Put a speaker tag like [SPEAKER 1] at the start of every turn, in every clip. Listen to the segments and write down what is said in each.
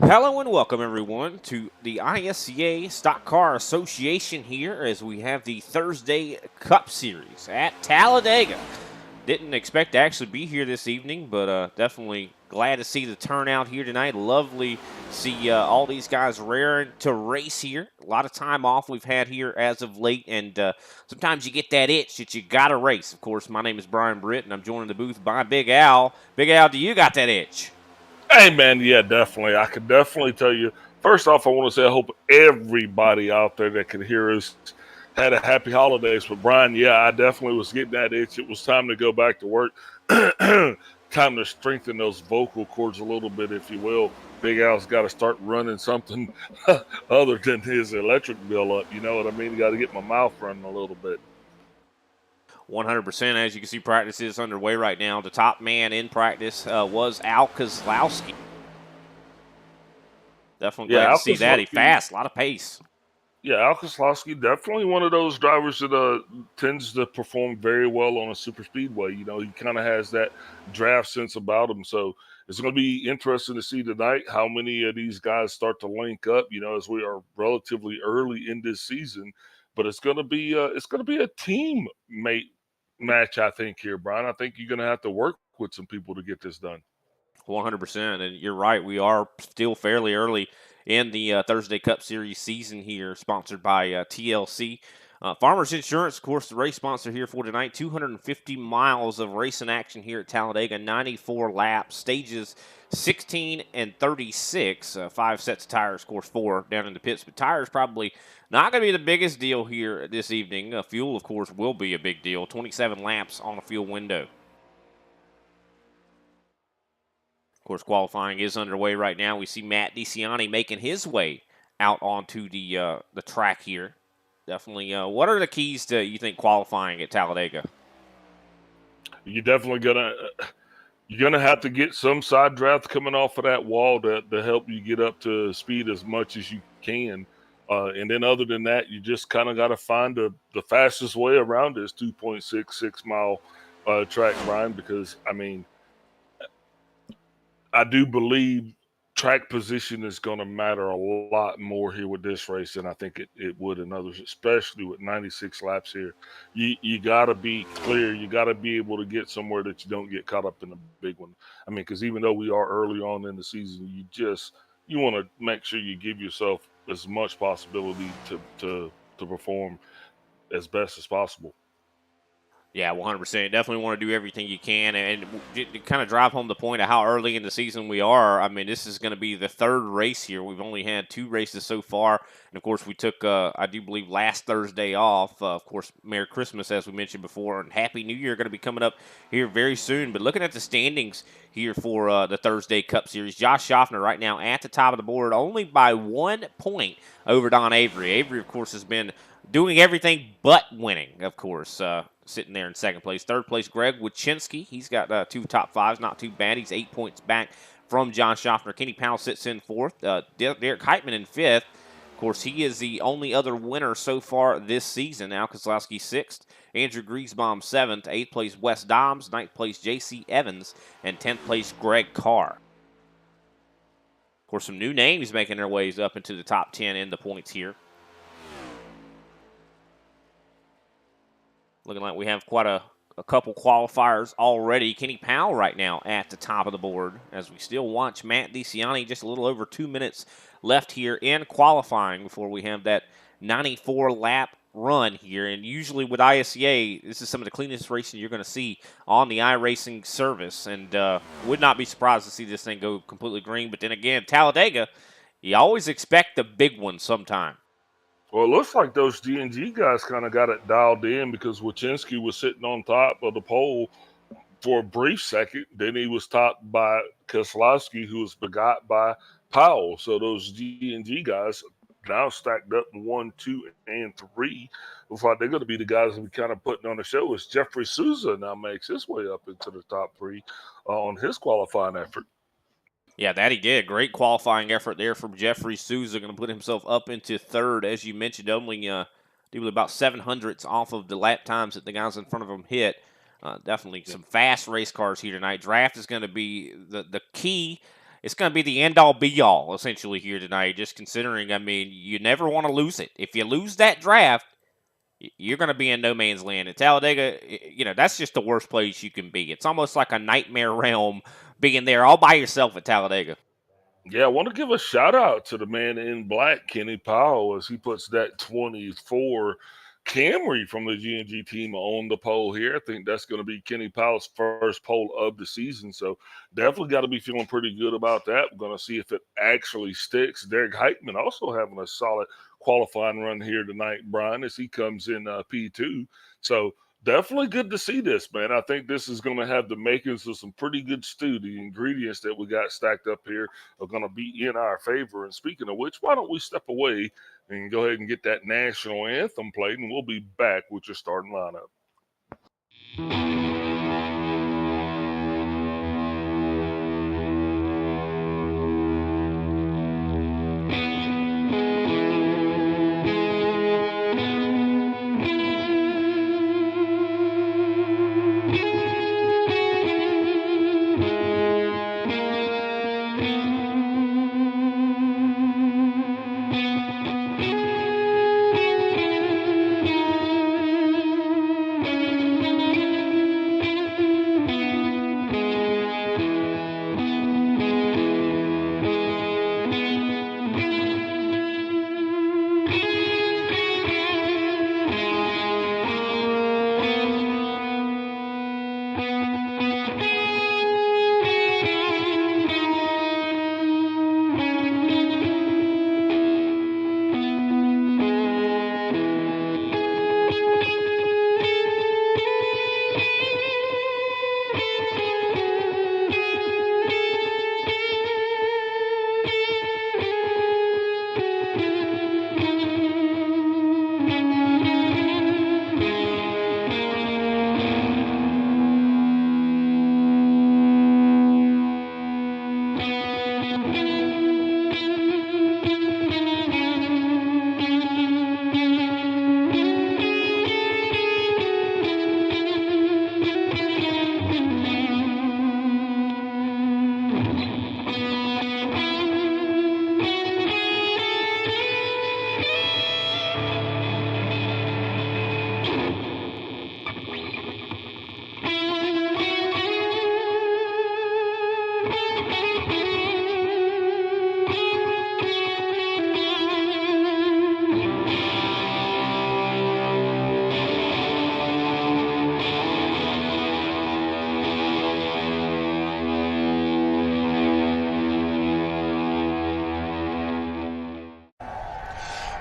[SPEAKER 1] Hello and welcome everyone to the ISCA Stock Car Association here as we have the Thursday Cup Series at Talladega. Didn't expect to actually be here this evening, but definitely glad to see the turnout here tonight. Lovely to see all these guys raring to race here. A lot of time off we've had here as of late, and sometimes you get that itch that you got to race. Of course, my name is Brian Britt, and I'm joined in the booth by Big Al. Big Al, do you got that itch?
[SPEAKER 2] Hey, man, yeah, definitely. I could definitely tell you. First off, I want to say I hope everybody out there that could hear us had a happy holidays. But, Brian, yeah, I definitely was getting that itch. It was time to go back to work. Time to strengthen those vocal cords a little bit, if you will. Big Al's got to start running something other than his electric bill up. You know what I mean? Got to get my mouth running a little bit.
[SPEAKER 1] 100%. As you can see, practice is underway right now. The top man in practice was Al Kozlowski. Definitely glad to see that. He fast, a lot of pace.
[SPEAKER 2] Yeah, Al Kozlowski, definitely one of those drivers that tends to perform very well on a super speedway. You know, he kind of has that draft sense about him. So it's going to be interesting to see tonight how many of these guys start to link up. You know, as we are relatively early in this season, but it's going to be a teammate match. I think here, Brian. I think you're going to have to work with some people to get this done.
[SPEAKER 1] 100%. And you're right. We are still fairly early in the Thursday Cup Series season here, sponsored by TLC. Farmers Insurance, of course, the race sponsor here for tonight. 250 miles of racing action here at Talladega, 94 laps, stages 16 and 36, 5 sets of tires, of course, 4 down in the pits. But tires probably not going to be the biggest deal here this evening. Fuel, of course, will be a big deal. 27 laps on a fuel window. Of course, qualifying is underway right now. We see Matt DeCiani making his way out onto the track here. Definitely. What are the keys to, you think, qualifying at Talladega?
[SPEAKER 2] You're definitely gonna have to get some side draft coming off of that wall to help you get up to speed as much as you can. And then other than that, you just kind of got to find the fastest way around this 2.66 mile track, Brian, because, I mean, I do believe track position is going to matter a lot more here with this race than I think it would in others, especially with 96 laps here. You got to be clear. You got to be able to get somewhere that you don't get caught up in the big one. I mean, because even though we are early on in the season, you want to make sure you give yourself as much possibility to perform as best as possible.
[SPEAKER 1] Yeah, 100%. Definitely want to do everything you can. And to kind of drive home the point of how early in the season we are, I mean, this is going to be the third race here. We've only had 2 races so far. And, of course, we took, I do believe, last Thursday off. Of course, Merry Christmas, as we mentioned before, and Happy New Year going to be coming up here very soon. But looking at the standings here for the Thursday Cup Series, Josh Schaffner right now at the top of the board, only by 1 point over Don Avery. Avery, of course, has been doing everything but winning, of course. Sitting there in second place. Third place, Greg Wachinski. He's got 2 top 5s, not too bad. He's 8 points back from John Schaffner. Kenny Powell sits in 4th. Derek Heitman in 5th. Of course, he is the only other winner so far this season. Al Kozlowski 6th. Andrew Griesbaum 7th. 8th place, Wes Dobbs. 9th place, J.C. Evans. And 10th place, Greg Carr. Of course, some new names making their ways up into the top 10 in the points here. Looking like we have quite a couple qualifiers already. Kenny Powell right now at the top of the board as we still watch Matt DeCiani. Just a little over 2 minutes left here in qualifying before we have that 94-lap run here. And usually with ISCA, this is some of the cleanest racing you're going to see on the iRacing service. And would not be surprised to see this thing go completely green. But then again, Talladega, you always expect the big one sometime.
[SPEAKER 2] Well, it looks like those G&G guys kind of got it dialed in because Wachinski was sitting on top of the pole for a brief second. Then he was topped by Kozlowski, who was begot by Powell. So those G&G guys now stacked up in 1, 2, and 3. Looks like they're going to be the guys that we kind of putting on the show as Jeffrey Souza now makes his way up into the top 3 on his qualifying effort.
[SPEAKER 1] Yeah, that he did. Great qualifying effort there from Jeffrey Souza. Going to put himself up into 3rd, as you mentioned, only about 700ths off of the lap times that the guys in front of him hit. Definitely some fast race cars here tonight. Draft is going to be the key it's going to be the end all be all essentially here tonight. Just considering, I mean, you never want to lose it. If you lose that draft, you're going to be in no man's land. At Talladega, that's just the worst place you can be. It's almost like a nightmare realm being there all by yourself at Talladega.
[SPEAKER 2] Yeah, I want to give a shout out to the man in black, Kenny Powell, as he puts that 24 Camry from the G&G team on the pole here. I think that's going to be Kenny Powell's first pole of the season. So definitely got to be feeling pretty good about that. We're going to see if it actually sticks. Derek Heitman also having a solid qualifying run here tonight, Brian, as he comes in P2. So definitely good to see this, man. I think this is going to have the makings of some pretty good stew. The ingredients that we got stacked up here are going to be in our favor. And speaking of which, why don't we step away and go ahead and get that national anthem played, and we'll be back with your starting lineup.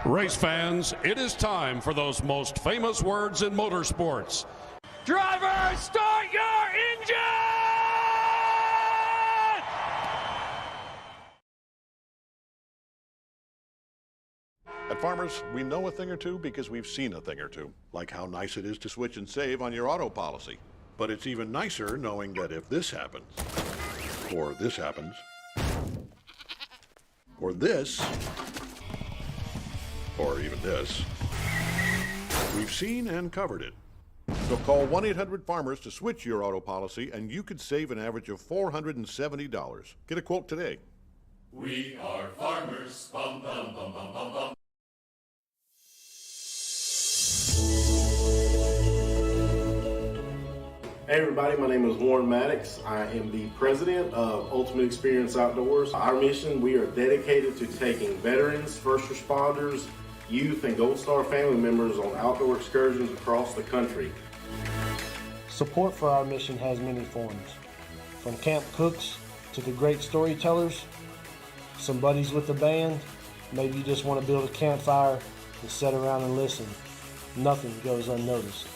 [SPEAKER 3] Race fans, it is time for those most famous words in motorsports.
[SPEAKER 4] Driver, start your engine!
[SPEAKER 5] At Farmers, we know a thing or two because we've seen a thing or two, like how nice it is to switch and save on your auto policy. But it's even nicer knowing that if this happens, or this happens, or this, or even this, we've seen and covered it. So call 1-800-FARMERS to switch your auto policy and you could save an average of $470. Get a quote today.
[SPEAKER 6] We are farmers. Bum, bum, bum, bum, bum, bum.
[SPEAKER 7] Hey everybody, my name is Warren Maddox. I am the president of Ultimate Experience Outdoors. Our mission, we are dedicated to taking veterans, first responders, youth, and Gold Star family members on outdoor excursions across the country.
[SPEAKER 8] Support for our mission has many forms, from camp cooks to the great storytellers, some buddies with the band, maybe you just want to build a campfire and sit around and listen. Nothing goes unnoticed.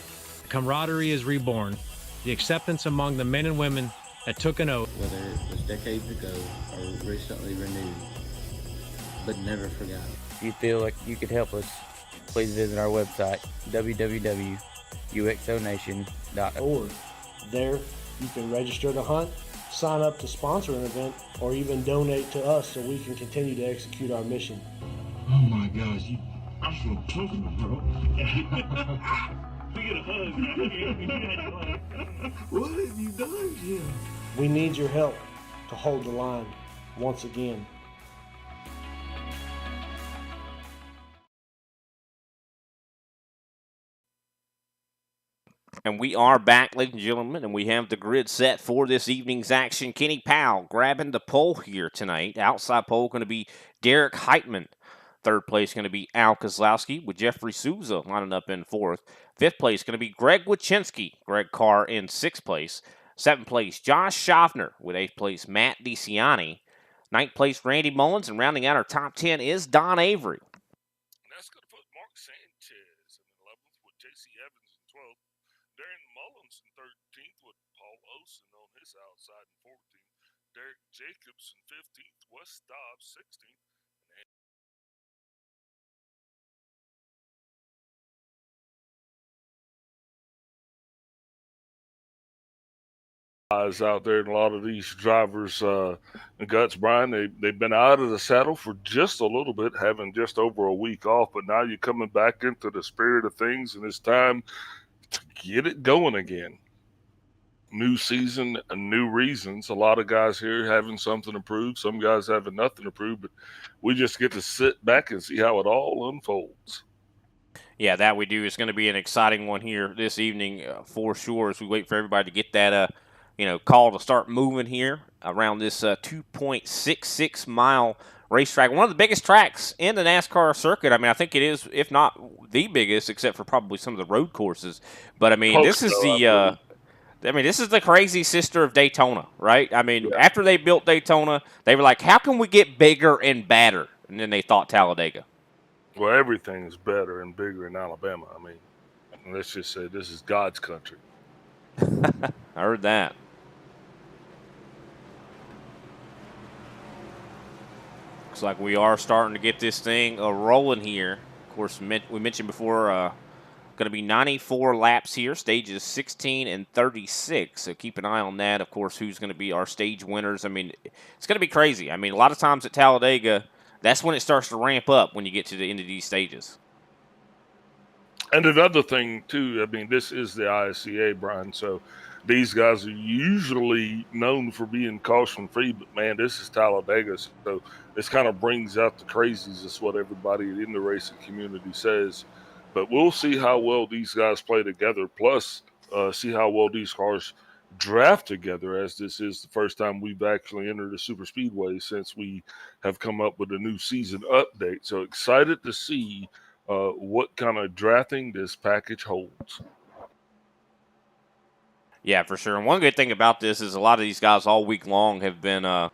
[SPEAKER 9] Camaraderie is reborn. The acceptance among the men and women that took an oath.
[SPEAKER 10] Whether it was decades ago or recently renewed, but never forgotten.
[SPEAKER 11] If you feel like you could help us, please visit our website, www.uxonation.org.
[SPEAKER 8] There, you can register to hunt, sign up to sponsor an event, or even donate to us so we can continue to execute our mission.
[SPEAKER 12] Oh my gosh, I'm so comfortable, bro. We get a hug. What have you done, Jim?
[SPEAKER 8] We need your help to hold the line. once again.
[SPEAKER 1] And we are back, ladies and gentlemen, and we have the grid set for this evening's action. Kenny Powell grabbing the pole here tonight. Outside pole going to be Derek Heitman. Third place going to be Al Kozlowski with Jeffrey Souza lining up in fourth. Fifth place going to be Greg Wachinski. Greg Carr in sixth place. Seventh place, Josh Schaffner with eighth place, Matt DeCiani. Ninth place, Randy Mullins, and rounding out our top 10 is Don Avery.
[SPEAKER 2] That's going to put Mark Sanchez in 11th with J.C. Evans in 12th. Darren Mullins in 13th with Paul Olson on his outside in 14th. Derek Jacobs in 15th. Wes Dobbs 16th. Out there, and a lot of these drivers, Guts, Brian, they've been out of the saddle for just a little bit, having just over a week off, but now you're coming back into the spirit of things, and it's time to get it going again. New season and new reasons. A lot of guys here having something to prove, some guys having nothing to prove, but we just get to sit back and see how it all unfolds.
[SPEAKER 1] Yeah, that we do. It's going to be an exciting one here this evening for sure as we wait for everybody to get that call to start moving here around this 2.66 mile racetrack. One of the biggest tracks in the NASCAR circuit. I mean, I think it is, if not the biggest, except for probably some of the road courses. But I mean, this is the crazy sister of Daytona, right? I mean, after they built Daytona, they were like, how can we get bigger and badder? And then they thought Talladega.
[SPEAKER 2] Well, everything's better and bigger in Alabama. I mean, let's just say this is God's country.
[SPEAKER 1] I heard that. Looks like we are starting to get this thing rolling here. Of course, we mentioned before, going to be 94 laps here, stages 16 and 36. So keep an eye on that. Of course, who's going to be our stage winners. I mean, it's going to be crazy. I mean, a lot of times at Talladega, that's when it starts to ramp up when you get to the end of these stages.
[SPEAKER 2] And another thing, too, I mean, this is the ISCA, Brian, so these guys are usually known for being caution-free, but, man, this is Talladega, so this kind of brings out the crazies, is what everybody in the racing community says. But we'll see how well these guys play together, plus see how well these cars draft together, as this is the first time we've actually entered a super speedway since we have come up with a new season update. So excited to see what kind of drafting this package holds.
[SPEAKER 1] Yeah, for sure. And one good thing about this is a lot of these guys all week long have been,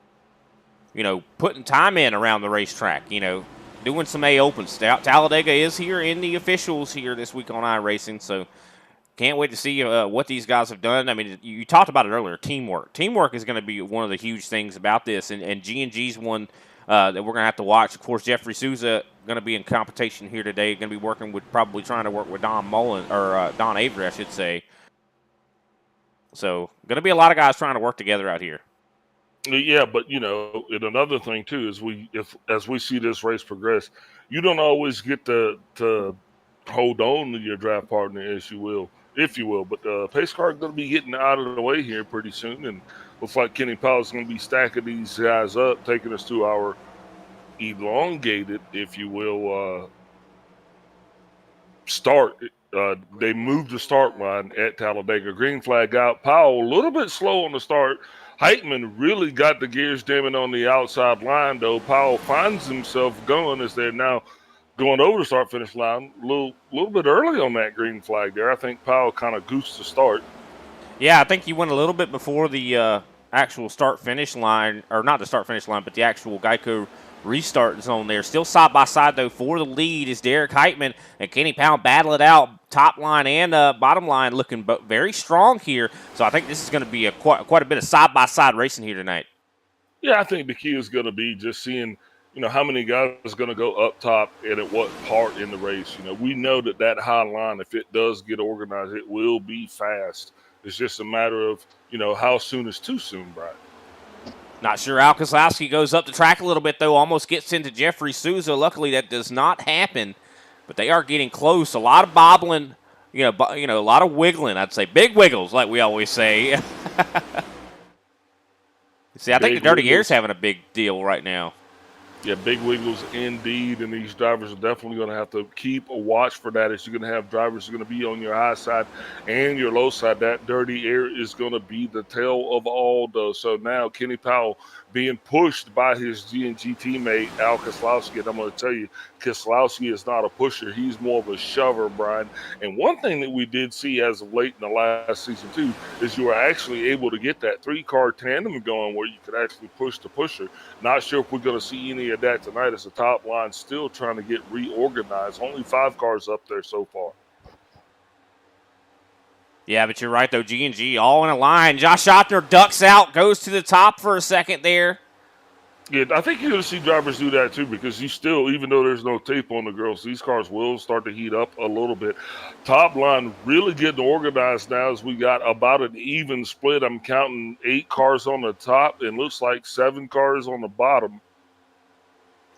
[SPEAKER 1] putting time in around the racetrack, doing some A-Opens. Talladega is here in the officials here this week on iRacing, so can't wait to see what these guys have done. I mean, you talked about it earlier, teamwork. Teamwork is going to be one of the huge things about this, and G&G's one that we're going to have to watch. Of course, Jeffrey Souza going to be in competition here today, going to be trying to work with Don Avery, I should say. So, going to be a lot of guys trying to work together out here.
[SPEAKER 2] Yeah, but and another thing too is as we see this race progress, you don't always get to hold on to your draft partner, if you will. But the pace car is going to be getting out of the way here pretty soon, and looks like Kenny Powell is going to be stacking these guys up, taking us to our elongated, if you will, start. They moved the start line at Talladega. Green flag out. Powell a little bit slow on the start. Heitman really got the gears dimming on the outside line, though. Powell finds himself going as they're now going over the start-finish line. A little bit early on that green flag there. I think Powell kind of goosed the start.
[SPEAKER 1] Yeah, I think he went a little bit before the actual start-finish line, or not the start-finish line, but the actual Geico restart zone there. Still side by side, though, for the lead is Derek Heitman and Kenny Powell battle it out. Top line and bottom line looking very strong here. So I think this is going to be quite a bit of side-by-side racing here tonight.
[SPEAKER 2] Yeah, I think the key is going to be just seeing, how many guys are going to go up top and at what part in the race. We know that high line, if it does get organized, it will be fast. It's just a matter of, how soon is too soon, Brian.
[SPEAKER 1] Not sure Al Kozlowski goes up the track a little bit, though, almost gets into Jeffrey Souza. Luckily, that does not happen, but they are getting close. A lot of bobbling, a lot of wiggling, I'd say. Big wiggles, like we always say. See, I think the
[SPEAKER 2] Big
[SPEAKER 1] Dirty Air's
[SPEAKER 2] wiggles.
[SPEAKER 1] having a big deal right now.
[SPEAKER 2] Yeah, big wiggles indeed, and these drivers are definitely going to have to keep a watch for that. As you're going to have drivers who are going to be on your high side and your low side. That Dirty Air is going to be the tail of all those. So now Kenny Powell being pushed by his G&G teammate Al Keselowski, and I'm going to tell you, Keselowski is not a pusher. He's more of a shover, Brian. And one thing that we did see as of late in the last season too is you were actually able to get that 3-car tandem going where you could actually push the pusher. Not sure if we're going to see any of that tonight as the top line still trying to get reorganized. Only 5 cars up there so far.
[SPEAKER 1] Yeah, but you're right, though. G&G all in a line. Josh Ottner ducks out, goes to the top for a second there.
[SPEAKER 2] Yeah, I think you're going to see drivers do that too because you still, even though there's no tape on the girls, these cars will start to heat up a little bit. Top line really getting organized now as we got about an even split. I'm counting 8 cars on the top and looks like 7 cars on the bottom.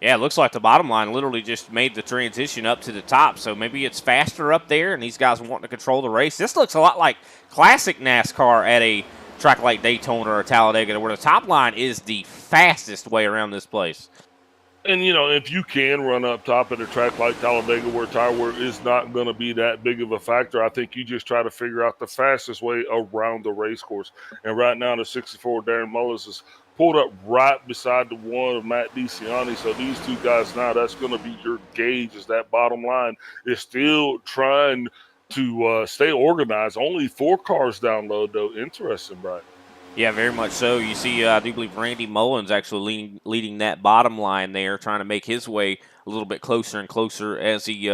[SPEAKER 1] Yeah, it looks like the bottom line literally just made the transition up to the top, so maybe it's faster up there, and these guys want to control the race. This looks a lot like classic NASCAR at a track like Daytona or Talladega, where the top line is the fastest way around this place.
[SPEAKER 2] And, you know, if you can run up top at a track like Talladega where tire wear is not going to be that big of a factor, I think you just try to figure out the fastest way around the race course. And right now, the 64 Darren Mullins is pulled up right beside the one of Matt DeCiani. So these two guys now, that's going to be your gauge as that bottom line is still trying to stay organized. Only 4 cars down low, though. Interesting, Brian.
[SPEAKER 1] Yeah, very much so. You see, I do believe Randy Mullins actually leading that bottom line there, trying to make his way a little bit closer and closer as he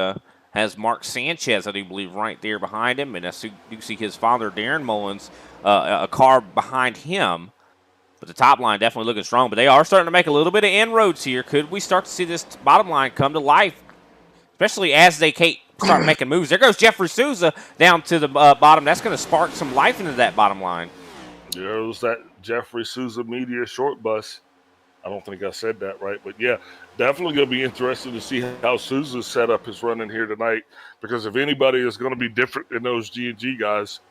[SPEAKER 1] has Mark Sanchez, I do believe, right there behind him. And I do see his father, Darren Mullins, a car behind him. But the top line definitely looking strong. But they are starting to make a little bit of inroads here. Could we start to see this bottom line come to life, especially as they start making moves? There goes Jeffrey Souza down to the bottom. That's going to spark some life into that bottom line.
[SPEAKER 2] There's that Jeffrey Souza media short bus. I don't think I said that right, but yeah, definitely going to be interesting to see how Souza's setup is running here tonight, because if anybody is going to be different than those G&G guys,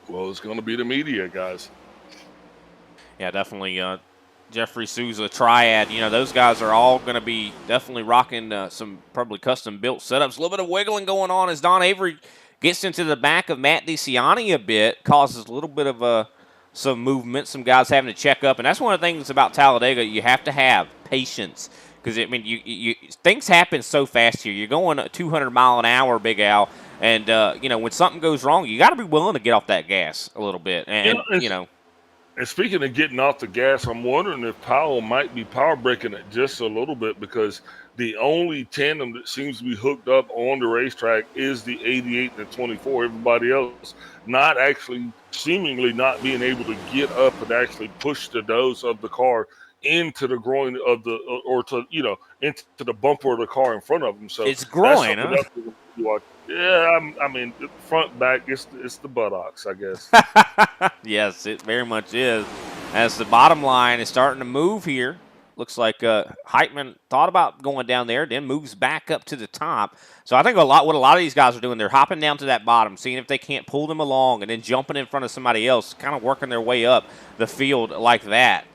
[SPEAKER 2] well, it's going to be the media guys.
[SPEAKER 1] Yeah, definitely Jeffrey Souza, Triad. You know, those guys are all going to be definitely rocking some probably custom-built setups. A little bit of wiggling going on as Don Avery gets into the back of Matt DeCiani a bit, causes a little bit of some movement, some guys having to check up. And that's one of the things about Talladega. You have to have patience because, I mean, you things happen so fast here. You're going 200 mile an hour, Big Al, and, you know, when something goes wrong, you got to be willing to get off that gas a little bit. And, you know.
[SPEAKER 2] And speaking of getting off the gas, I'm wondering if Powell might be power braking it just a little bit, because the only tandem that seems to be hooked up on the racetrack is the 88 and the 24. Everybody else not actually, seemingly not being able to get up and actually push the nose of the car into the groin of the, or to, you know, into the bumper of the car in front of them. So
[SPEAKER 1] it's groin, huh?
[SPEAKER 2] Yeah, I mean, front, back, it's the buttocks, I guess.
[SPEAKER 1] Yes, it very much is. As the bottom line is starting to move here, looks like Heitman thought about going down there, then moves back up to the top. So I think what a lot of these guys are doing, they're hopping down to that bottom, seeing if they can't pull them along, and then jumping in front of somebody else, kind of working their way up the field like that.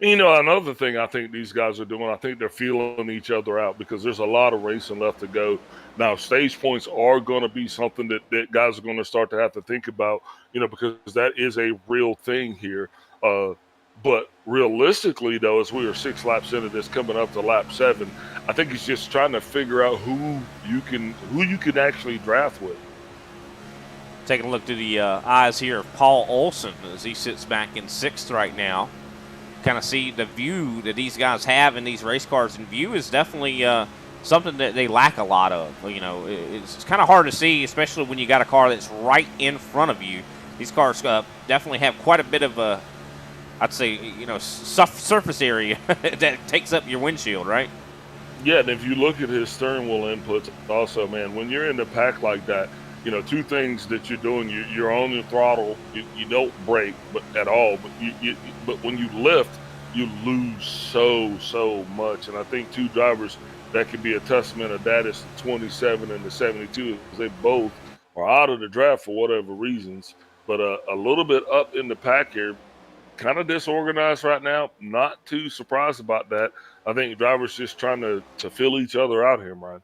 [SPEAKER 2] You know, another thing I think these guys are doing, I think they're feeling each other out, because there's a lot of racing left to go. Now, stage points are going to be something that guys are going to start to have to think about, you know, because that is a real thing here. But realistically, though, as we are 6 laps into this, coming up to lap 7, I think it's just trying to figure out who you can actually draft with.
[SPEAKER 1] Taking a look through the eyes here of Paul Olson as he sits back in 6th right now. Kind of see the view that these guys have in these race cars, and view is definitely something that they lack a lot of. You know, it's kind of hard to see, especially when you got a car that's right in front of you. These cars definitely have quite a bit of I'd say, you know, surface area that takes up your windshield, right?
[SPEAKER 2] Yeah, and if you look at his steering wheel inputs also, man, when you're in the pack like that, you know, 2 things that you're doing. You're on your throttle. You don't brake at all. But when you lift, you lose so much. And I think 2 drivers that could be a testament of that is the 27 and the 72. Because they both are out of the draft for whatever reasons. But a little bit up in the pack here, kind of disorganized right now. Not too surprised about that. I think drivers just trying to fill each other out here, Brian.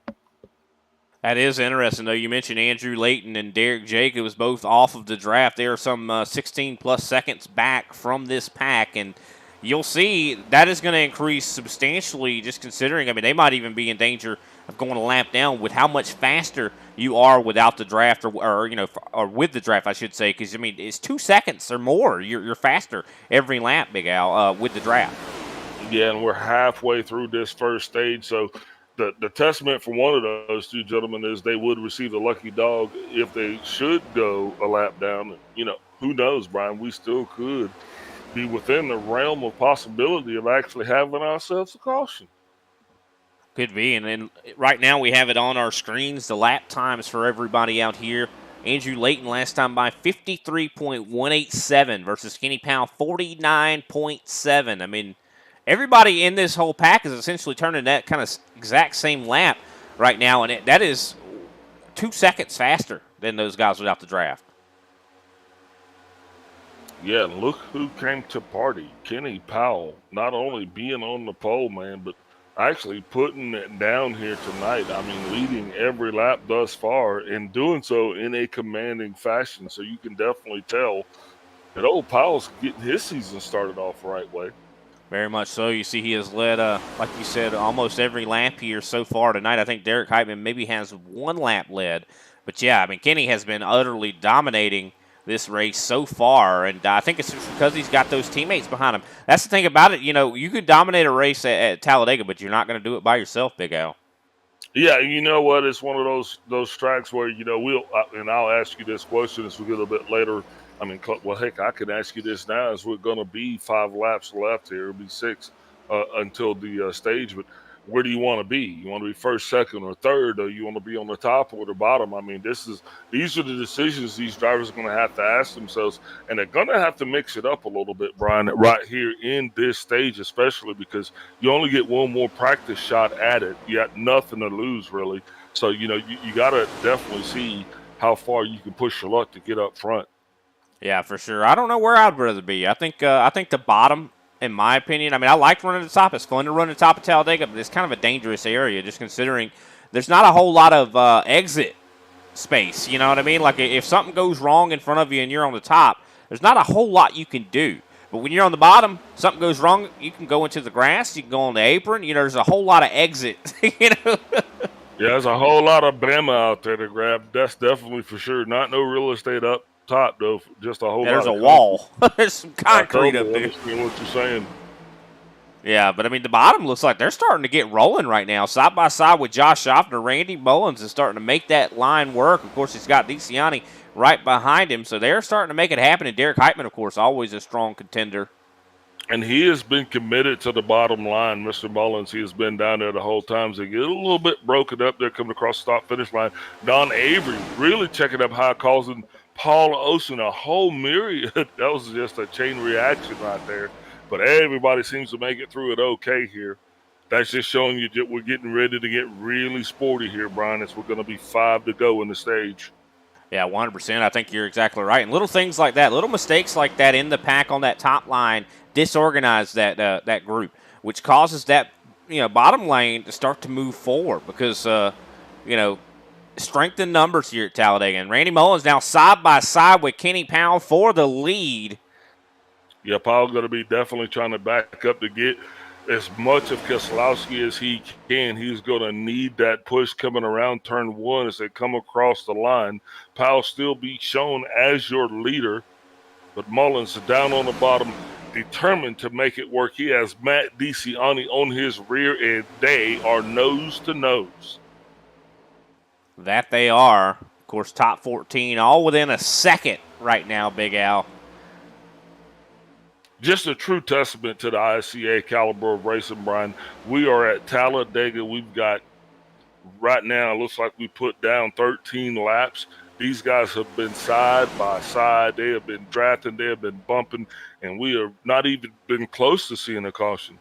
[SPEAKER 1] That is interesting, though. You mentioned Andrew Layton and Derek Jacobs both off of the draft. They are some 16-plus seconds back from this pack, and you'll see that is going to increase substantially just considering, I mean, they might even be in danger of going a lap down with how much faster you are without the draft or with the draft, I should say, because, I mean, it's 2 seconds or more. You're faster every lap, Big Al, with the draft.
[SPEAKER 2] Yeah, and we're halfway through this first stage, so the testament for one of those two gentlemen is they would receive the lucky dog if they should go a lap down. You know, who knows, Brian? We still could be within the realm of possibility of actually having ourselves a caution.
[SPEAKER 1] Could be, and then right now we have it on our screens, the lap times for everybody out here. Andrew Layton last time by 53.187 versus Kenny Powell 49.7. I mean, everybody in this whole pack is essentially turning that kind of exact same lap right now, and that is 2 seconds faster than those guys without the draft.
[SPEAKER 2] Yeah, look who came to party. Kenny Powell, not only being on the pole, man, but actually putting it down here tonight. I mean, leading every lap thus far and doing so in a commanding fashion. So you can definitely tell that old Powell's getting his season started off the right way.
[SPEAKER 1] Very much so. You see he has led, like you said, almost every lap here so far tonight. I think Derek Heitman maybe has 1 lap led. But, yeah, I mean, Kenny has been utterly dominating this race so far, and I think it's just because he's got those teammates behind him. That's the thing about it. You know, you could dominate a race at Talladega, but you're not going to do it by yourself, Big Al.
[SPEAKER 2] Yeah, you know what? It's one of those tracks where, you know, and I'll ask you this question as we get a bit later. I mean, well, heck, I can ask you this now as we're going to be 5 laps left here. It'll be 6 until the stage. But where do you want to be? You want to be first, second, or third, or you want to be on the top or the bottom? I mean, these are the decisions these drivers are going to have to ask themselves, and they're going to have to mix it up a little bit, Brian, right here in this stage, especially because you only get one more practice shot at it. You got nothing to lose, really. So, you know, you got to definitely see how far you can push your luck to get up front.
[SPEAKER 1] Yeah, for sure. I don't know where I'd rather be. I think the bottom, in my opinion. I mean, I like running the top. It's fun to run the top of Talladega, but it's kind of a dangerous area just considering there's not a whole lot of exit space. You know what I mean? Like if something goes wrong in front of you and you're on the top, there's not a whole lot you can do. But when you're on the bottom, something goes wrong, you can go into the grass, you can go on the apron. You know, there's a whole lot of exit. You know.
[SPEAKER 2] Yeah, there's a whole lot of Bama out there to grab. That's definitely for sure. Not no real estate up top though, just a whole lot.
[SPEAKER 1] There's a wall. There's some concrete up there.
[SPEAKER 2] I understand what you're saying.
[SPEAKER 1] Yeah, but I mean the bottom looks like they're starting to get rolling right now. Side by side with Josh Schaffner, Randy Mullins is starting to make that line work. Of course, he's got DeCiani right behind him, so they're starting to make it happen. And Derek Heitman, of course, always a strong contender.
[SPEAKER 2] And he has been committed to the bottom line, Mr. Mullins. He has been down there the whole time. So they get a little bit broken up there coming across the stop-finish line. Don Avery really checking up high, causing Paul Osen a whole myriad. That was just a chain reaction right there. But everybody seems to make it through it okay here. That's just showing you that we're getting ready to get really sporty here, Brian, as we're going to be 5 to go in the stage.
[SPEAKER 1] Yeah, 100%. I think you're exactly right. And little things like that, little mistakes like that in the pack on that top line disorganize that group, which causes that bottom lane to start to move forward because strength in numbers here at Talladega. And Randy Mullins now side by side with Kenny Powell for the lead.
[SPEAKER 2] Yeah, Powell's going to be definitely trying to back up to get as much of Keselowski as he can. He's going to need that push coming around turn 1 as they come across the line. Powell still be shown as your leader, but Mullins down on the bottom, determined to make it work. He has Matt DeCiani on his rear, and they are nose to nose.
[SPEAKER 1] That they are. Of course, top 14, all within a second right now, Big Al.
[SPEAKER 2] Just a true testament to the ISCA caliber of racing, Brian. We are at Talladega. We've got, right now, it looks like we put down 13 laps. These guys have been side by side. They have been drafting. They have been bumping. And we have not even been close to seeing a caution.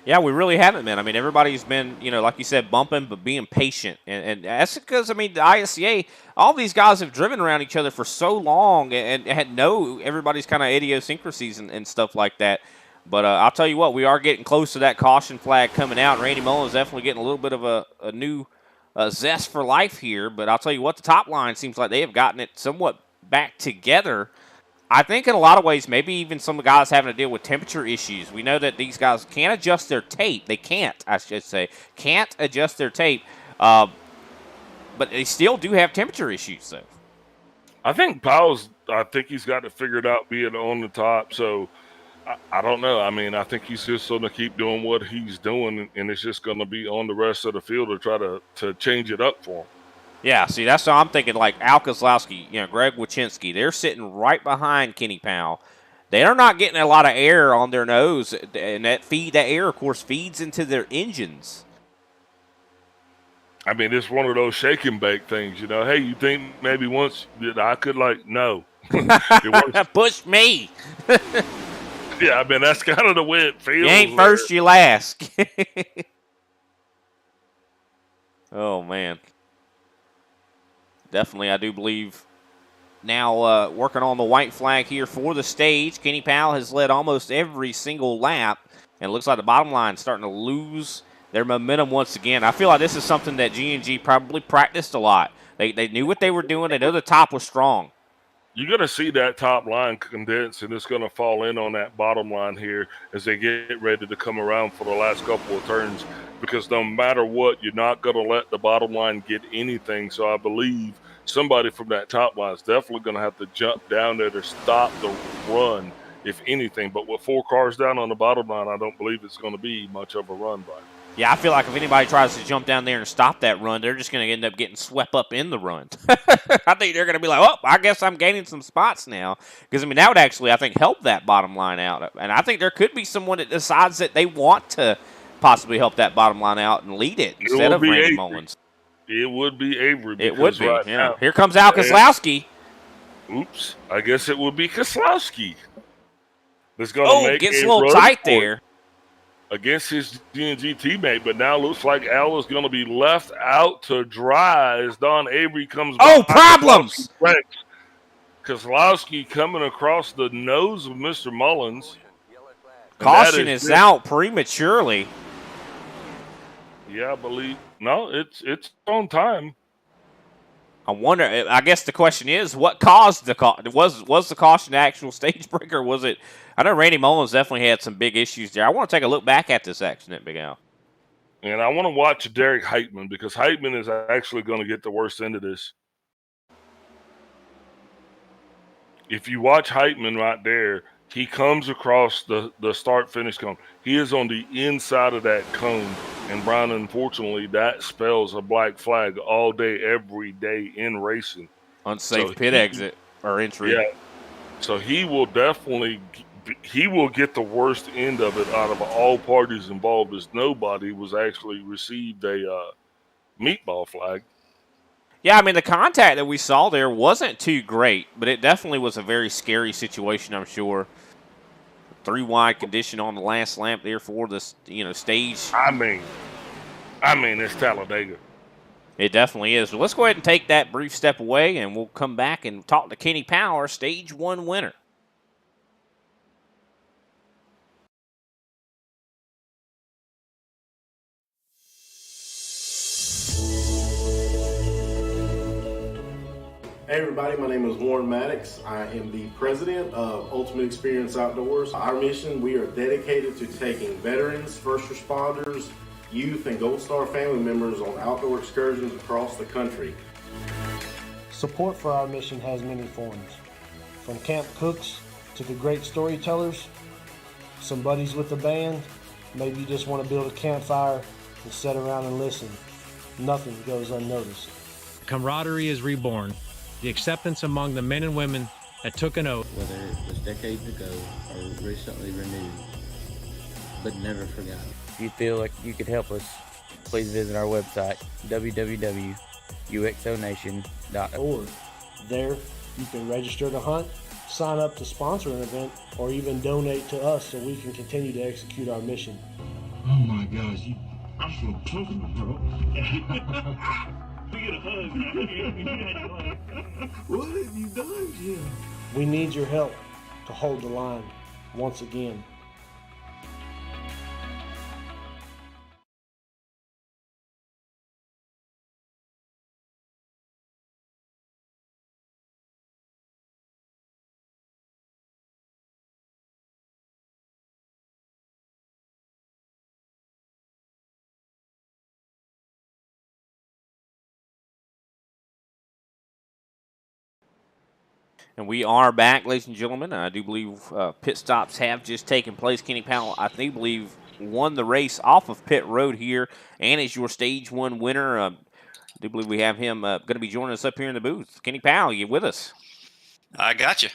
[SPEAKER 1] Yeah, we really haven't been. I mean, everybody's been, like you said, bumping, but being patient. And that's because, I mean, the ISCA, all these guys have driven around each other for so long and had know everybody's kind of idiosyncrasies and stuff like that. But I'll tell you what, we are getting close to that caution flag coming out. Randy Mullins definitely getting a little bit of a new zest for life here. But I'll tell you what, the top line seems like they have gotten it somewhat back together. I think in a lot of ways, maybe even some guys having to deal with temperature issues. We know that these guys can't adjust their tape. They can't, I should say, can't adjust their tape. But they still do have temperature issues, though.
[SPEAKER 2] I think he's got it figured out being on the top. So I don't know. I mean, I think he's just going to keep doing what he's doing, and it's just going to be on the rest of the field to try to change it up for him.
[SPEAKER 1] Yeah, see, that's what I'm thinking. Like Al Kozlowski, Greg Wyszynski, they're sitting right behind Kenny Powell. They're not getting a lot of air on their nose, and that air, of course, feeds into their engines.
[SPEAKER 2] I mean, it's one of those shake and bake things, Hey, you think maybe once that I could no?
[SPEAKER 1] Push me.
[SPEAKER 2] Yeah, I mean that's kind of the way it feels.
[SPEAKER 1] You ain't first, you last. Oh man. Definitely, I do believe now working on the white flag here for the stage. Kenny Powell has led almost every single lap, and it looks like the bottom line is starting to lose their momentum once again. I feel like this is something that G&G probably practiced a lot. They knew what they were doing. They know the top was strong.
[SPEAKER 2] You're going to see that top line condense, and it's going to fall in on that bottom line here as they get ready to come around for the last couple of turns, because no matter what, you're not going to let the bottom line get anything. So I believe somebody from that top line is definitely going to have to jump down there to stop the run, if anything. But with 4 cars down on the bottom line, I don't believe it's going to be much of a run by.
[SPEAKER 1] Yeah, I feel like if anybody tries to jump down there and stop that run, they're just going to end up getting swept up in the run. I think they're going to be like, oh, I guess I'm gaining some spots now. Because, I mean, that would actually, I think, help that bottom line out. And I think there could be someone that decides that they want to possibly help that bottom line out and lead it instead of Randy Mullins.
[SPEAKER 2] It would be Avery.
[SPEAKER 1] It would be,
[SPEAKER 2] right
[SPEAKER 1] yeah.
[SPEAKER 2] now,
[SPEAKER 1] here comes Al Kozlowski.
[SPEAKER 2] Oops. I guess it would be Kozlowski. That's going to make
[SPEAKER 1] gets a little tight there.
[SPEAKER 2] Against his G&G teammate, but now looks like Al is going to be left out to dry as Don Avery comes back.
[SPEAKER 1] Oh, problems!
[SPEAKER 2] Kozlowski coming across the nose of Mr. Mullins.
[SPEAKER 1] Caution is out prematurely.
[SPEAKER 2] Yeah, I believe. No, it's on time.
[SPEAKER 1] I wonder. I guess the question is, what caused the caution? Was the caution the actual stage breaker? Was it? I know Randy Mullins definitely had some big issues there. I want to take a look back at this accident, Big Al.
[SPEAKER 2] And I want to watch Derek Heitman, because Heitman is actually going to get the worst end of this. If you watch Heitman right there, he comes across the start-finish cone. He is on the inside of that cone. And, Brian, unfortunately, that spells a black flag all day, every day in racing.
[SPEAKER 1] Unsafe pit exit or entry.
[SPEAKER 2] Yeah. So he will definitely get the worst end of it out of all parties involved, as nobody was actually received a meatball flag.
[SPEAKER 1] Yeah, I mean, the contact that we saw there wasn't too great, but it definitely was a very scary situation, I'm sure. 3 wide condition on the last lap there for the stage.
[SPEAKER 2] I mean, it's Talladega.
[SPEAKER 1] It definitely is. So let's go ahead and take that brief step away, and we'll come back and talk to Kenny Powell, Stage 1 winner.
[SPEAKER 7] Hey everybody, my name is Warren Maddox. I am the president of Ultimate Experience Outdoors. Our mission, we are dedicated to taking veterans, first responders, youth, and Gold Star family members on outdoor excursions across the country.
[SPEAKER 8] Support for our mission has many forms. From camp cooks to the great storytellers, some buddies with the band, maybe you just want to build a campfire and sit around and listen. Nothing goes unnoticed.
[SPEAKER 9] Camaraderie is reborn. The acceptance among the men and women that took an oath.
[SPEAKER 10] Whether it was decades ago or recently renewed, but never forgotten.
[SPEAKER 11] If you feel like you could help us, please visit our website, www.uxonation.org.
[SPEAKER 8] There, you can register to hunt, sign up to sponsor an event, or even donate to us so we can continue to execute our mission.
[SPEAKER 12] Oh my gosh, I'm so comfortable, bro. We get a hug, man. What have you done, Jim?
[SPEAKER 8] We need your help to hold the line once again.
[SPEAKER 1] And we are back, ladies and gentlemen. I do believe pit stops have just taken place. Kenny Powell, I do believe, won the race off of pit road here and is your stage one winner. I do believe we have him going to be joining us up here in the booth. Kenny Powell, you with us?
[SPEAKER 13] I got you.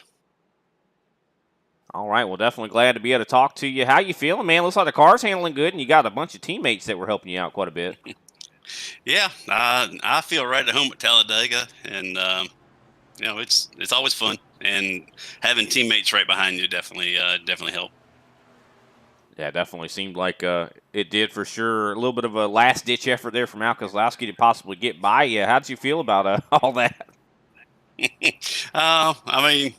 [SPEAKER 1] All right. Well, definitely glad to be able to talk to you. How you feeling, man? Looks like the car's handling good, and you got a bunch of teammates that were helping you out quite a bit.
[SPEAKER 13] Yeah, I feel right at home at Talladega, and you know, it's always fun, and having teammates right behind you definitely help.
[SPEAKER 1] Yeah, definitely seemed like it did for sure. A little bit of a last-ditch effort there from Al Kozlowski to possibly get by you. How did you feel about all that?
[SPEAKER 13] I mean,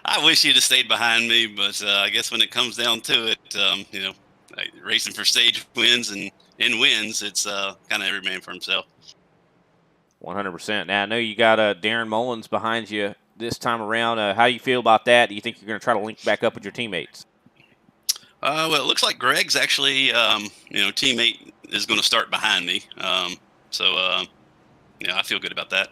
[SPEAKER 13] I wish you'd have stayed behind me, but I guess when it comes down to it, you know, like racing for stage wins and in wins, it's kind of every man for himself.
[SPEAKER 1] 100%. Now, I know you got Darren Mullins behind you this time around. How do you feel about that? Do you think you're going to try to link back up with your teammates?
[SPEAKER 13] Well, it looks like Greg's actually, you know, teammate is going to start behind me. So, yeah, I feel good about that.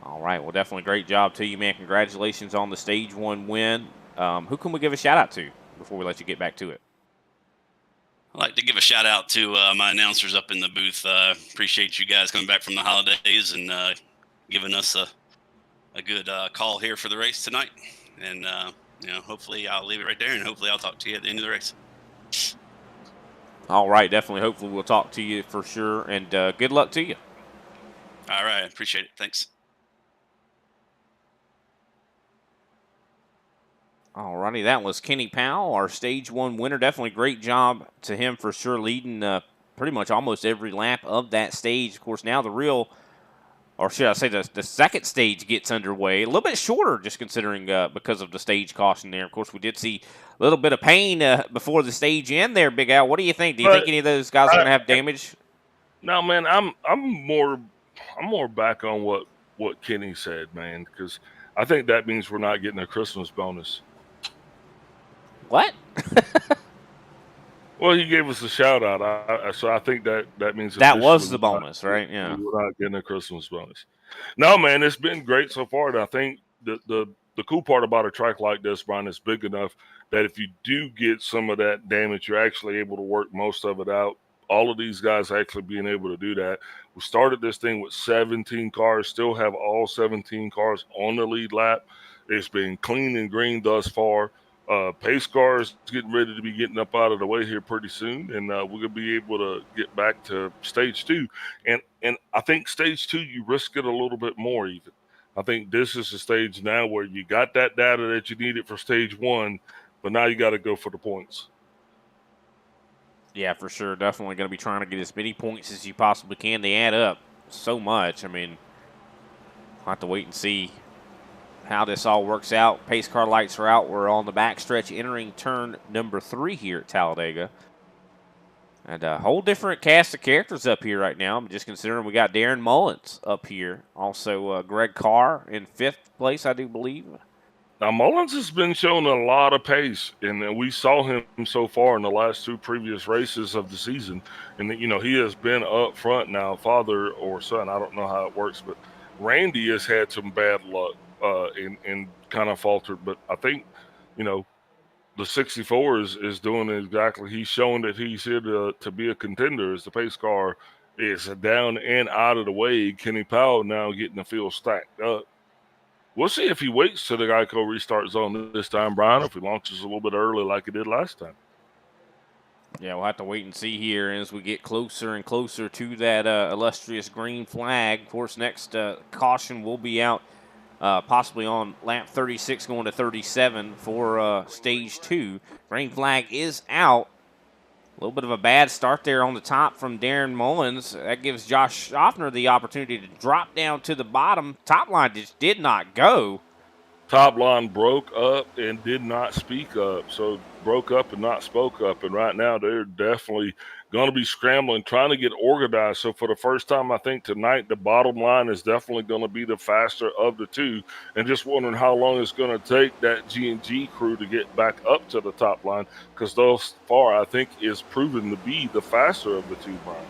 [SPEAKER 1] All right. Well, definitely great job to you, man. Congratulations on the stage one win. Who can we give a shout out to before we let you get back to it?
[SPEAKER 13] I'd like to give a shout out to my announcers up in the booth. Appreciate you guys coming back from the holidays and giving us a good call here for the race tonight. And, you know, hopefully I'll leave it right there, and hopefully I'll talk to you at the end of the race.
[SPEAKER 1] All right. Definitely. Hopefully we'll talk to you for sure. And good luck to you.
[SPEAKER 13] All right. Appreciate it. Thanks.
[SPEAKER 1] All righty, that was Kenny Powell, our stage one winner. Definitely great job to him for sure, leading pretty much almost every lap of that stage. Of course, now the real, or should I say the second stage gets underway. A little bit shorter, just considering because of the stage caution there. Of course, we did see a little bit of pain before the stage end there, Big Al. What do you think? Do you think any of those guys are going to have damage?
[SPEAKER 2] No, man, I'm more back on what Kenny said, man, because I think that means we're not getting a Christmas bonus.
[SPEAKER 1] What?
[SPEAKER 2] Well, he gave us a shout out, so I think that means
[SPEAKER 1] that was the bonus, right? Yeah,
[SPEAKER 2] we're not getting a Christmas bonus. No, man, it's been great so far, and I think the cool part about a track like this, Brian, is big enough that if you do get some of that damage, you're actually able to work most of it out. All of these guys actually being able to do that. We started this thing with 17 cars, still have all 17 cars on the lead lap. It's been clean and green thus far. Pace cars getting ready to be getting up out of the way here pretty soon, and we're going to be able to get back to stage two. And I think stage two, you risk it a little bit more even. I think this is a stage now where you got that data that you needed for stage one, but now you got to go for the points.
[SPEAKER 1] Yeah, for sure. Definitely going to be trying to get as many points as you possibly can. They add up so much. I mean, I'll have to wait and see how this all works out. Pace car lights are out. We're on the backstretch entering turn number 3 here at Talladega. And a whole different cast of characters up here right now. I'm just considering we got Darren Mullins up here. Also, Greg Carr in 5th place, I do believe.
[SPEAKER 2] Now, Mullins has been showing a lot of pace, and we saw him so far in the last 2 previous races of the season. And, you know, he has been up front now, father or son. I don't know how it works, but Randy has had some bad luck. And kind of faltered, but I think, you know, the 64 is doing exactly. He's showing that he's here to be a contender as the pace car is down and out of the way. Kenny Powell now getting the field stacked up. We'll see if he waits till the Geico restart zone this time, Brian, if he launches a little bit early like he did last time.
[SPEAKER 1] Yeah, we'll have to wait and see here as we get closer and closer to that illustrious green flag. Of course, next caution will be out possibly on lap 36 going to 37 for stage 2. Green flag is out. A little bit of a bad start there on the top from Darren Mullins. That gives Josh Schaffner the opportunity to drop down to the bottom. Top line just did not go.
[SPEAKER 2] Top line broke up and did not speak up. So broke up and not spoke up. And right now they're definitely going to be scrambling, trying to get organized. So for the first time, I think tonight, the bottom line is definitely going to be the faster of the two. And just wondering how long it's going to take that G&G crew to get back up to the top line, because thus far, I think, is proven to be the faster of the two, Brian.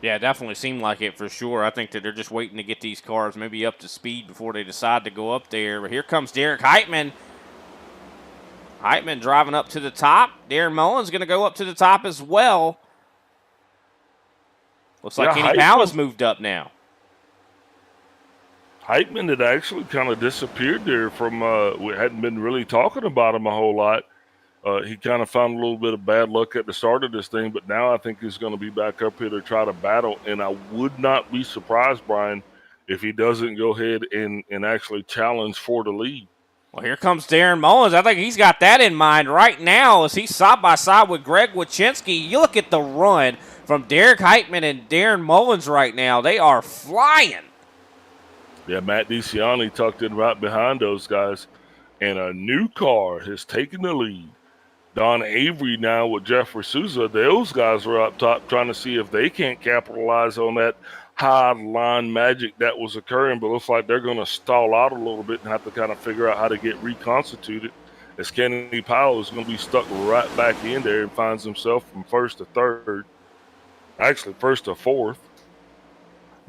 [SPEAKER 1] Yeah, it definitely seemed like it for sure. I think that they're just waiting to get these cars maybe up to speed before they decide to go up there. But here comes Derek Heitman. Heitman driving up to the top. Darren Mullins going to go up to the top as well. Looks like Kenny Powell has moved up now.
[SPEAKER 2] Heitman had actually kind of disappeared there from, we hadn't been really talking about him a whole lot. He kind of found a little bit of bad luck at the start of this thing, but now I think he's going to be back up here to try to battle. And I would not be surprised, Brian, if he doesn't go ahead and actually challenge for the lead.
[SPEAKER 1] Well, here comes Darren Mullins. I think he's got that in mind right now as he's side by side with Greg Wachinski. You look at the run from Derek Heitman and Darren Mullins right now. They are flying.
[SPEAKER 2] Yeah, Matt DeCiani tucked in right behind those guys. And a new car has taken the lead. Don Avery now with Jeffrey Souza. Those guys are up top trying to see if they can't capitalize on that high line magic that was occurring, but looks like they're going to stall out a little bit and have to kind of figure out how to get reconstituted, as Kenny Powell is going to be stuck right back in there and finds himself from first to third, actually first to fourth.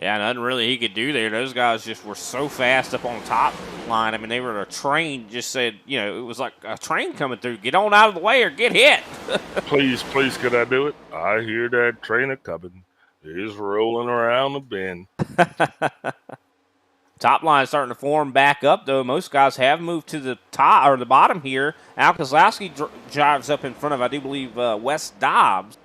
[SPEAKER 1] Yeah, nothing really he could do there. Those guys just were so fast up on the top line. I mean, they were a train, just said, you know, it was like a train coming through. Get on out of the way or get hit.
[SPEAKER 2] Please, could I do it? I hear that train a coming. It is rolling around the bend.
[SPEAKER 1] Top line starting to form back up, though. Most guys have moved to the top or the bottom here. Al Kozlowski drives up in front of, I do believe, Wes Dobbs.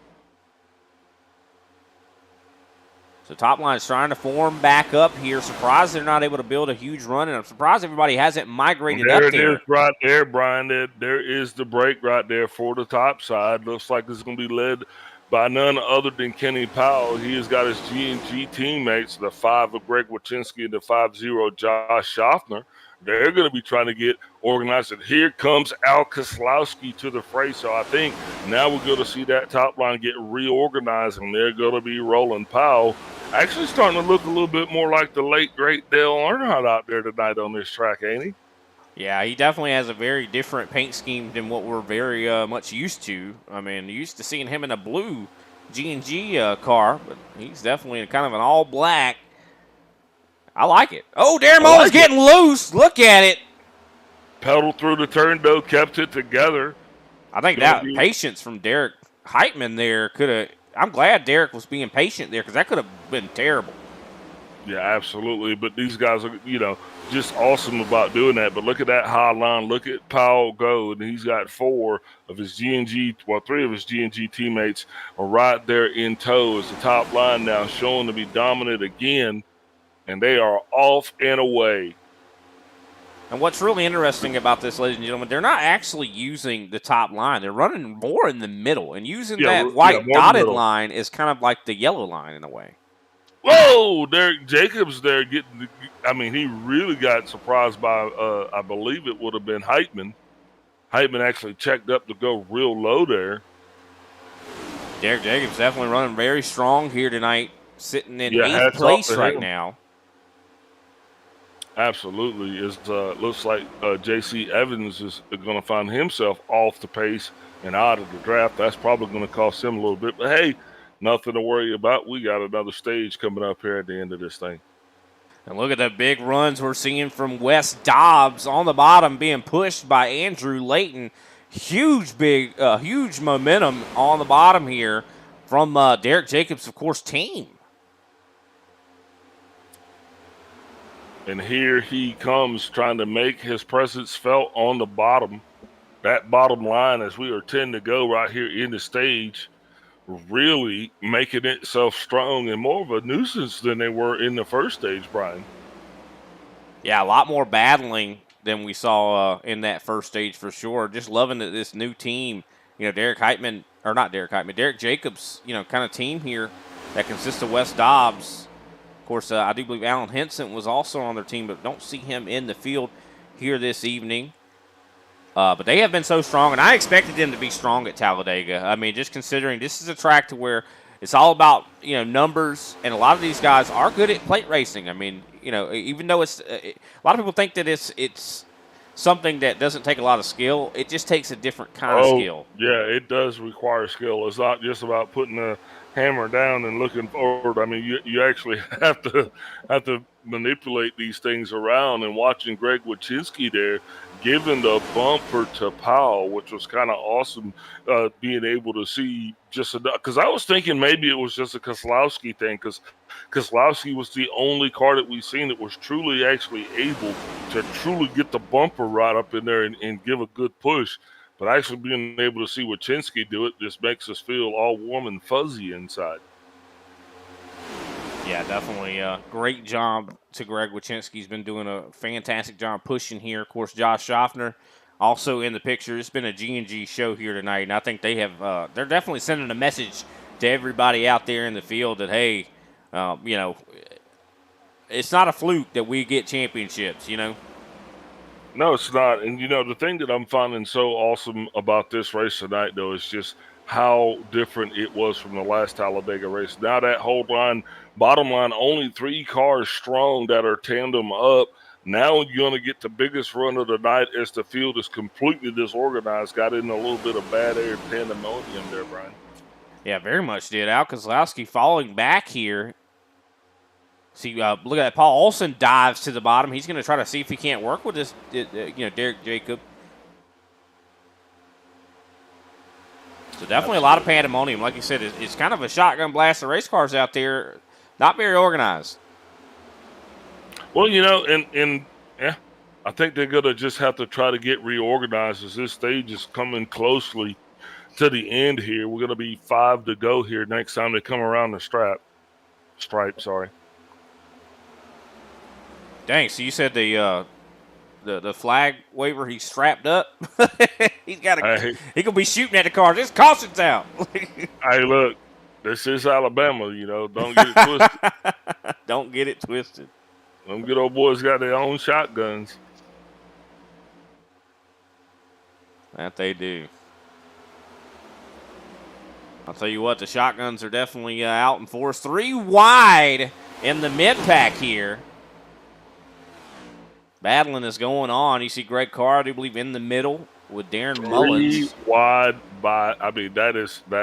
[SPEAKER 1] So top line is trying to form back up here. Surprised they're not able to build a huge run, and I'm surprised everybody hasn't migrated up there.
[SPEAKER 2] There it is right there, Brian. There is the break right there for the top side. Looks like this is going to be led by none other than Kenny Powell. He has got his G&G teammates, the 5 of Greg Wachinski and the 5-0 Josh Schaffner. They're going to be trying to get organized. And here comes Al Kozlowski to the fray. So I think now we're going to see that top line get reorganized, and they're going to be rolling. Powell actually starting to look a little bit more like the late, great Dale Earnhardt out there tonight on this track, ain't he?
[SPEAKER 1] Yeah, he definitely has a very different paint scheme than what we're very much used to. I mean, used to seeing him in a blue G&G car, but he's definitely kind of an all-black. I like it. Oh, Darren Mullins getting loose. Look at it.
[SPEAKER 2] Pedaled through the turn, though, kept it together.
[SPEAKER 1] I think that patience from Derek Heitman there could have – I'm glad Derek was being patient there because that could have been terrible.
[SPEAKER 2] Yeah, absolutely. But these guys are, you know, just awesome about doing that. But look at that high line. Look at Powell go, and he's got 4 of his G&G, well, 3 of his G&G teammates are right there in tow as the top line now showing to be dominant again, and they are off and away.
[SPEAKER 1] And what's really interesting about this, ladies and gentlemen, they're not actually using the top line. They're running more in the middle, and using that white dotted line is kind of like the yellow line in a way.
[SPEAKER 2] Whoa, Derek Jacobs there getting – I mean, he really got surprised by, I believe it would have been Heitman. Heitman actually checked up to go real low there.
[SPEAKER 1] Derek Jacobs definitely running very strong here tonight, sitting in 8th place right now.
[SPEAKER 2] Absolutely. It looks like J.C. Evans is going to find himself off the pace and out of the draft. That's probably going to cost him a little bit. But, hey, nothing to worry about. We got another stage coming up here at the end of this thing.
[SPEAKER 1] And look at the big runs we're seeing from Wes Dobbs on the bottom being pushed by Andrew Layton. Huge momentum on the bottom here from Derek Jacobs, of course, team.
[SPEAKER 2] And here he comes trying to make his presence felt on the bottom. That bottom line as we are 10 to go right here in the stage, really making itself strong and more of a nuisance than they were in the first stage, Brian.
[SPEAKER 1] Yeah, a lot more battling than we saw in that first stage for sure. Just loving that this new team, you know, Derek Heitman or not Derek Heitman, Derek Jacobs, kind of team here that consists of Wes Dobbs. Of course, I do believe Alan Henson was also on their team, but don't see him in the field here this evening. But they have been so strong, and I expected them to be strong at Talladega. I mean, just considering this is a track to where it's all about, numbers, and a lot of these guys are good at plate racing. I mean, even though a lot of people think that it's something that doesn't take a lot of skill, it just takes a different kind of skill.
[SPEAKER 2] Yeah, it does require skill. It's not just about putting a hammer down and looking forward. I mean, you actually have to manipulate these things around. And watching Greg Wyszynski there giving the bumper to Powell, which was kind of awesome, being able to see just because I was thinking maybe it was just a Keselowski thing, because Keselowski was the only car that we've seen that was truly actually able to truly get the bumper right up in there and give a good push. But actually being able to see Wyszynski do it just makes us feel all warm and fuzzy inside.
[SPEAKER 1] Yeah, definitely. Great job to Greg Wyszynski. He's been doing a fantastic job pushing here. Of course, Josh Schaffner also in the picture. It's been a G&G show here tonight, and I think they have. They're definitely sending a message to everybody out there in the field that, hey, it's not a fluke that we get championships.
[SPEAKER 2] No, it's not. And, the thing that I'm finding so awesome about this race tonight, though, is just how different it was from the last Talladega race. Now that whole line, bottom line, only 3 cars strong that are tandem up. Now you're going to get the biggest run of the night as the field is completely disorganized. Got in a little bit of bad air pandemonium there, Brian.
[SPEAKER 1] Yeah, very much did. Al Keselowski falling back here. See, look at that. Paul Olson dives to the bottom. He's going to try to see if he can't work with this, Derek Jacob. So definitely a lot of pandemonium. Like you said, it's kind of a shotgun blast of race cars out there. Not very organized.
[SPEAKER 2] Well, I think they're going to just have to try to get reorganized as this stage is coming closely to the end here. We're going to be 5 to go here next time they come around the stripe.
[SPEAKER 1] Dang, so you said the flag waiver, he's strapped up? He could be shooting at the car. Just caution's out.
[SPEAKER 2] Hey, look, this is Alabama, Don't get it twisted.
[SPEAKER 1] Don't get it twisted.
[SPEAKER 2] Them good old boys got their own shotguns.
[SPEAKER 1] That they do. I'll tell you what, the shotguns are definitely out in force. 3 wide in the mid-pack here. Battling is going on. You see Greg Carr, I do believe, in the middle with Darren Mullins.
[SPEAKER 2] 3 wide by, that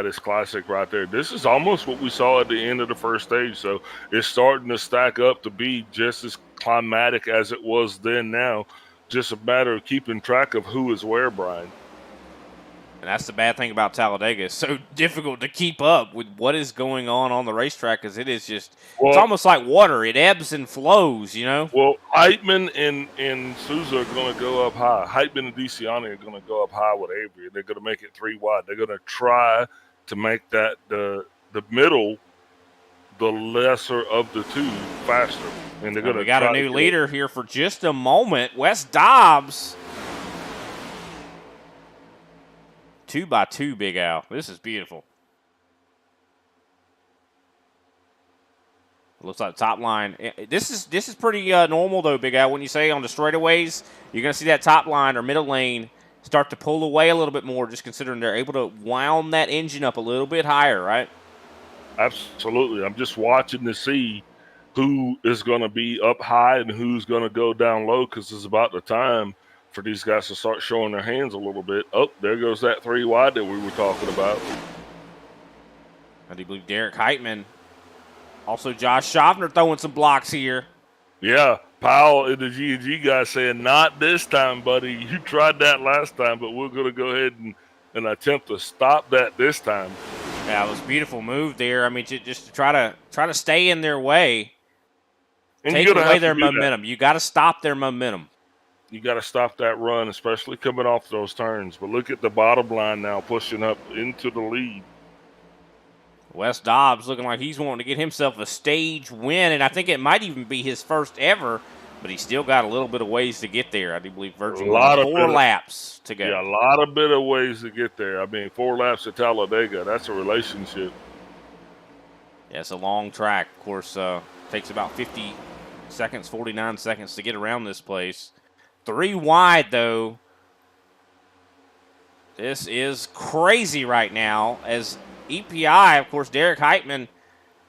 [SPEAKER 2] is classic right there. This is almost what we saw at the end of the first stage. So it's starting to stack up to be just as climatic as it was then now. Just a matter of keeping track of who is where, Brian.
[SPEAKER 1] And that's the bad thing about Talladega. It's so difficult to keep up with what is going on the racetrack, because it is just, it's almost like water. It ebbs and flows,
[SPEAKER 2] Well, Heitman and Souza are going to go up high. Heitman and DeCiani are going to go up high with Avery. They're going to make it 3 wide. They're going to try to make that the middle, the lesser of the 2, faster. And they're going to.
[SPEAKER 1] We got a new leader here for just a moment. Wes Dobbs. 2x2, Big Al. This is beautiful. Looks like the top line. This is pretty normal, though, Big Al. When you say on the straightaways, you're going to see that top line or middle lane start to pull away a little bit more, just considering they're able to wound that engine up a little bit higher, right?
[SPEAKER 2] Absolutely. I'm just watching to see who is going to be up high and who's going to go down low, because it's about the time for these guys to start showing their hands a little bit. Oh, there goes that 3 wide that we were talking about.
[SPEAKER 1] I do believe Derek Heitman. Also, Josh Schaffner throwing some blocks here.
[SPEAKER 2] Yeah, Powell and the G&G guy saying, not this time, buddy. You tried that last time, but we're going to go ahead and attempt to stop that this time.
[SPEAKER 1] Yeah, it was a beautiful move there. I mean, just to try to stay in their way, and take away their momentum. You got to stop their momentum.
[SPEAKER 2] You got to stop that run, especially coming off those turns. But look at the bottom line now, pushing up into the lead.
[SPEAKER 1] Wes Dobbs looking like he's wanting to get himself a stage win, and I think it might even be his first ever but he's still got a little bit of ways to get there. I do believe verging
[SPEAKER 2] A lot
[SPEAKER 1] on
[SPEAKER 2] of
[SPEAKER 1] 4 laps to go.
[SPEAKER 2] Yeah, a lot of bit of ways to get there. I mean, 4 laps at Talladega, that's a relationship.
[SPEAKER 1] Yeah, it's a long track. Of course, takes about 50 seconds, 49 seconds to get around this place. 3 wide, though. This is crazy right now as EPI, of course, Derek Heitman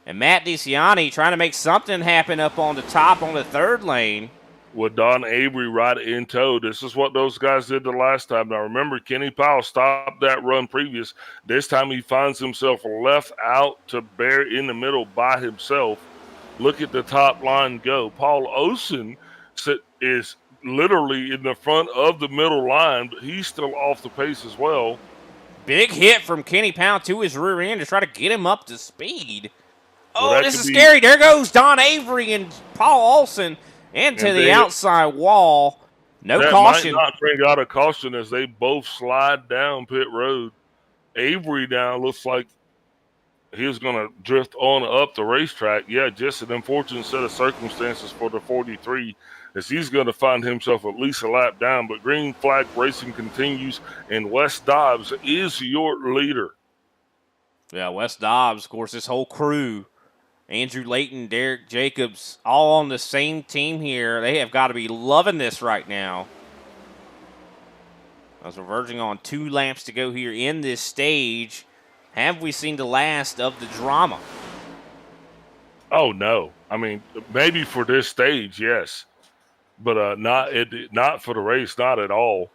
[SPEAKER 1] and Matt DeCiani trying to make something happen up on the top on the 3rd lane.
[SPEAKER 2] With Don Avery right in tow. This is what those guys did the last time. Now, remember, Kenny Powell stopped that run previous. This time he finds himself left out to bear in the middle by himself. Look at the top line go. Paul Osen is literally in the front of the middle line, but he's still off the pace as well.
[SPEAKER 1] Big hit from Kenny Powell to his rear end to try to get him up to speed.
[SPEAKER 2] Well,
[SPEAKER 1] oh, this is scary. There goes Don Avery and Paul Olsen into the outside wall. No caution.
[SPEAKER 2] That might not bring out a caution as they both slide down pit road. Avery now looks like he's going to drift on up the racetrack. Yeah, just an unfortunate set of circumstances for the 43 as he's going to find himself at least a lap down. But green flag racing continues, and Wes Dobbs is your leader.
[SPEAKER 1] Yeah, Wes Dobbs, of course, this whole crew, Andrew Layton, Derek Jacobs, all on the same team here. They have got to be loving this right now. As we're verging on 2 laps to go here in this stage, have we seen the last of the drama?
[SPEAKER 2] Oh, no. I mean, maybe for this stage, yes. But not for the race, not at all.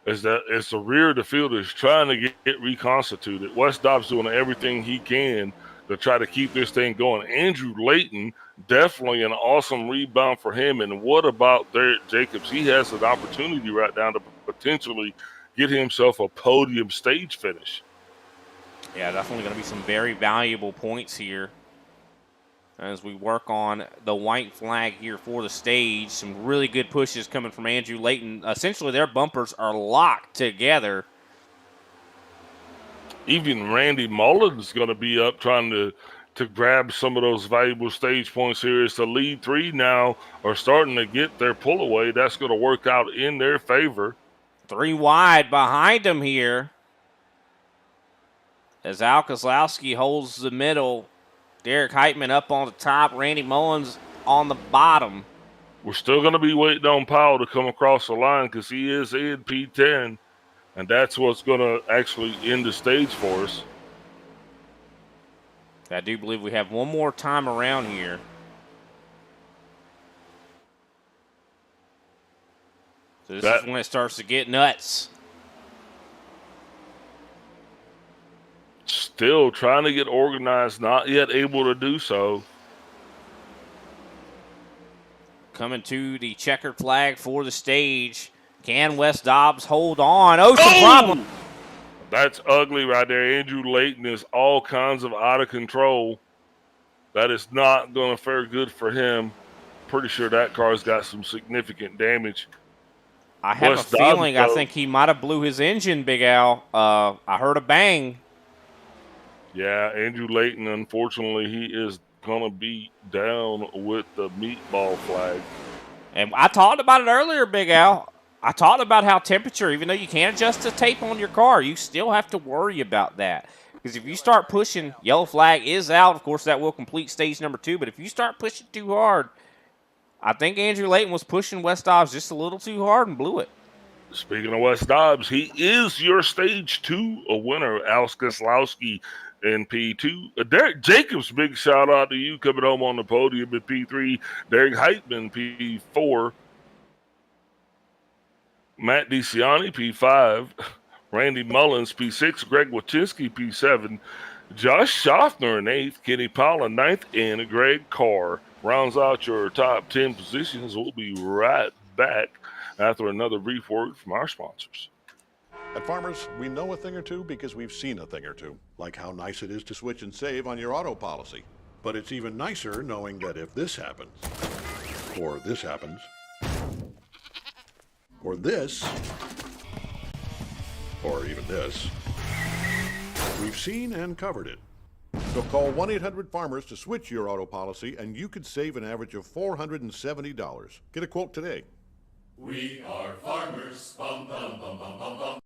[SPEAKER 2] As the rear of the field is trying to get reconstituted. Wes Dobbs doing everything he can to try to keep this thing going. Andrew Layton, definitely an awesome rebound for him. And what about Derek Jacobs? He has an opportunity right now to potentially get himself a podium stage finish.
[SPEAKER 1] Yeah, definitely going to be some very valuable points here as we work on the white flag here for the stage. Some really good pushes coming from Andrew Layton. Essentially, their bumpers are locked together.
[SPEAKER 2] Even Randy Mullins is going to be up trying to grab some of those valuable stage points here as the lead 3 now are starting to get their pull away. That's going to work out in their favor.
[SPEAKER 1] 3 wide behind them here as Al Kozlowski holds the middle. Derek Heitman up on the top, Randy Mullins on the bottom.
[SPEAKER 2] We're still going to be waiting on Powell to come across the line because he is in P10. And that's what's going to actually end the stage for us.
[SPEAKER 1] I do believe we have one more time around here. So this is when it starts to get nuts.
[SPEAKER 2] Still trying to get organized, not yet able to do so.
[SPEAKER 1] Coming to the checkered flag for the stage. Can Wes Dobbs hold on? Oh, some problem.
[SPEAKER 2] That's ugly right there. Andrew Layton is all kinds of out of control. That is not going to fare good for him. Pretty sure that car's got some significant damage.
[SPEAKER 1] I have a feeling I think he might have blew his engine, Big Al. I heard a bang.
[SPEAKER 2] Yeah, Andrew Layton, unfortunately, he is going to be down with the meatball flag.
[SPEAKER 1] And I talked about it earlier, Big Al. I talked about how temperature, even though you can't adjust the tape on your car, you still have to worry about that. Because if you start pushing, yellow flag is out. Of course, that will complete stage number 2. But if you start pushing too hard, I think Andrew Layton was pushing Wes Dobbs just a little too hard and blew it.
[SPEAKER 2] Speaking of Wes Dobbs, he is your stage 2 winner, Al Kozlowski in P2. Derek Jacobs, big shout out to you coming home on the podium in P3. Derek Heitman, P4. Matt DeCiani, P5. Randy Mullins, P6. Greg Wachinski, P7. Josh Schaffner in 8th. Kenny Powell in 9th. And Greg Carr rounds out your top 10 positions. We'll be right back after another brief word from our sponsors.
[SPEAKER 5] At Farmers, we know a thing or two because we've seen a thing or two, like how nice it is to switch and save on your auto policy. But it's even nicer knowing that if this happens, or this happens, or this, or even this, we've seen and covered it. So call 1-800-FARMERS to switch your auto policy, and you could save an average of $470. Get a quote today.
[SPEAKER 6] We are farmers. Bum, bum, bum, bum, bum, bum.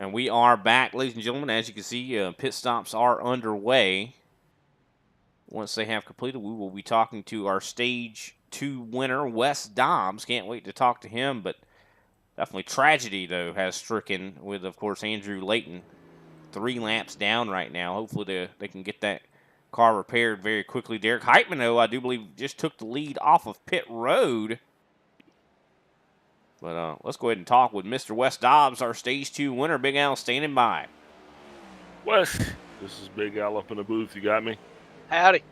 [SPEAKER 1] And we are back, ladies and gentlemen. As you can see, pit stops are underway. Once they have completed, we will be talking to our Stage 2 winner, Wes Dobbs. Can't wait to talk to him, but definitely tragedy, though, has stricken with, of course, Andrew Layton. 3 laps down right now. Hopefully they can get that car repaired very quickly. Derek Heitman, though, I do believe just took the lead off of pit road. But let's go ahead and talk with Mr. Wes Dobbs, our Stage 2 winner. Big Al standing by.
[SPEAKER 2] Wes, this is Big Al up in the booth. You got me?
[SPEAKER 14] Howdy.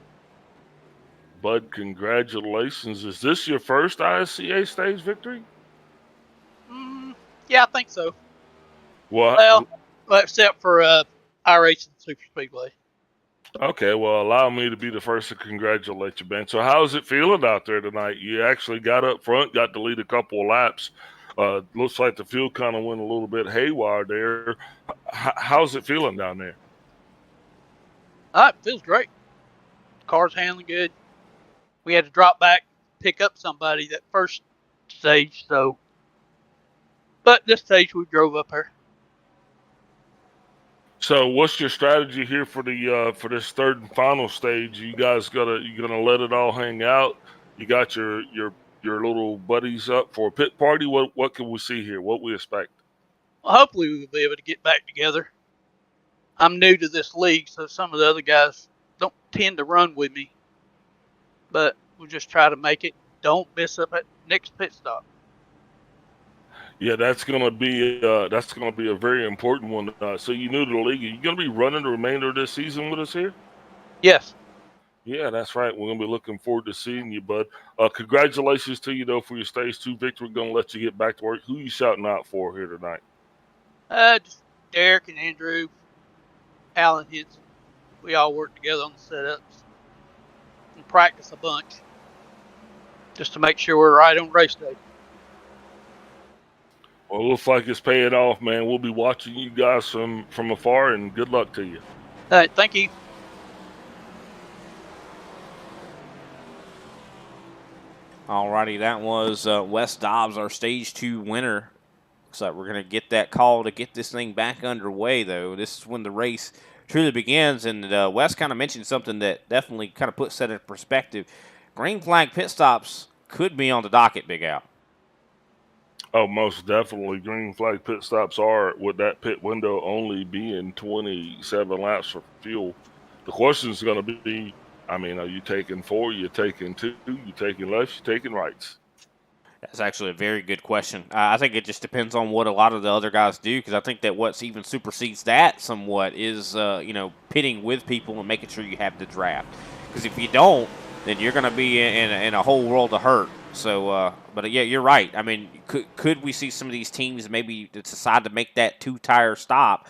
[SPEAKER 2] Bud, congratulations. Is this your first ISCA stage victory?
[SPEAKER 14] Yeah, I think so.
[SPEAKER 2] What?
[SPEAKER 14] Well, except for iRacing Super Speedway.
[SPEAKER 2] Okay, well, allow me to be the first to congratulate you, Ben. So how's it feeling out there tonight? You actually got up front, got to lead a couple of laps. Looks like the field kind of went a little bit haywire there. How's it feeling down there?
[SPEAKER 14] It feels great. Car's handling good. We had to drop back, pick up somebody that first stage, but this stage we drove up here.
[SPEAKER 2] So, what's your strategy here for the for this third and final stage? You guys you gonna let it all hang out? You got your little buddies up for a pit party? What can we see here? What we expect?
[SPEAKER 14] Well, hopefully we'll be able to get back together. I'm new to this league, so some of the other guys don't tend to run with me, but we'll just try to make it. Don't miss up at next pit stop.
[SPEAKER 2] Yeah, that's gonna be a very important one. So you new to the league. Are you gonna be running the remainder of this season with us here?
[SPEAKER 14] Yes.
[SPEAKER 2] Yeah, that's right. We're gonna be looking forward to seeing you, bud. Congratulations to you though for your stage 2 victory. We're gonna let you get back to work. Who you shouting out for here tonight?
[SPEAKER 14] Just Derek and Andrew, Alan Henson. We all work together on the setups and practice a bunch just to make sure we're right on race day.
[SPEAKER 2] Well, it looks like it's paying off, man. We'll be watching you guys from afar, and good luck to you.
[SPEAKER 14] All right, thank you.
[SPEAKER 1] Alrighty, that was Wes Dobbs, our Stage 2 winner. Looks like we're going to get that call to get this thing back underway, though. This is when the race truly begins, and Wes kind of mentioned something that definitely kind of puts that in perspective. Green flag pit stops could be on the docket, Big Al.
[SPEAKER 2] Oh, most definitely. Green flag pit stops are, with that pit window only being 27 laps for fuel. The question is going to be, are you taking 4, you taking 2, you taking lefts, you taking rights?
[SPEAKER 1] That's actually a very good question. I think it just depends on what a lot of the other guys do, because I think that what's even supersedes that somewhat is, pitting with people and making sure you have the draft. Because if you don't, then you're going to be in a whole world of hurt. So, but yeah, you're right. Could we see some of these teams maybe decide to make that 2-tire stop?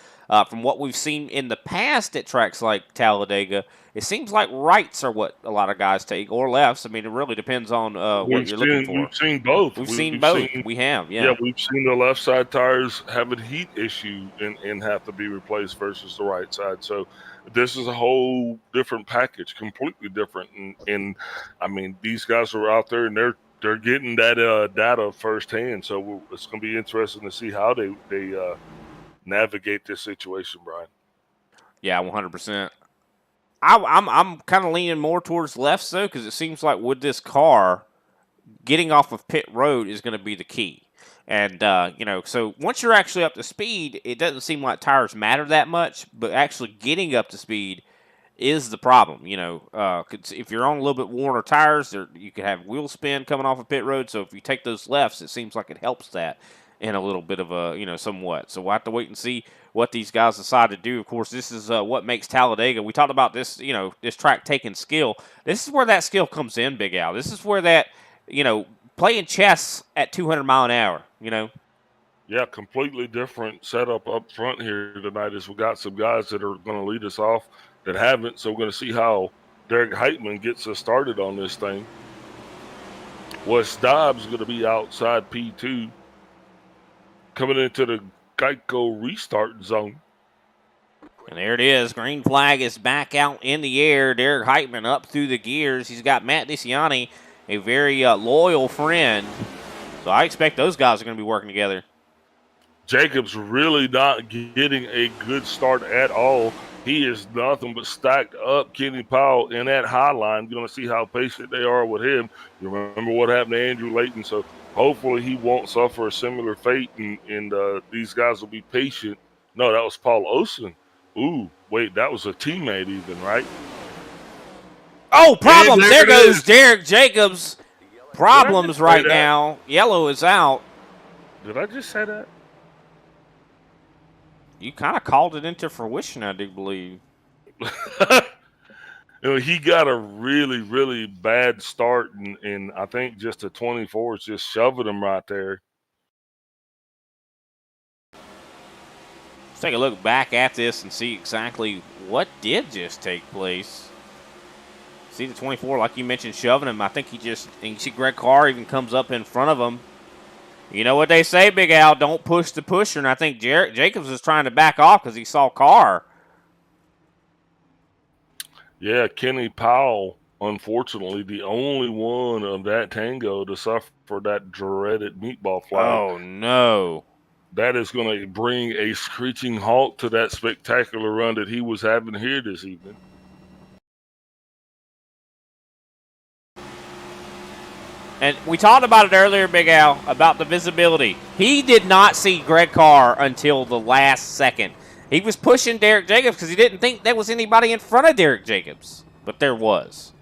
[SPEAKER 1] From what we've seen in the past at tracks like Talladega, it seems like rights are what a lot of guys take, or lefts. It really depends on what you're looking for.
[SPEAKER 2] We've seen both.
[SPEAKER 1] We've seen both. We have, yeah.
[SPEAKER 2] Yeah, we've seen the left side tires have a heat issue and have to be replaced versus the right side. So this is a whole different package, completely different. And these guys are out there and they're getting that data firsthand. So it's going to be interesting to see how they navigate this situation, Brian.
[SPEAKER 1] Yeah, 100%. I'm kind of leaning more towards left, though, because it seems like with this car, getting off of pit road is going to be the key. And, so once you're actually up to speed, it doesn't seem like tires matter that much, but actually getting up to speed is the problem. If you're on a little bit worn tires, you could have wheel spin coming off of pit road. So if you take those lefts, it seems like it helps that in a little bit of a, somewhat. So we'll have to wait and see what these guys decide to do. Of course, this is what makes Talladega. We talked about this, this track taking skill. This is where that skill comes in, Big Al. This is where that, playing chess at 200 mile an hour,
[SPEAKER 2] Yeah, completely different setup up front here tonight as we got some guys that are going to lead us off that haven't. So we're going to see how Derek Heitman gets us started on this thing. Wes Dobbs is going to be outside P2 coming into the Geico restart zone.
[SPEAKER 1] And there it is. Green flag is back out in the air. Derek Heitman up through the gears. He's got Matt DeCiani, a very loyal friend. So I expect those guys are going to be working together.
[SPEAKER 2] Jacobs really not getting a good start at all. He is nothing but stacked up. Kenny Powell in that high line. You're going to see how patient they are with him. You remember what happened to Andrew Layton. So hopefully he won't suffer a similar fate, and these guys will be patient. No, that was Paul Olsen. Ooh, wait, that was a teammate even, right?
[SPEAKER 1] Oh, problems. There goes Derek Jacobs. Problems right now. Yellow is out.
[SPEAKER 2] Did I just say that?
[SPEAKER 1] You kind of called it into fruition, I do believe.
[SPEAKER 2] He got a really, really bad start, and I think just the 24 is just shoving him right there.
[SPEAKER 1] Let's take a look back at this and see exactly what did just take place. See the 24, like you mentioned, shoving him. I think and you see Greg Carr even comes up in front of him. You know what they say, Big Al, don't push the pusher. And I think Jacobs was trying to back off because he saw Carr.
[SPEAKER 2] Yeah, Kenny Powell, unfortunately, the only one of that tango to suffer that dreaded meatball flag.
[SPEAKER 1] Oh, no.
[SPEAKER 2] That is going to bring a screeching halt to that spectacular run that he was having here this evening.
[SPEAKER 1] And we talked about it earlier, Big Al, about the visibility. He did not see Greg Carr until the last second. He was pushing Derek Jacobs because he didn't think there was anybody in front of Derek Jacobs. But there was.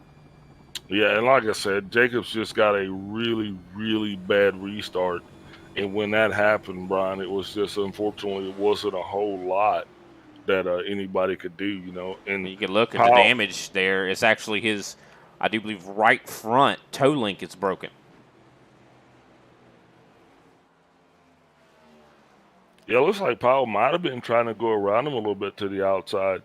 [SPEAKER 2] Yeah, and like I said, Jacobs just got a really, really bad restart. And when that happened, Brian, it was just, unfortunately, it wasn't a whole lot that anybody could do, And
[SPEAKER 1] you can look at the damage there. It's actually his, I do believe, right front toe link is broken.
[SPEAKER 2] Yeah, it looks like Powell might have been trying to go around him a little bit to the outside.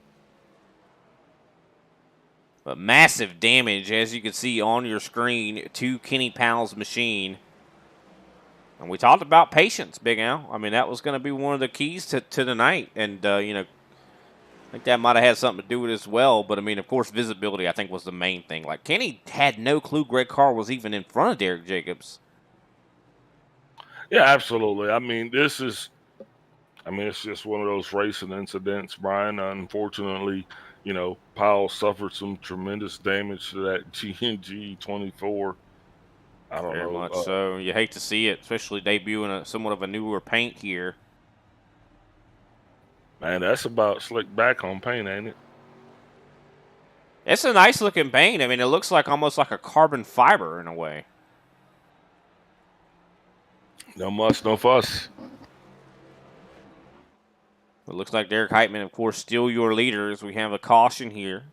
[SPEAKER 1] But massive damage, as you can see on your screen, to Kenny Powell's machine. And we talked about patience, Big Al. I mean, that was going to be one of the keys to the night. And, I think that might have had something to do with it as well. But, I mean, of course, visibility, I think, was the main thing. Like, Kenny had no clue Greg Carr was even in front of Derek Jacobs.
[SPEAKER 2] Yeah, absolutely. I mean, it's just one of those racing incidents, Brian. Unfortunately, Powell suffered some tremendous damage to that G&G 24. I don't know.
[SPEAKER 1] Very much so. You hate to see it, especially debuting somewhat of a newer paint here.
[SPEAKER 2] Man, that's about slick back on paint, ain't it?
[SPEAKER 1] It's a nice looking paint. I mean, it looks like almost like a carbon fiber in a way.
[SPEAKER 2] No muss, no fuss.
[SPEAKER 1] It looks like Derek Heitman, of course, still your leader as we have a caution here.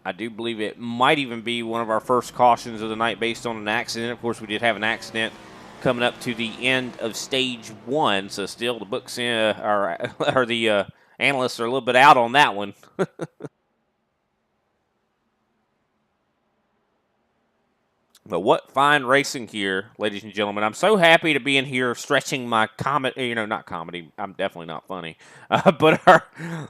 [SPEAKER 1] I do believe it might even be one of our first cautions of the night based on an accident. Of course, we did have an accident coming up to the end of stage 1, so still the books or the analysts are a little bit out on that one. But what fine racing here, ladies and gentlemen. I'm so happy to be in here stretching my not comedy. I'm definitely not funny. But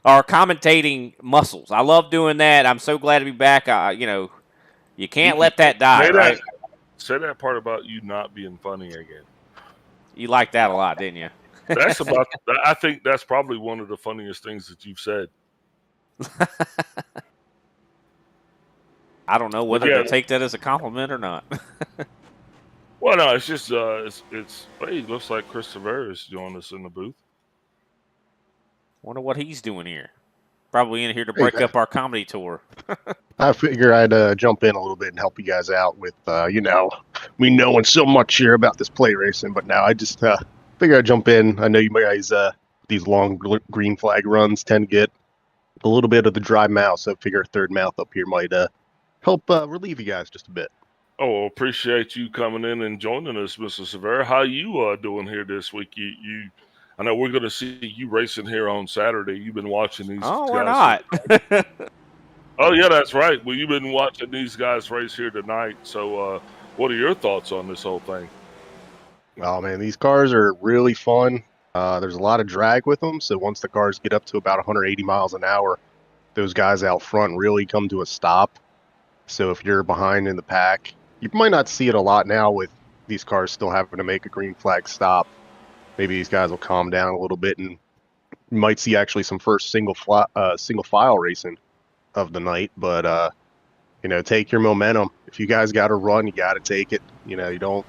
[SPEAKER 1] our commentating muscles. I love doing that. I'm so glad to be back. You can't let that die, right?
[SPEAKER 2] Say that part about you not being funny again.
[SPEAKER 1] You liked that a lot, didn't you?
[SPEAKER 2] I think that's probably one of the funniest things that you've said.
[SPEAKER 1] I don't know whether to take that as a compliment or not.
[SPEAKER 2] Well, no, it's just hey, looks like Christopher is joining us in the booth.
[SPEAKER 1] Wonder what he's doing here. Probably in here to break up our comedy tour.
[SPEAKER 15] I figure I'd jump in a little bit and help you guys out with, me knowing so much here about this play racing, but now I just figure I'd jump in. I know you guys, these long green flag runs tend to get a little bit of the dry mouth, so I figure a third mouth up here might help relieve you guys just a bit.
[SPEAKER 2] Oh, well, appreciate you coming in and joining us, Mr. Severa. How you doing here this week? I know we're going to see you racing here on Saturday. You've been watching these guys.
[SPEAKER 1] Oh, we're not.
[SPEAKER 2] Oh, yeah, that's right. Well, you've been watching these guys race here tonight. So what are your thoughts on this whole thing?
[SPEAKER 15] Oh, man, these cars are really fun. There's a lot of drag with them, so once the cars get up to about 180 miles an hour, those guys out front really come to a stop. So if you're behind in the pack, you might not see it a lot now with these cars still having to make a green flag stop. Maybe these guys will calm down a little bit, and you might see actually some first single file racing of the night. But take your momentum. If you guys got to run, you got to take it. You don't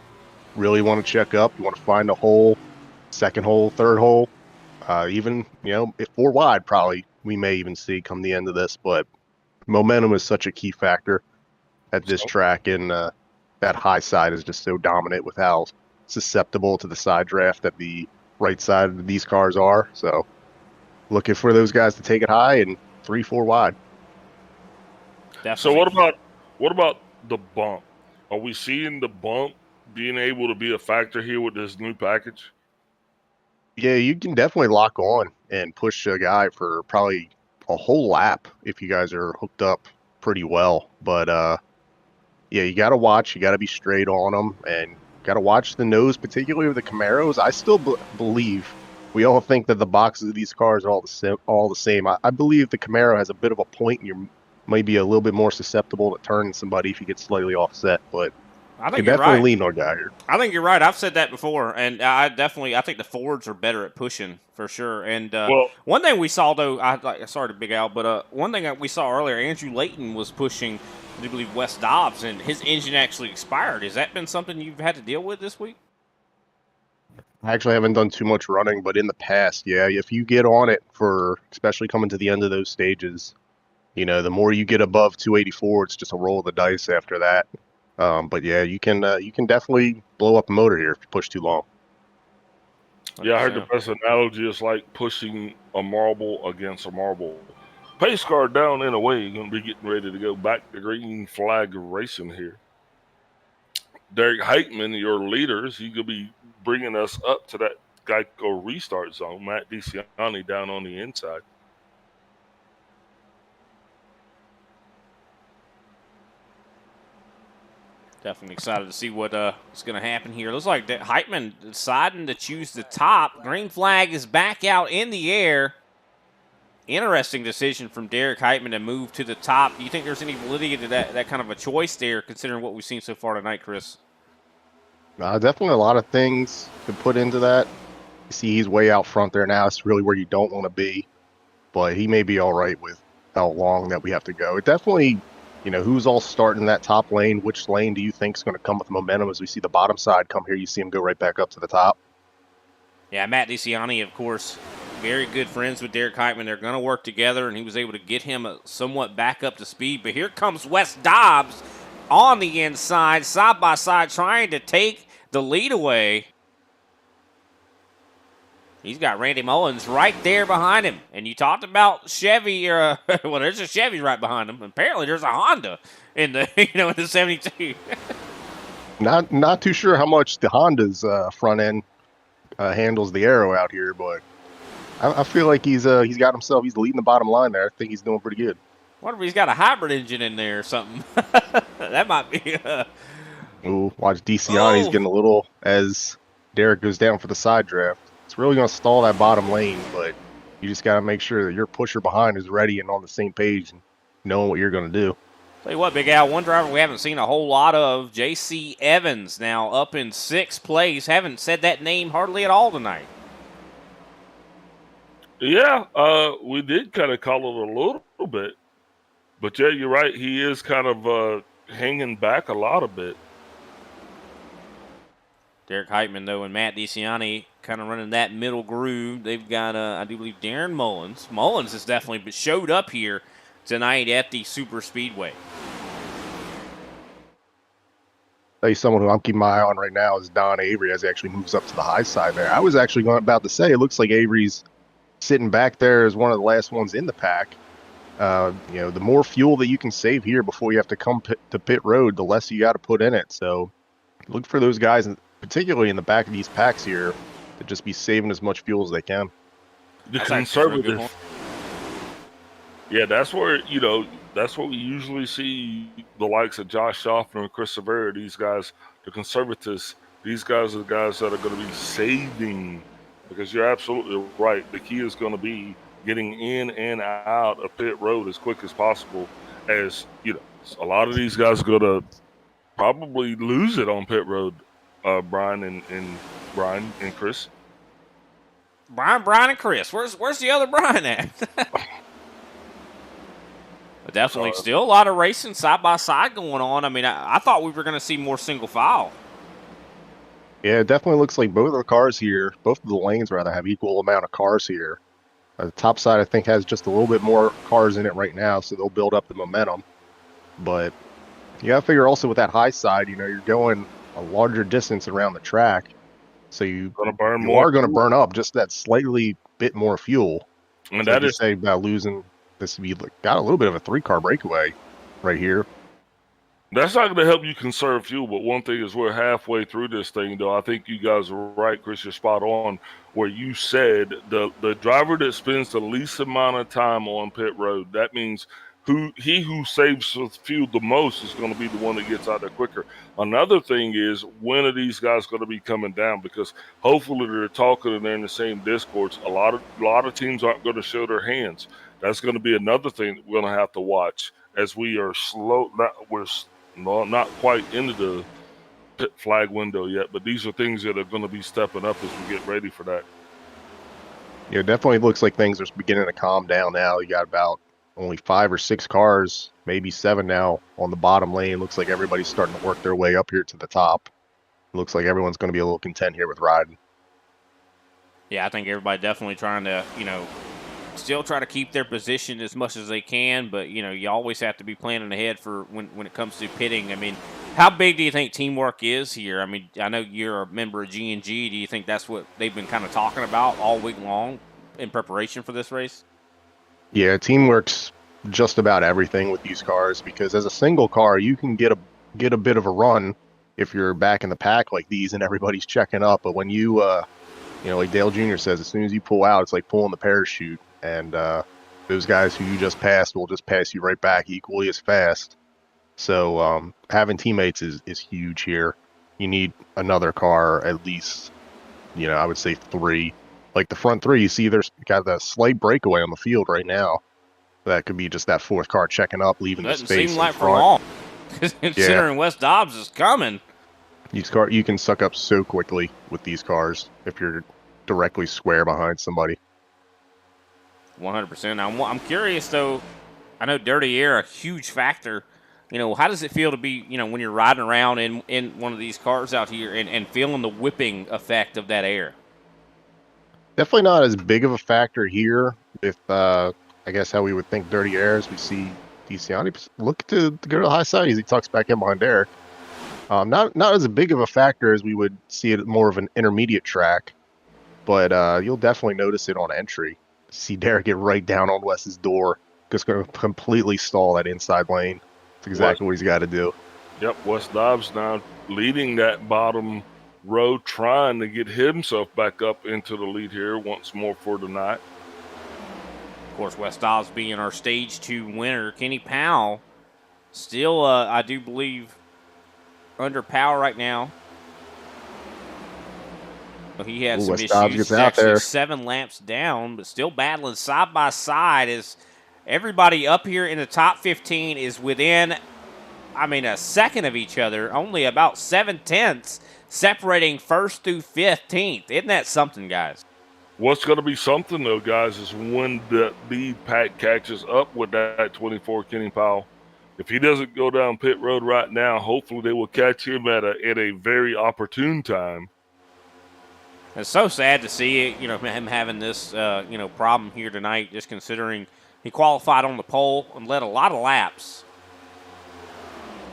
[SPEAKER 15] really want to check up. You want to find a hole, second hole, third hole, even if 4 wide probably we may even see come the end of this. But momentum is such a key factor at this track, and that high side is just so dominant with how susceptible to the side draft that the right side of these cars are. So looking for those guys to take it high and 3-4 wide.
[SPEAKER 1] Definitely.
[SPEAKER 2] So what about the bump? Are we seeing the bump being able to be a factor here with this new package?
[SPEAKER 15] Yeah, you can definitely lock on and push a guy for probably a whole lap if you guys are hooked up pretty well. But yeah, you got to watch. You got to be straight on them, and got to watch the nose, particularly with the Camaros. I still believe we all think that the boxes of these cars are all the same. I believe the Camaro has a bit of a point, and you might be a little bit more susceptible to turning somebody if you get slightly offset. But
[SPEAKER 1] I think
[SPEAKER 15] you
[SPEAKER 1] you're
[SPEAKER 15] definitely
[SPEAKER 1] right.
[SPEAKER 15] lean on a guy here.
[SPEAKER 1] I think you're right. I've said that before, and I think the Fords are better at pushing for sure. And one thing we saw, though, sorry to Big Al, but one thing that we saw earlier, Andrew Layton was pushing, I believe, Wes Dobbs, and his engine actually expired. Has that been something you've had to deal with this week?
[SPEAKER 15] I actually haven't done too much running, but in the past, yeah, if you get on it for, especially coming to the end of those stages, the more you get above 284, it's just a roll of the dice after that. But yeah, you can definitely blow up a motor here if you push too long.
[SPEAKER 2] Yeah, I heard the best analogy is like pushing a marble against a marble. Pace car down in a way, you're going to be getting ready to go back to green flag racing here. Derek Heitman, your leaders, he could be bringing us up to that Geico restart zone. Matt DeCiani down on the inside.
[SPEAKER 1] Definitely excited to see what's going to happen here. Looks like Heitman deciding to choose the top. Green flag is back out in the air. Interesting decision from Derek Heitman to move to the top. Do you think there's any validity to that kind of a choice there, considering what we've seen so far tonight, Chris?
[SPEAKER 15] Definitely a lot of things to put into that. You see he's way out front there now. It's really where you don't want to be. But he may be all right with how long that we have to go. It definitely, who's all starting that top lane? Which lane do you think is going to come with momentum as we see the bottom side come here? You see him go right back up to the top.
[SPEAKER 1] Yeah, Matt DeCiani, of course, very good friends with Derek Heitman. They're going to work together, and he was able to get him somewhat back up to speed. But here comes Wes Dobbs on the inside, side by side, trying to take the lead away. He's got Randy Mullins right there behind him. And you talked about Chevy, well, there's a Chevy right behind him. Apparently there's a Honda in the, in the 72.
[SPEAKER 15] Not too sure how much the Honda's front end handles the aero out here, but I feel like he's leading the bottom line there. I think he's doing pretty good.
[SPEAKER 1] Wonder if he's got a hybrid engine in there or something. That might be.
[SPEAKER 15] Ooh, watch DeCiani's getting a little as Derek goes down for the side draft. It's really going to stall that bottom lane, but you just got to make sure that your pusher behind is ready and on the same page and knowing what you're going to do.
[SPEAKER 1] Tell you what, Big Al, one driver we haven't seen a whole lot of, J.C. Evans, now up in 6th place. Haven't said that name hardly at all tonight.
[SPEAKER 2] Yeah, we did kind of call it a little little bit. But yeah, you're right. He is kind of hanging back a lot a bit.
[SPEAKER 1] Derek Heitman, though, and Matt DeCiani kind of running that middle groove. They've got, I do believe, Darren Mullins. Mullins has definitely showed up here tonight at the Super Speedway.
[SPEAKER 15] Tell you someone who I'm keeping my eye on right now is Don Avery as he actually moves up to the high side there. I was actually about to say, it looks like Avery's sitting back there as one of the last ones in the pack. The more fuel that you can save here before you have to come to pit road, the less you got to put in it. So look for those guys, particularly in the back of these packs here, to just be saving as much fuel as they can.
[SPEAKER 2] The conservative. Yeah, that's where, that's what we usually see the likes of Josh Schaffner and Chris Severa, these guys, the conservatives. These guys are the guys that are going to be saving, because you're absolutely right. The key is going to be getting in and out of pit road as quick as possible. As a lot of these guys are going to probably lose it on pit road. Brian and Chris.
[SPEAKER 1] Brian and Chris. Where's the other Brian at? But definitely still a lot of racing side by side going on. I mean, I thought we were going to see more single file.
[SPEAKER 15] Yeah, it definitely looks like both of the cars here, both of the lanes rather, have equal amount of cars here. The top side, I think, has just a little bit more cars in it right now, so they'll build up the momentum. But you got to figure also with that high side, you're going a larger distance around the track, so you are going to burn up just that slightly bit more fuel.
[SPEAKER 2] And
[SPEAKER 15] so that is say about losing this. We got a little bit of a 3-car breakaway right here.
[SPEAKER 2] That's not going to help you conserve fuel, but one thing is we're halfway through this thing, though. I think you guys are right, Chris. You're spot on where you said the driver that spends the least amount of time on pit road, that means who saves fuel the most is going to be the one that gets out there quicker. Another thing is, when are these guys going to be coming down? Because hopefully they're talking and they're in the same discourse. A lot of teams aren't going to show their hands. That's going to be another thing that we're going to have to watch as we are slow. We're not quite into the pit flag window yet, but these are things that are going to be stepping up as we get ready for that.
[SPEAKER 15] Yeah, it definitely looks like things are beginning to calm down now. You got about only 5 or 6 cars, maybe 7 now on the bottom lane. Looks like everybody's starting to work their way up here to the top. Looks like everyone's going to be a little content here with riding.
[SPEAKER 1] Yeah, I think everybody definitely trying to, still try to keep their position as much as they can, but you always have to be planning ahead for when it comes to pitting. I mean, how big do you think teamwork is here? I mean, I know you're a member of G&G. Do you think that's what they've been kind of talking about all week long in preparation for this race?
[SPEAKER 15] Yeah, teamwork's just about everything with these cars, because as a single car, you can get a bit of a run if you're back in the pack like these and everybody's checking up. But when you like Dale Jr. says, as soon as you pull out, it's like pulling the parachute. And those guys who you just passed will just pass you right back equally as fast. So having teammates is huge here. You need another car, at least, I would say 3. Like the front 3, you see there's got that slight breakaway on the field right now. That could be just that 4th car checking up, leaving the space.
[SPEAKER 1] Doesn't seem like
[SPEAKER 15] in
[SPEAKER 1] for long. Considering Wes Dobbs is coming.
[SPEAKER 15] You can suck up so quickly with these cars if you're directly square behind somebody.
[SPEAKER 1] 100%. I'm curious, though. I know dirty air, a huge factor. How does it feel to be, when you're riding around in one of these cars out here and feeling the whipping effect of that air?
[SPEAKER 15] Definitely not as big of a factor here with, I guess, how we would think dirty air is. We see DeCiani look to go to the high side as he tucks back in behind Derek. Not as big of a factor as we would see it more of an intermediate track, but you'll definitely notice it on entry. See Derek get right down on Wes's door, just going to completely stall that inside lane. That's exactly what he's got to do.
[SPEAKER 2] Yep, Wes Dobbs now leading that bottom row, trying to get himself back up into the lead here once more for tonight.
[SPEAKER 1] Of course, Wes Dobbs being our Stage 2 winner. Kenny Powell still, I do believe, under power right now. He had some issues. He's actually 7 laps down, but still battling side by side as everybody up here in the top 15 is within, a second of each other, only about 7/10 separating 1st through 15th. Isn't that something, guys?
[SPEAKER 2] What's going to be something, though, guys, is when the lead pack catches up with that 24 Kenny Powell. If he doesn't go down pit road right now, hopefully they will catch him at a very opportune time.
[SPEAKER 1] It's so sad to see it, him having this, problem here tonight, just considering he qualified on the pole and led a lot of laps.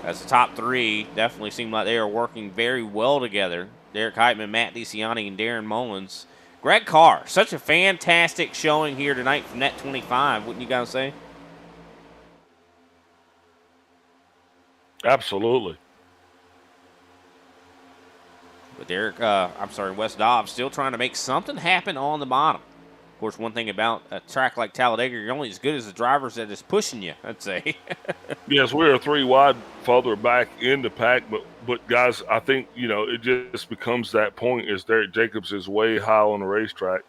[SPEAKER 1] As the top three definitely seemed like they are working very well together. Derek Heitman, Matt DeCiani, and Darren Mullins. Greg Carr, such a fantastic showing here tonight from Net 25, wouldn't you guys say?
[SPEAKER 2] Absolutely.
[SPEAKER 1] But Wes Dobbs still trying to make something happen on the bottom. Of course, one thing about a track like Talladega, you're only as good as the drivers that is pushing you, I'd say.
[SPEAKER 2] Yes, we're 3 wide further back in the pack, but guys, I think, it just becomes that point as Derek Jacobs is way high on the racetrack.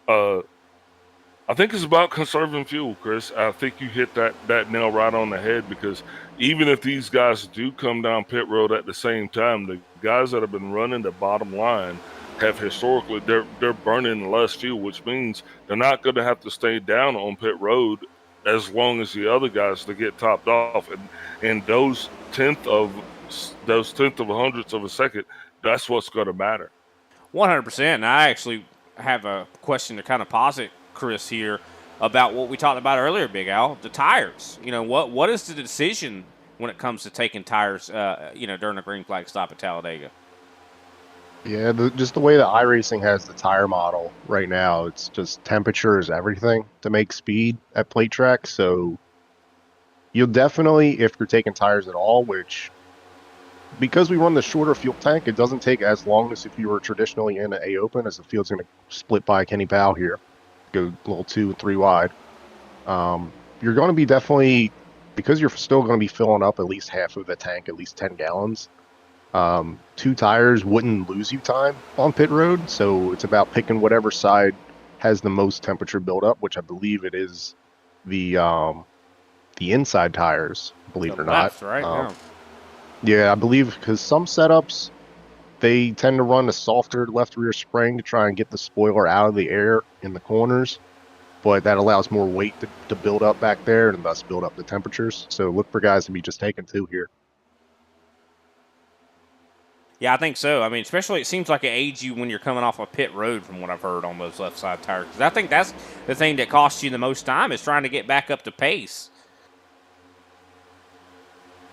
[SPEAKER 2] I think it's about conserving fuel, Chris. I think you hit that nail right on the head, because even if these guys do come down pit road at the same time, the guys that have been running the bottom line have historically, they're burning less fuel, which means they're not going to have to stay down on pit road as long as the other guys to get topped off. And those tenth of a hundredths of a second, that's what's going to matter.
[SPEAKER 1] 100%. I actually have a question to kind of posit, Chris, here about what we talked about earlier, Big Al, the tires. What is the decision when it comes to taking tires, during a green flag stop at Talladega?
[SPEAKER 15] Yeah, just the way that iRacing has the tire model right now, it's just temperature is everything to make speed at plate track. So you'll definitely, if you're taking tires at all, which because we run the shorter fuel tank, it doesn't take as long as if you were traditionally in an A open, as the field's going to split by Kenny Powell here, go a little 2 and 3 wide. You're going to be definitely, because you're still going to be filling up at least half of the tank, at least 10 gallons. 2 tires wouldn't lose you time on pit road, so it's about picking whatever side has the most temperature buildup, which I believe it is the inside tires, believe it or not.
[SPEAKER 1] Right?
[SPEAKER 15] Yeah, I believe, because some setups, they tend to run a softer left rear spring to try and get the spoiler out of the air in the corners, but that allows more weight to build up back there and thus build up the temperatures. So look for guys to be just taking 2 here.
[SPEAKER 1] Yeah, I think so. I mean, especially it seems like it aids you when you're coming off a pit road, from what I've heard on those left side tires. Because I think that's the thing that costs you the most time, is trying to get back up to pace.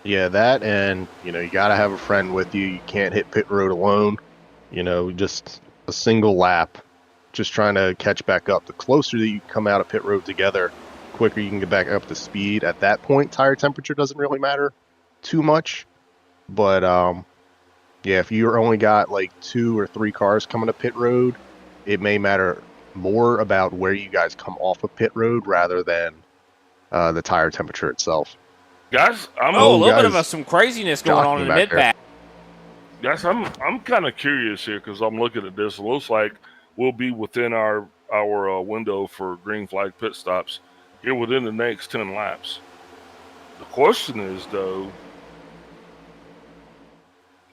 [SPEAKER 15] Yeah, that, and you got to have a friend with you. You can't hit pit road alone. Just a single lap, just trying to catch back up. The closer that you come out of pit road together, quicker you can get back up to speed. At that point, tire temperature doesn't really matter too much. But yeah, if you only got like 2 or 3 cars coming to pit road, it may matter more about where you guys come off of pit road rather than the tire temperature itself.
[SPEAKER 2] Guys,
[SPEAKER 1] a little bit of some craziness going on in the mid pack.
[SPEAKER 2] Guys, I'm kind of curious here, because I'm looking at this. It looks like we'll be within our window for green flag pit stops here within the next 10 laps. The question is, though,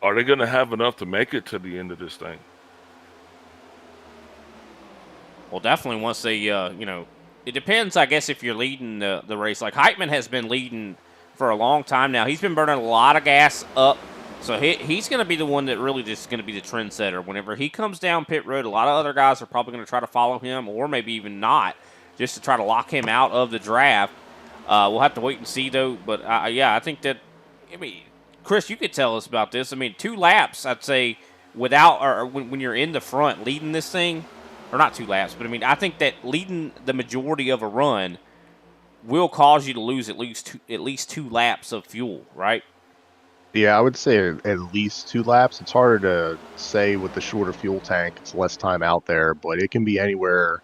[SPEAKER 2] are they going to have enough to make it to the end of this thing?
[SPEAKER 1] Well, definitely once they, it depends, I guess, if you're leading the race. Like Heitman has been leading for a long time now. He's been burning a lot of gas up. So he's going to be the one that really just going to be the trendsetter. Whenever he comes down pit road, a lot of other guys are probably going to try to follow him, or maybe even not, just to try to lock him out of the draft. We'll have to wait and see, though. But, yeah, I think that, Chris, you could tell us about this. 2 laps, I'd say, without, or when you're in the front leading this thing, or not 2 laps, but I think that leading the majority of a run will cause you to lose at least 2 laps of fuel, right?
[SPEAKER 15] Yeah, I would say at least 2 laps. It's harder to say with the shorter fuel tank. It's less time out there, but it can be anywhere.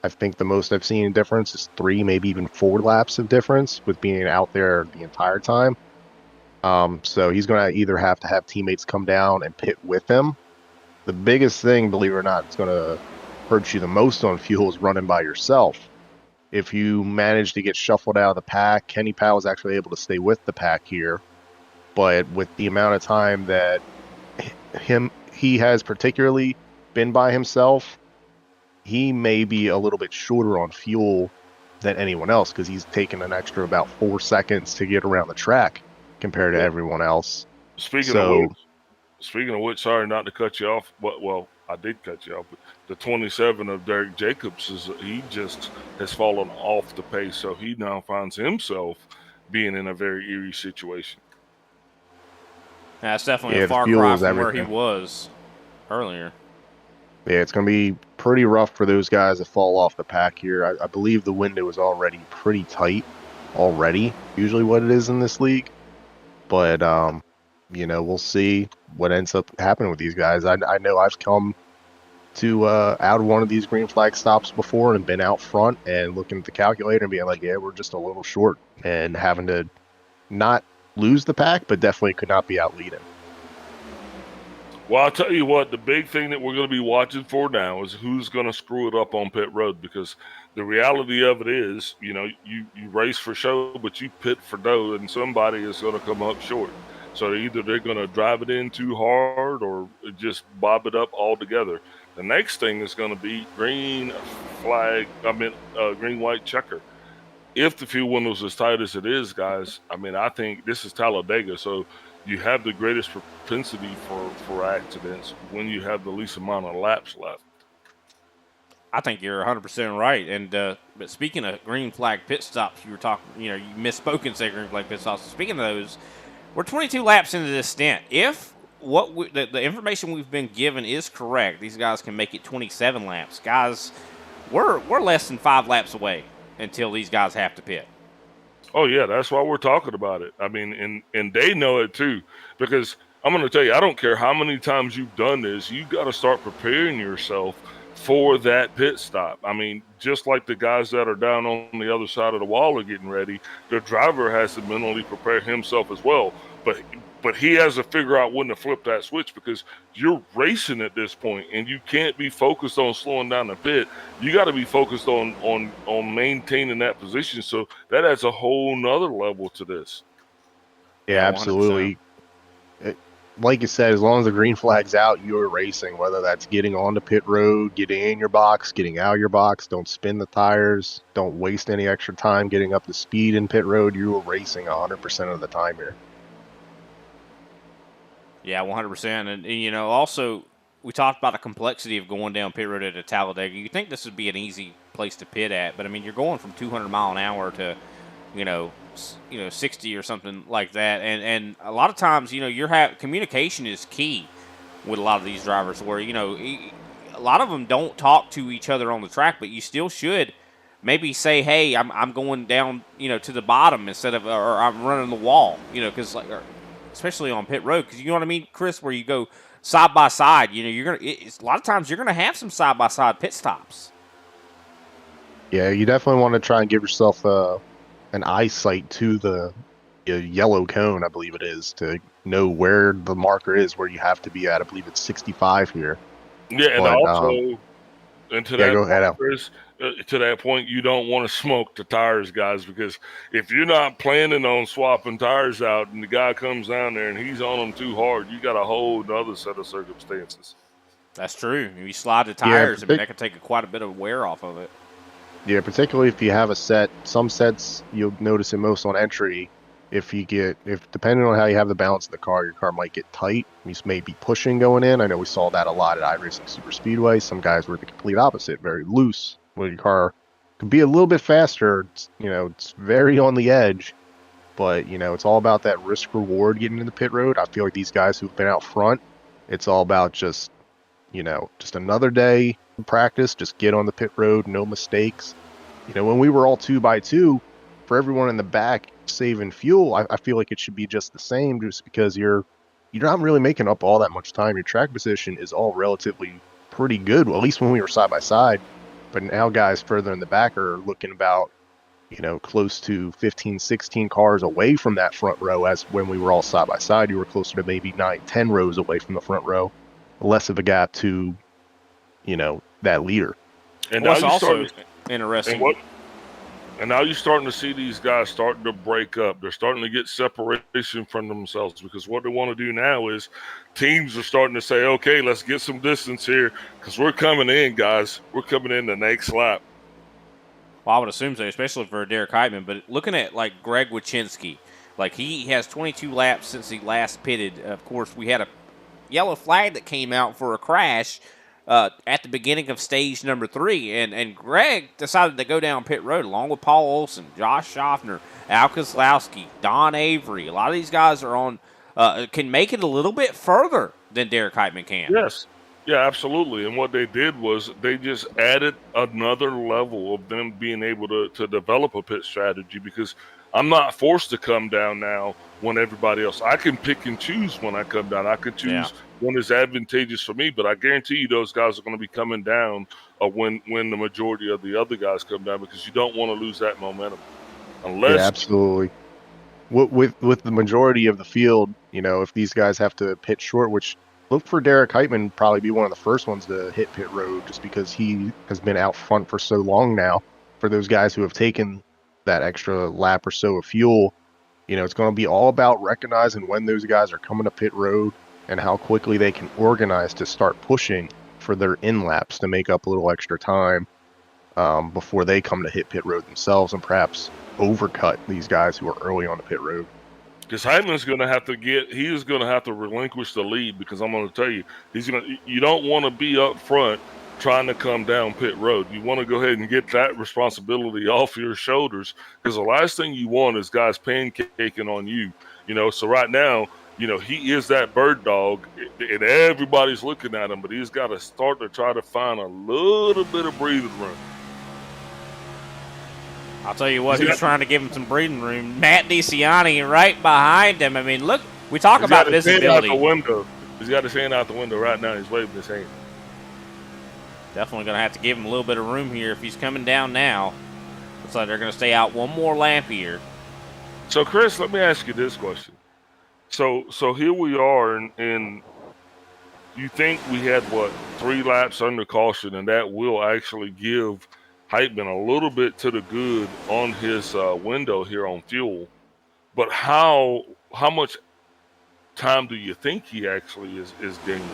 [SPEAKER 15] I think the most I've seen a difference is 3, maybe even 4 laps of difference with being out there the entire time. So he's going to either have to have teammates come down and pit with him. The biggest thing, believe it or not, it's going to hurt you the most on fuel is running by yourself. If you manage to get shuffled out of the pack, Kenny Powell is actually able to stay with the pack here. But with the amount of time that he has particularly been by himself, he may be a little bit shorter on fuel than anyone else because he's taken an extra about 4 seconds to get around the track compared to everyone else.
[SPEAKER 2] Speaking of which, sorry not to cut you off, but well, I did cut you off. But the 27 of Derek Jacobs he just has fallen off the pace, so he now finds himself being in a very eerie situation.
[SPEAKER 1] That's definitely a far cry from where he was earlier.
[SPEAKER 15] Yeah, it's going to be pretty rough for those guys that fall off the pack here. I believe the window is already pretty tight already, usually what it is in this league. But, we'll see what ends up happening with these guys. I know I've come to out of one of these green flag stops before and been out front and looking at the calculator and being like, yeah, we're just a little short, and having to not lose the pack, but definitely could not be out leading.
[SPEAKER 2] Well, I'll tell you what, the big thing that we're going to be watching for now is who's going to screw it up on pit road, because the reality of it is, you race for show, but you pit for dough, and somebody is going to come up short. So either they're going to drive it in too hard or just bob it up altogether. The next thing is going to be green, white checker. If the fuel window is as tight as it is, guys, I think this is Talladega, so you have the greatest propensity for accidents when you have the least amount of laps left.
[SPEAKER 1] I think you're 100% right. And but speaking of green flag pit stops, you were talking, you misspoke and said green flag pit stops. Speaking of those, we're 22 laps into this stint. If the information we've been given is correct, these guys can make it 27 laps. Guys, we're less than 5 laps away until these guys have to pit.
[SPEAKER 2] Oh, yeah, that's why we're talking about it. And they know it too, because I'm going to tell you, I don't care how many times you've done this, you got to start preparing yourself for that pit stop. Just like the guys that are down on the other side of the wall are getting ready, the driver has to mentally prepare himself as well. But he has to figure out when to flip that switch, because you're racing at this point and you can't be focused on slowing down the pit. You got to be focused on maintaining that position. So that adds a whole nother level to this.
[SPEAKER 15] Yeah, absolutely. Like you said, as long as the green flag's out, you're racing, whether that's getting onto pit road, getting in your box, getting out of your box. Don't spin the tires. Don't waste any extra time getting up to speed in pit road. You are racing 100% of the time here.
[SPEAKER 1] Yeah, 100%. And also, we talked about the complexity of going down pit road at a Talladega. You think this would be an easy place to pit at, but you're going from 200 mile an hour to, 60 or something like that. And a lot of times, communication is key with a lot of these drivers, where, a lot of them don't talk to each other on the track, but you still should maybe say, hey, I'm going down, to the bottom instead of, or I'm running the wall, because especially on pit road, because you know what I mean, Chris, where you go side by side, a lot of times you're gonna have some side by side pit stops.
[SPEAKER 15] Yeah, you definitely want to try and give yourself an eyesight to the yellow cone, I believe it is, to know where the marker is, where you have to be at. I believe it's 65 here.
[SPEAKER 2] Yeah, and also,
[SPEAKER 15] go ahead,
[SPEAKER 2] Chris, to that point, you don't want to smoke the tires, guys, because if you're not planning on swapping tires out and the guy comes down there and he's on them too hard, you got a whole other set of circumstances.
[SPEAKER 1] That's true. If you slide the tires, that can take quite a bit of wear off of it.
[SPEAKER 15] Yeah, particularly if you have a set. Some sets, you'll notice it most on entry. If depending on how you have the balance of the car, your car might get tight. You may be pushing going in. I know we saw that a lot at iRacing Super Speedway. Some guys were the complete opposite, very loose. Where your car could be a little bit faster. It's very on the edge, but it's all about that risk reward getting in the pit road. I feel like these guys who've been out front, it's all about just another day of practice. Just get on the pit road, no mistakes. When we were all 2x2, for everyone in the back saving fuel, I feel like it should be just the same, just because you're not really making up all that much time. Your track position is all relatively pretty good, well, at least when we were side by side. But now guys further in the back are looking about, close to 15, 16 cars away from that front row, as when we were all side by side, you were closer to maybe 9, 10 rows away from the front row. Less of a gap to, that leader.
[SPEAKER 2] And
[SPEAKER 1] what's also interesting.
[SPEAKER 2] And now you're starting to see these guys starting to break up. They're starting to get separation from themselves because what they want to do now is teams are starting to say, okay, let's get some distance here because we're coming in, guys. We're coming in the next lap.
[SPEAKER 1] Well, I would assume so, especially for Derek Heitman. But looking at like Greg Wyszynski, like he has 22 laps since he last pitted. Of course, we had a yellow flag that came out for a crash at the beginning of stage number 3, and Greg decided to go down pit road along with Paul Olson, Josh Schaffner, Al Kozlowski, Don Avery. A lot of these guys are on can make it a little bit further than Derek Heitman can.
[SPEAKER 2] Yes. Yeah, absolutely. And what they did was they just added another level of them being able to develop a pit strategy because I'm not forced to come down now when everybody else. I can pick and choose when I come down. I can choose when it's advantageous for me, but I guarantee you those guys are going to be coming down when the majority of the other guys come down because you don't want to lose that momentum. Unless
[SPEAKER 15] yeah, absolutely. With the majority of the field, if these guys have to pit short, which look for Derek Heitman probably be one of the first ones to hit pit road just because he has been out front for so long now. For those guys who have taken that extra lap or so of fuel, it's going to be all about recognizing when those guys are coming to pit road and how quickly they can organize to start pushing for their in laps to make up a little extra time before they come to hit pit road themselves and perhaps overcut these guys who are early on the pit road.
[SPEAKER 2] Because Heitman's going to have to he is going to have to relinquish the lead because I'm going to tell you, you don't want to be up front trying to come down pit road. You want to go ahead and get that responsibility off your shoulders because the last thing you want is guys pancaking on you. So right now, he is that bird dog and everybody's looking at him, but he's got to start to try to find a little bit of breathing room.
[SPEAKER 1] I'll tell you what, who's trying to give him some breathing room? Matt DeCiani right behind him. I mean, look, we talk about visibility.
[SPEAKER 2] He's got his hand out the window right now. He's waving his hand.
[SPEAKER 1] Definitely going to have to give him a little bit of room here if he's coming down now. Looks like they're going to stay out one more lap here.
[SPEAKER 2] So, Chris, let me ask you this question. So here we are, and you think we had, 3 laps under caution, and that will actually give Heitman a little bit to the good on his window here on fuel, but how much time do you think he actually is gaining?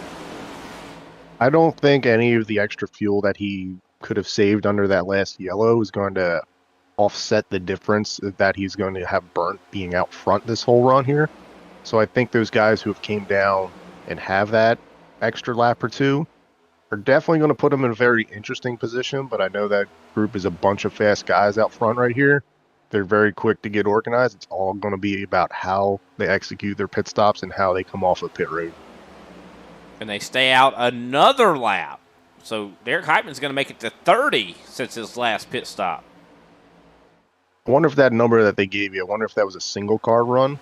[SPEAKER 15] I don't think any of the extra fuel that he could have saved under that last yellow is going to offset the difference that he's going to have burnt being out front this whole run here. So I think those guys who have came down and have that extra lap or two are definitely going to put him in a very interesting position, but I know that group is a bunch of fast guys out front right here. They're very quick to get organized. It's all going to be about how they execute their pit stops and how they come off of pit road.
[SPEAKER 1] And they stay out another lap. So Derek Heitman's going to make it to 30 since his last pit stop.
[SPEAKER 15] I wonder if that number that they gave you, I wonder if that was a single car run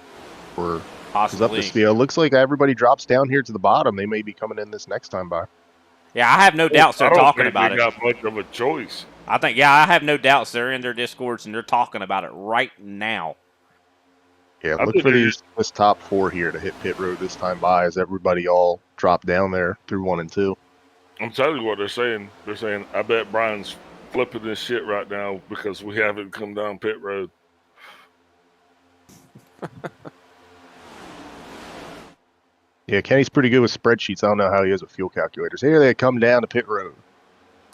[SPEAKER 15] or
[SPEAKER 1] possibly
[SPEAKER 15] up this field. Looks like everybody drops down here to the bottom. They may be coming in this next time by.
[SPEAKER 1] Yeah, I have no doubts they're talking about it.
[SPEAKER 2] I don't think they got much of a choice.
[SPEAKER 1] I have no doubts they're in their Discords and they're talking about it right now.
[SPEAKER 15] Yeah, look for this top 4 here to hit pit road this time by as everybody all drop down there through 1 and 2.
[SPEAKER 2] I'm telling you what they're saying. They're saying, I bet Brian's flipping this shit right now because we haven't come down pit road.
[SPEAKER 15] Yeah, Kenny's pretty good with spreadsheets. I don't know how he is with fuel calculators. Here they come down to pit road.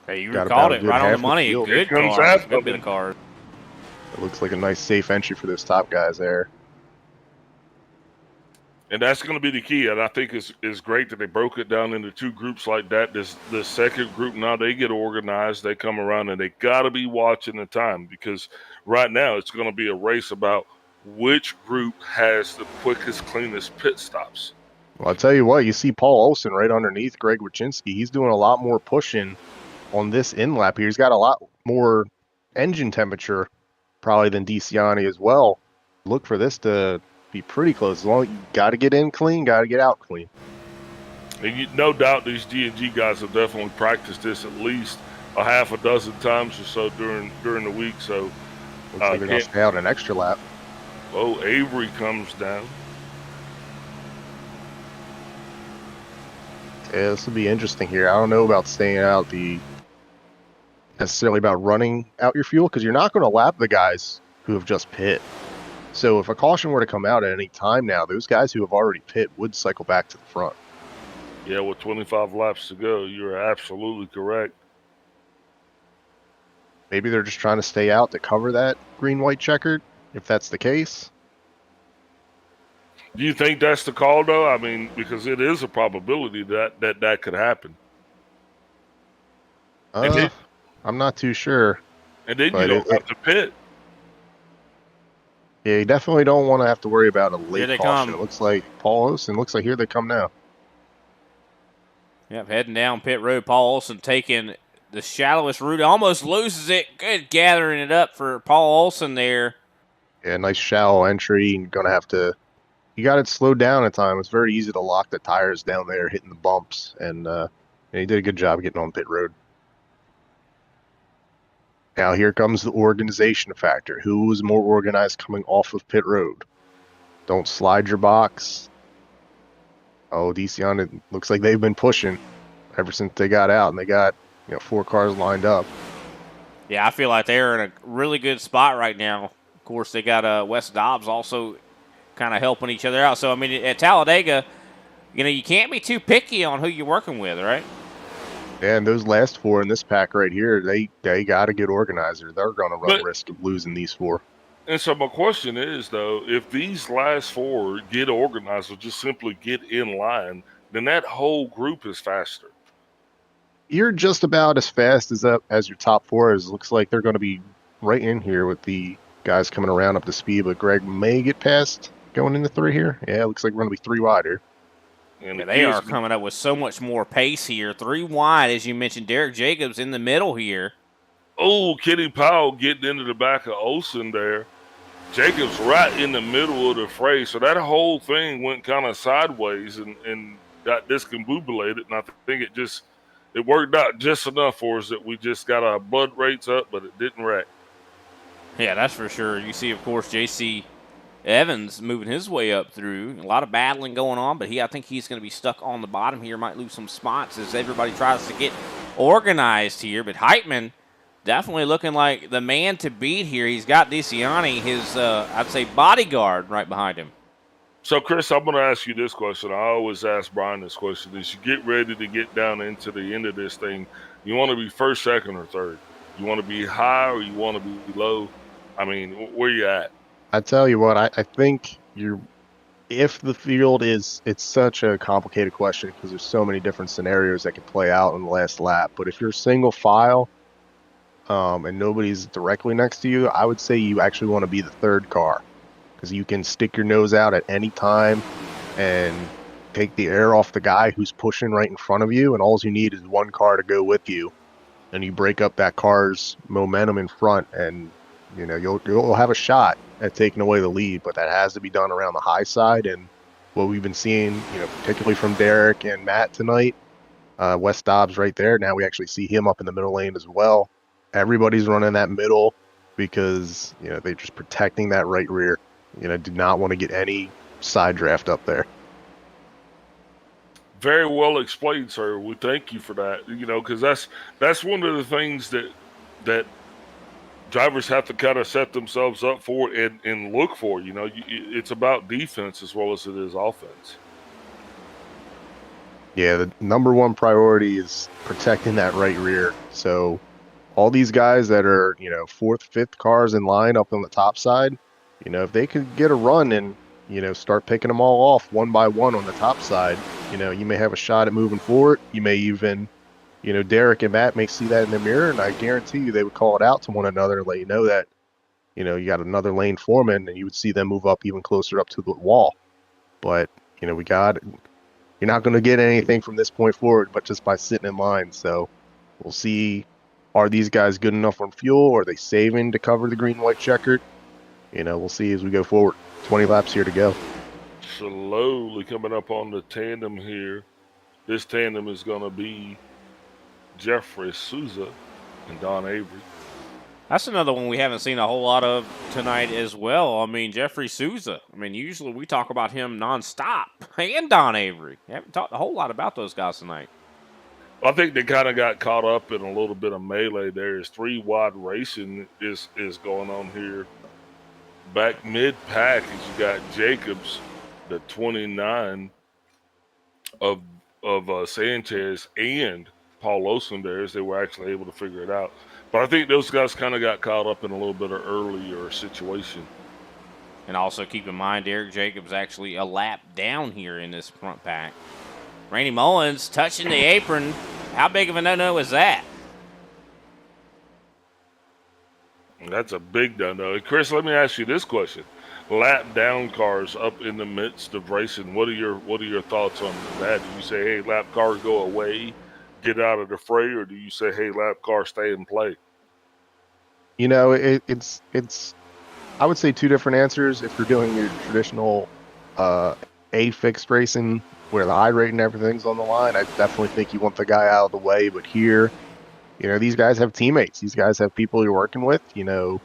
[SPEAKER 1] Hey, you called it right on the money. Good car. Good bit of car.
[SPEAKER 15] It looks like a nice safe entry for those top guys there.
[SPEAKER 2] And that's going to be the key. And I think it's great that they broke it down into 2 groups like that. This second group, now they get organized. They come around and they got to be watching the time because right now it's going to be a race about which group has the quickest, cleanest pit stops.
[SPEAKER 15] Well, I'll tell you what, you see Paul Olson right underneath Greg Wyszynski. He's doing a lot more pushing on this in lap here. He's got a lot more engine temperature probably than DeCiani as well. Look for this to be pretty close. As long as you got to get in clean, got to get out clean.
[SPEAKER 2] And no doubt these G&G guys have definitely practiced this at least a half a dozen times or so during the week. So
[SPEAKER 15] looks like they're going to stay out an extra lap.
[SPEAKER 2] Oh, Avery comes down.
[SPEAKER 15] Yeah, this will be interesting here. I don't know about staying out the necessarily about running out your fuel because you're not going to lap the guys who have just pit. So if a caution were to come out at any time now, those guys who have already pit would cycle back to the front.
[SPEAKER 2] Yeah, with 25 laps to go, you're absolutely correct.
[SPEAKER 15] Maybe they're just trying to stay out to cover that green-white checkered, if that's the case.
[SPEAKER 2] Do you think that's the call, though? I mean, because it is a probability that could happen.
[SPEAKER 15] I'm not too sure.
[SPEAKER 2] And then you don't have to pit.
[SPEAKER 15] Yeah, you definitely don't want to have to worry about a late
[SPEAKER 1] they
[SPEAKER 15] caution.
[SPEAKER 1] come.
[SPEAKER 15] It looks like Paul Olsen. Looks like here they come now.
[SPEAKER 1] Yep, heading down pit road. Paul Olsen taking the shallowest route. Almost loses it. Good gathering it up for Paul Olsen there.
[SPEAKER 15] Yeah, nice shallow entry. You're going to have to... You got it slowed down at times. It's very easy to lock the tires down there, hitting the bumps. And he did a good job getting on pit road. Now here comes the organization factor. Who is more organized coming off of pit road? Don't slide your box. Oh, DeCion, it looks like they've been pushing ever since they got out, and they got 4 cars lined up.
[SPEAKER 1] Yeah, I feel like they're in a really good spot right now. Of course, they got Wes Dobbs also kind of helping each other out. So, I mean, at Talladega, you can't be too picky on who you're working with, right?
[SPEAKER 15] Yeah, and those last 4 in this pack right here, they got to get organized, or they're going to run risk of losing these 4.
[SPEAKER 2] And so my question is, though, if these last 4 get organized or just simply get in line, then that whole group is faster.
[SPEAKER 15] You're just about as fast as your top 4 is. Looks like they're going to be right in here with the guys coming around up to speed, but Greg may get past going into 3 here. Yeah, it looks like we're going to be 3 wide here.
[SPEAKER 1] And they are coming up with so much more pace here. 3 wide, as you mentioned. Derek Jacobs in the middle here.
[SPEAKER 2] Oh, Kenny Powell getting into the back of Olsen there. Jacobs right in the middle of the fray. So that whole thing went kind of sideways and got discombobulated. And I think it worked out just enough for us that we just got our blood rates up, but it didn't wreck.
[SPEAKER 1] Yeah, that's for sure. You see, of course, J.C. Evans moving his way up through. A lot of battling going on, but I think he's going to be stuck on the bottom here. Might lose some spots as everybody tries to get organized here. But Heitman definitely looking like the man to beat here. He's got DeCiani, his, I'd say, bodyguard right behind him.
[SPEAKER 2] So, Chris, I'm going to ask you this question. I always ask Brian this question. As you get ready to get down into the end of this thing, you want to be first, second, or third? You want to be high or you want to be low? I mean, where you at?
[SPEAKER 15] I tell you what, I think if the field it's such a complicated question because there's so many different scenarios that can play out in the last lap. But if you're single file and nobody's directly next to you, I would say you actually want to be the third car because you can stick your nose out at any time and take the air off the guy who's pushing right in front of you. And all you need is one car to go with you. And you break up that car's momentum in front and you'll have a shot at taking away the lead, but that has to be done around the high side. And what we've been seeing, particularly from Derek and Matt tonight, Wes Dobbs right there. Now we actually see him up in the middle lane as well. Everybody's running that middle because they're just protecting that right rear. Do not want to get any side draft up there.
[SPEAKER 2] Very well explained, sir. We thank you for that. Because that's one of the things that drivers have to kind of set themselves up for and look for. It's about defense as well as it is offense.
[SPEAKER 15] Yeah, the number 1 priority is protecting that right rear. So all these guys that are 4th, 5th cars in line up on the top side, if they could get a run and start picking them all off one by one on the top side, you may have a shot at moving forward. You may even Derek and Matt may see that in the mirror, and I guarantee you they would call it out to one another and let you know that, you got another lane foreman, and you would see them move up even closer up to the wall. But, you're not going to get anything from this point forward, but just by sitting in line. So we'll see, are these guys good enough on fuel? Are they saving to cover the green-white checkered? We'll see as we go forward. 20 laps here to go.
[SPEAKER 2] Slowly coming up on the tandem here. This tandem is going to be Jeffrey Souza and Don Avery.
[SPEAKER 1] That's another one we haven't seen a whole lot of tonight as well. I mean, Jeffrey Souza. I mean, usually we talk about him nonstop. And Don Avery. We haven't talked a whole lot about those guys tonight.
[SPEAKER 2] I think they kind of got caught up in a little bit of melee there. As 3 wide racing is going on here. Back mid-pack, as you got Jacobs, the 29 of Sanchez, and Paul Olsen there, as they were actually able to figure it out. But I think those guys kind of got caught up in a little bit of earlier situation.
[SPEAKER 1] And also keep in mind, Derek Jacobs actually a lap down here in this front pack. Randy Mullins touching the apron. How big of a no-no is that?
[SPEAKER 2] That's a big no-no. Chris, let me ask you this question: lap down cars up in the midst of racing. What are your thoughts on that? Do you say, hey, lap car, go away, get out of the fray, or do you say, hey, lap car, stay and play?
[SPEAKER 15] You know, it's I would say 2 different answers. If you're doing your traditional A fixed racing where the high rate and everything's on the line, I definitely think you want the guy out of the way. But here, you know, these guys have teammates. These guys have people you're working with. You know,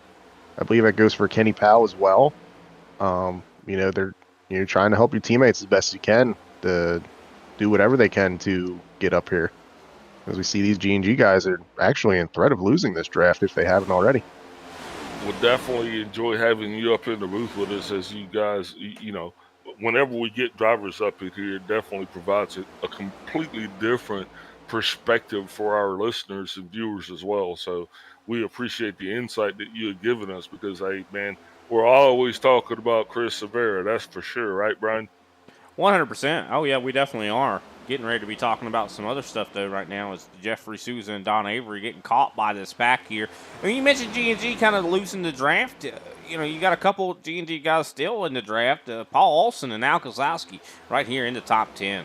[SPEAKER 15] I believe that goes for Kenny Powell as well. You know, you're trying to help your teammates as best you can to do whatever they can to get up here. As we see, these G&G guys are actually in threat of losing this draft if they haven't already.
[SPEAKER 2] We'll definitely enjoy having you up in the booth with us, as you guys, you know, whenever we get drivers up in here, it definitely provides a completely different perspective for our listeners and viewers as well. So we appreciate the insight that you have given us, because, hey, man, we're always talking about Chris Severa. That's for sure. Right, Brian?
[SPEAKER 1] 100%. Oh, yeah, we definitely are. Getting ready to be talking about some other stuff, though, right now is Jeffrey Sousa and Don Avery getting caught by this pack here. I mean, you mentioned G&G kind of losing the draft. You know, you got a couple G&G guys still in the draft. Paul Olsen and Al Kozlowski right here in the top 10.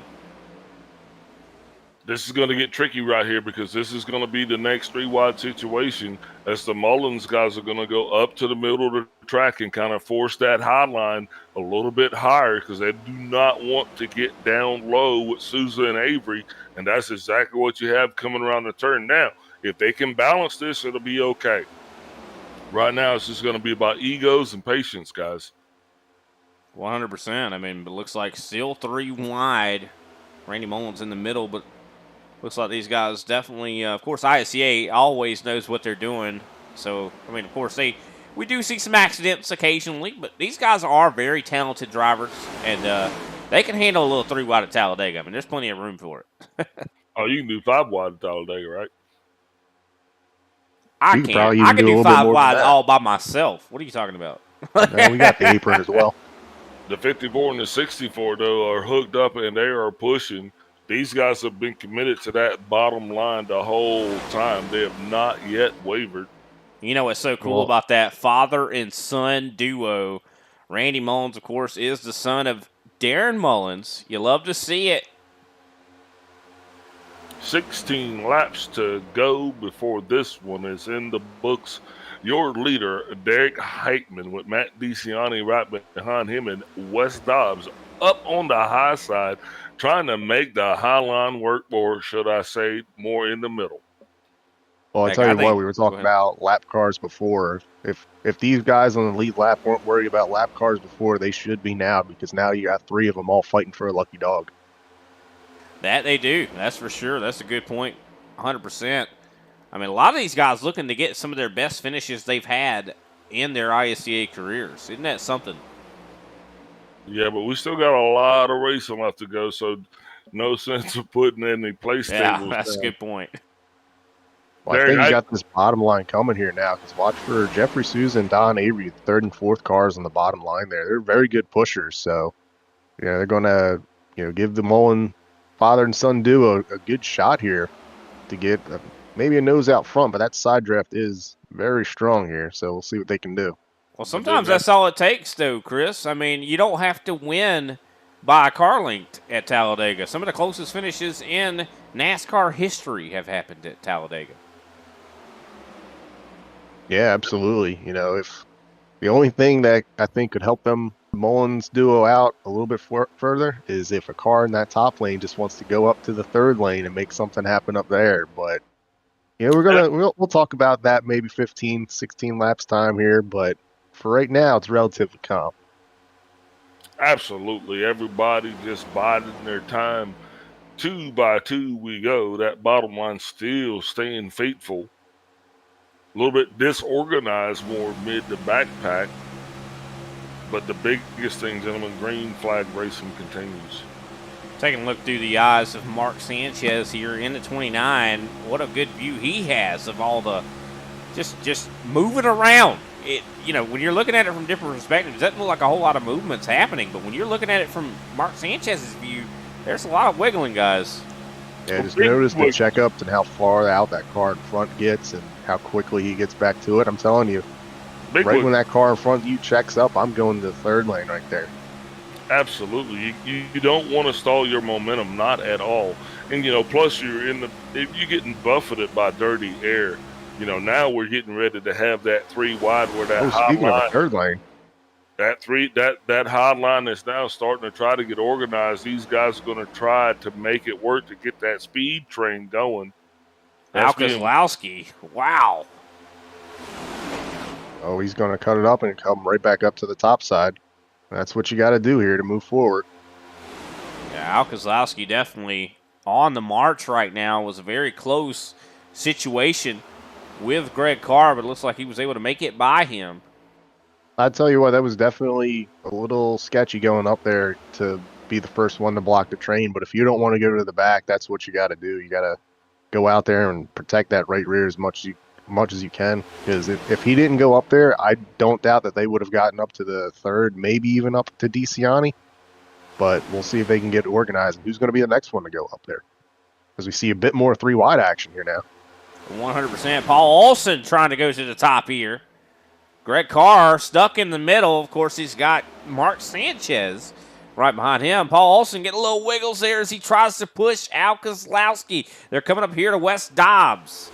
[SPEAKER 2] This is going to get tricky right here, because this is going to be the next 3 wide situation, as the Mullins guys are going to go up to the middle of the track and kind of force that high line a little bit higher, because they do not want to get down low with Sousa and Avery, and that's exactly what you have coming around the turn. Now, if they can balance this, it'll be okay. Right now, it's just going to be about egos and patience, guys.
[SPEAKER 1] 100%. I mean, it looks like still 3 wide. Randy Mullins in the middle, but looks like these guys definitely, of course, ISCA always knows what they're doing. So, I mean, of course, we do see some accidents occasionally, but these guys are very talented drivers, and they can handle a little 3 wide at Talladega. I mean, there's plenty of room for it.
[SPEAKER 2] Oh, you can do 5 wide at Talladega, right?
[SPEAKER 1] I can't. I can do 5 wide all by myself. What are you talking about?
[SPEAKER 15] No, we got the apron as well.
[SPEAKER 2] The 54 and the 64, though, are hooked up, and they are pushing. These guys have been committed to that bottom line the whole time. They have not yet wavered.
[SPEAKER 1] You know what's so cool about that father and son duo? Randy Mullins, of course, is the son of Darren Mullins. You love to see it.
[SPEAKER 2] 16 laps to go before this one is in the books. Your leader, Derek Heitman, with Matt DeCiani right behind him, and Wes Dobbs up on the high side, trying to make the high line work, or should I say, more in the middle.
[SPEAKER 15] Well, I tell you what, we were talking about lap cars before. If these guys on the lead lap weren't worried about lap cars before, they should be now, because now you got 3 of them all fighting for a lucky dog.
[SPEAKER 1] That they do. That's for sure. That's a good point. 100%. I mean, a lot of these guys looking to get some of their best finishes they've had in their ISCA careers. Isn't that something?
[SPEAKER 2] Yeah, but we still got a lot of racing left to go, so no sense of putting any place tables.
[SPEAKER 1] Yeah, that's a good point.
[SPEAKER 15] Well, I think you got this bottom line coming here now, because watch for Jeffrey Sousa and Don Avery, 3rd and 4th cars on the bottom line there. They're very good pushers, so they're going to give the Mullen father and son duo a good shot here to get maybe a nose out front, but that side draft is very strong here, so we'll see what they can do.
[SPEAKER 1] Well, sometimes that's all it takes, though, Chris. I mean, you don't have to win by a car length at Talladega. Some of the closest finishes in NASCAR history have happened at Talladega.
[SPEAKER 15] Yeah, absolutely. If the only thing that I think could help them Mullins duo out a little bit further is if a car in that top lane just wants to go up to the 3rd lane and make something happen up there. But we'll talk about that maybe 15, 16 laps time here. But for right now, it's relatively calm.
[SPEAKER 2] Absolutely, everybody just biding their time. 2 by 2 we go. That bottom line still staying faithful. A little bit disorganized more mid to backpack. But the biggest thing, gentlemen, green flag racing continues.
[SPEAKER 1] Taking a look through the eyes of Mark Sanchez here in the 29. What a good view he has of all the just moving around. When you're looking at it from different perspectives, it doesn't look like a whole lot of movements happening. But when you're looking at it from Mark Sanchez's view, there's a lot of wiggling, guys.
[SPEAKER 15] Yeah, just notice the checkups and how far out that car in front gets and how quickly he gets back to it. I'm telling you, when that car in front of you checks up, I'm going to the third lane right there.
[SPEAKER 2] Absolutely. You don't want to stall your momentum, not at all. And, plus you're getting buffeted by dirty air. Now we're getting ready to have that 3 wide where that high
[SPEAKER 15] speaking
[SPEAKER 2] line.
[SPEAKER 15] of the third lane.
[SPEAKER 2] That high line is now starting to try to get organized. These guys are going to try to make it work to get that speed train going.
[SPEAKER 1] Al Kozlowski. Wow.
[SPEAKER 15] Oh, he's going to cut it up and come right back up to the top side. That's what you got to do here to move forward.
[SPEAKER 1] Yeah, Al Kozlowski definitely on the march right now. Was a very close situation with Greg Carr, but it looks like he was able to make it by him.
[SPEAKER 15] I tell you what, that was definitely a little sketchy going up there to be the first one to block the train. But if you don't want to go to the back, that's what you got to do. You got to go out there and protect that right rear as much as you can. Because if he didn't go up there, I don't doubt that they would have gotten up to the third, maybe even up to DeCiani. But we'll see if they can get organized. Who's going to be the next one to go up there? Because we see a bit more 3 wide action here now.
[SPEAKER 1] 100%. Paul Olson trying to go to the top here. Greg Carr stuck in the middle. Of course, he's got Mark Sanchez right behind him. Paul Olson getting a little wiggles there as he tries to push Al Kozlowski. They're coming up here to West Dobbs.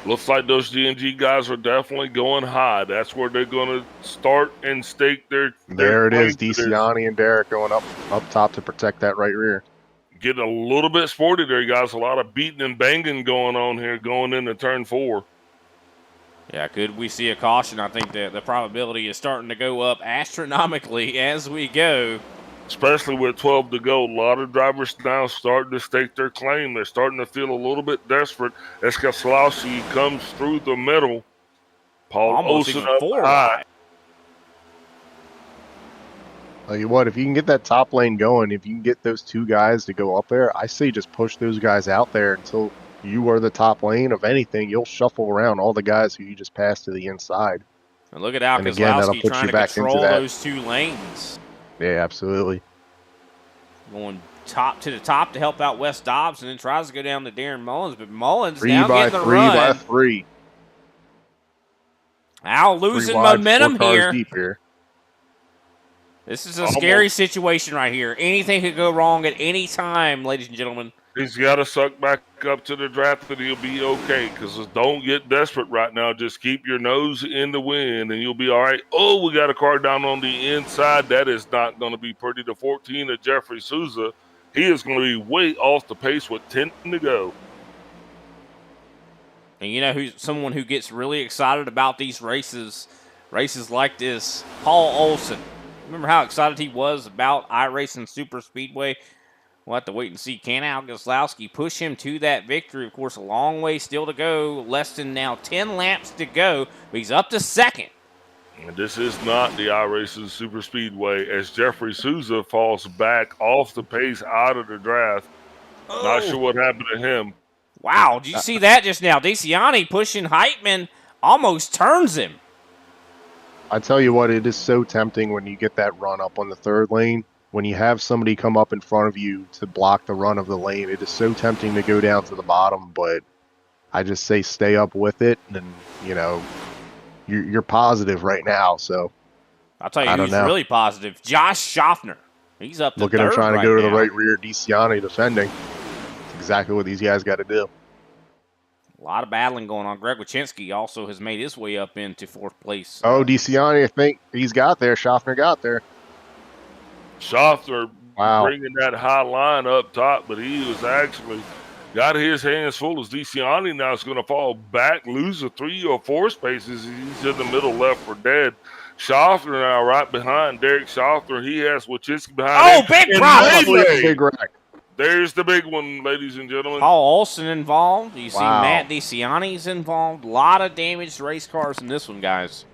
[SPEAKER 2] Looks like those G&G guys are definitely going high. That's where they're going to start and stake their
[SPEAKER 15] There it is, DeCiani and Derek going up top to protect that right rear.
[SPEAKER 2] Getting a little bit sporty there, guys. A lot of beating and banging going on here going into turn 4.
[SPEAKER 1] Yeah, could we see a caution? I think the probability is starting to go up astronomically as we go.
[SPEAKER 2] Especially with 12 to go. A lot of drivers now starting to stake their claim. They're starting to feel a little bit desperate as Kozlowski comes through the middle. Paul Olson up high.
[SPEAKER 15] Tell you what, if you can get that top lane going, if you can get those 2 guys to go up there, I say just push those guys out there until you are the top lane. Of anything, you'll shuffle around all the guys who you just passed to the inside.
[SPEAKER 1] And look at Al Kozlowski trying to control those 2 lanes.
[SPEAKER 15] Yeah, absolutely.
[SPEAKER 1] Going top to the top to help out West Dobbs, and then tries to go down to Darren Mullins, but Mullins now getting the run.
[SPEAKER 15] 3 by 3.
[SPEAKER 1] Al losing momentum
[SPEAKER 15] 4 cars
[SPEAKER 1] here.
[SPEAKER 15] Deep here.
[SPEAKER 1] This is a scary situation right here. Anything could go wrong at any time, ladies and gentlemen.
[SPEAKER 2] He's got to suck back up to the draft and he'll be okay, because don't get desperate right now. Just keep your nose in the wind and you'll be all right. Oh, we got a car down on the inside. That is not going to be pretty. The 14 of Jeffrey Souza, he is going to be way off the pace with 10 to go.
[SPEAKER 1] And you know who's someone who gets really excited about these races like this? Paul Olson. Remember how excited he was about iRacing Super Speedway? We'll have to wait and see. Can Al Kozlowski push him to that victory? Of course, a long way still to go. Less than now 10 laps to go. But he's up to second.
[SPEAKER 2] And this is not the iRacing Super Speedway as Jeffrey Souza falls back off the pace out of the draft.
[SPEAKER 1] Oh.
[SPEAKER 2] Not sure what happened to him.
[SPEAKER 1] Wow, did you see that just now? DeCiani pushing Heitman almost turns him.
[SPEAKER 15] I tell you what, it is so tempting when you get that run up on the third lane. When you have somebody come up in front of you to block the run of the lane, it is so tempting to go down to the bottom, but I just say stay up with it, and you're positive right now. So
[SPEAKER 1] I'll tell you who's really positive. Josh Schaffner. He's up to
[SPEAKER 15] Look at
[SPEAKER 1] third
[SPEAKER 15] him trying
[SPEAKER 1] right
[SPEAKER 15] to go to
[SPEAKER 1] now.
[SPEAKER 15] the right rear. DeCiani defending. That's exactly what these guys got to do.
[SPEAKER 1] A lot of battling going on. Greg Wychinski also has made his way up into 4th place.
[SPEAKER 15] Oh, DeCiani, I think he's got there. Schaffner got there.
[SPEAKER 2] Schaffner bringing that high line up top, but he was actually got his hands full as DeCiani now is going to fall back, lose the 3 or 4 spaces. He's in the middle left for dead. Schaffner now right behind Derek Schaffner. He has Wychinski behind him.
[SPEAKER 1] Big rock!
[SPEAKER 15] Big rack.
[SPEAKER 2] There's the big one, ladies and gentlemen.
[SPEAKER 1] Paul Olson involved. You see
[SPEAKER 15] Wow.
[SPEAKER 1] Matt DeCiani's involved. A lot of damaged race cars in this one, guys.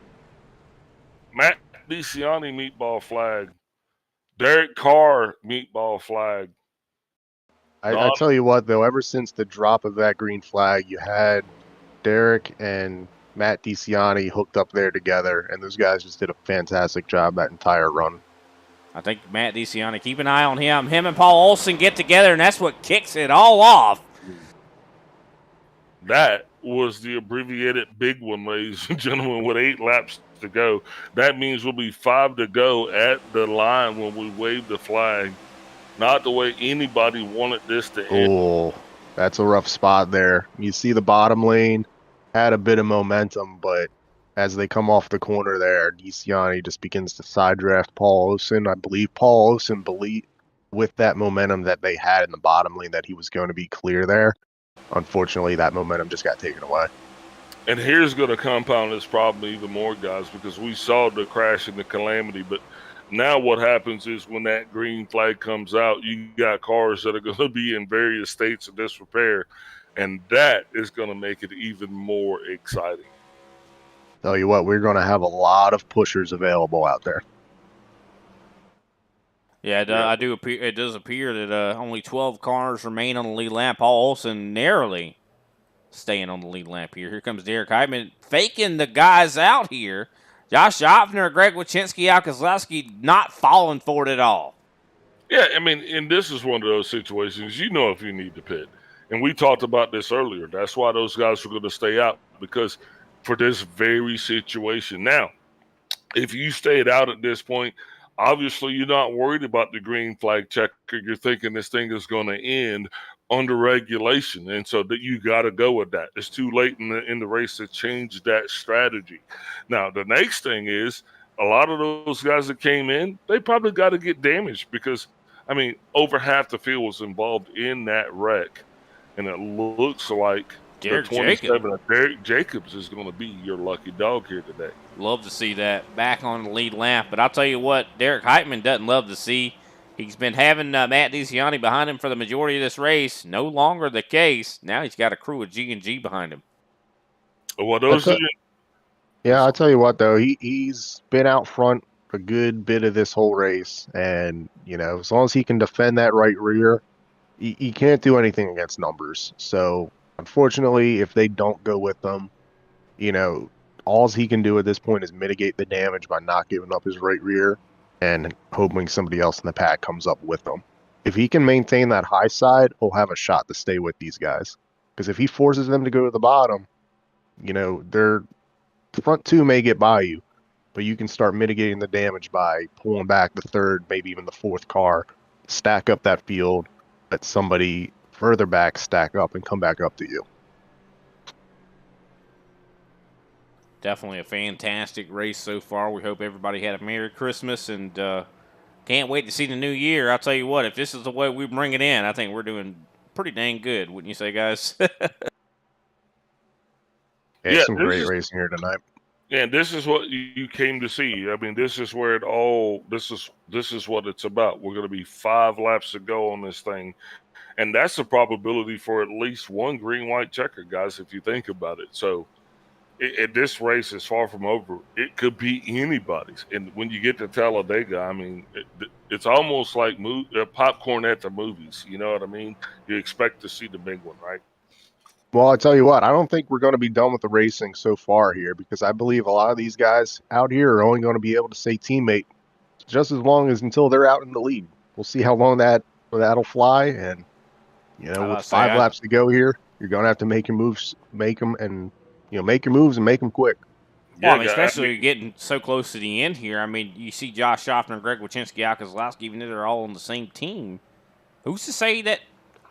[SPEAKER 2] Matt DeCiani meatball flag. Derek Carr meatball flag.
[SPEAKER 15] I tell you what, though, ever since the drop of that green flag, you had Derek and Matt DeCiani hooked up there together, and those guys just did a fantastic job that entire run.
[SPEAKER 1] I think Matt DeCiani, keep an eye on him. Him and Paul Olson get together, and that's what kicks it all off.
[SPEAKER 2] That was the abbreviated big one, ladies and gentlemen, with 8 laps to go. That means we'll be 5 to go at the line when we wave the flag. Not the way anybody wanted this to end.
[SPEAKER 15] Oh, that's a rough spot there. You see the bottom lane had a bit of momentum, but as they come off the corner there, DeCiani just begins to side draft Paul Olson. I believe Paul Olson believed with that momentum that they had in the bottom lane that he was going to be clear there. Unfortunately, that momentum just got taken away.
[SPEAKER 2] And here's going to compound this problem even more, guys, because we saw the crash and the calamity. But now what happens is when that green flag comes out, you got cars that are going to be in various states of disrepair. And that is going to make it even more exciting.
[SPEAKER 15] Tell you what, we're going to have a lot of pushers available out there.
[SPEAKER 1] Yeah, it does appear that only 12 cars remain on the lead lap. Paul Olson narrowly staying on the lead lap here. Here comes Derek Heitman faking the guys out here. Josh Opner, Greg Wyszynski, Al Kozlowski not falling for it at all.
[SPEAKER 2] Yeah, I mean, and this is one of those situations, you know, if you need to pit. And we talked about this earlier. That's why those guys are going to stay out, because for this very situation. Now, if you stayed out at this point, obviously you're not worried about the green flag checker. You're thinking this thing is going to end under regulation, and so that you got to go with that. It's too late in the race to change that strategy. Now, the next thing is a lot of those guys that came in, they probably got to get damaged because, I mean, over half the field was involved in that wreck, and it looks like
[SPEAKER 1] Derek
[SPEAKER 2] the 27 of Derek Jacobs is going to be your lucky dog here today.
[SPEAKER 1] Love to see that back on the lead lap. But I'll tell you what, Derek Heitman doesn't love to see. He's been having Matt DeCiani behind him for the majority of this race. No longer the case. Now he's got a crew of G&G behind him.
[SPEAKER 2] Well,
[SPEAKER 15] yeah, I'll tell you what, though. He's been out front a good bit of this whole race. And, you know, as long as he can defend that right rear, he can't do anything against numbers. So, unfortunately, if they don't go with them, you know, all he can do at this point is mitigate the damage by not giving up his right rear and hoping somebody else in the pack comes up with them. If he can maintain that high side, he'll have a shot to stay with these guys. Because if he forces them to go to the bottom, you know, their front two may get by you, but you can start mitigating the damage by pulling back the third, maybe even the fourth car, stack up that field, let somebody further back stack up and come back up to you.
[SPEAKER 1] Definitely a fantastic race so far. We hope everybody had a Merry Christmas and can't wait to see the new year. I'll tell you what, if this is the way we bring it in, I think we're doing pretty dang good, wouldn't you say, guys?
[SPEAKER 15] Some great racing here tonight.
[SPEAKER 2] Yeah, this is what you came to see. I mean, this is where it all. This is what it's about. We're going to be 5 laps to go on this thing, and that's a probability for at least one green-white checker, guys. If you think about it, so this race is far from over. It could be anybody's, and when you get to Talladega, I mean, it's almost like popcorn at the movies. You know what I mean? You expect to see the big one, right?
[SPEAKER 15] Well, I tell you what, I don't think we're going to be done with the racing so far here, because I believe a lot of these guys out here are only going to be able to say teammate just as long as until they're out in the lead. We'll see how long that'll fly, and you know, with 5 laps to go here, you're going to have to make your moves, make your moves and make them quick.
[SPEAKER 1] Well, I mean, especially getting so close to the end here. I mean, you see Josh Schaffner, Greg Wyszynski, Al Kozlowski, even though they're all on the same team. Who's to say that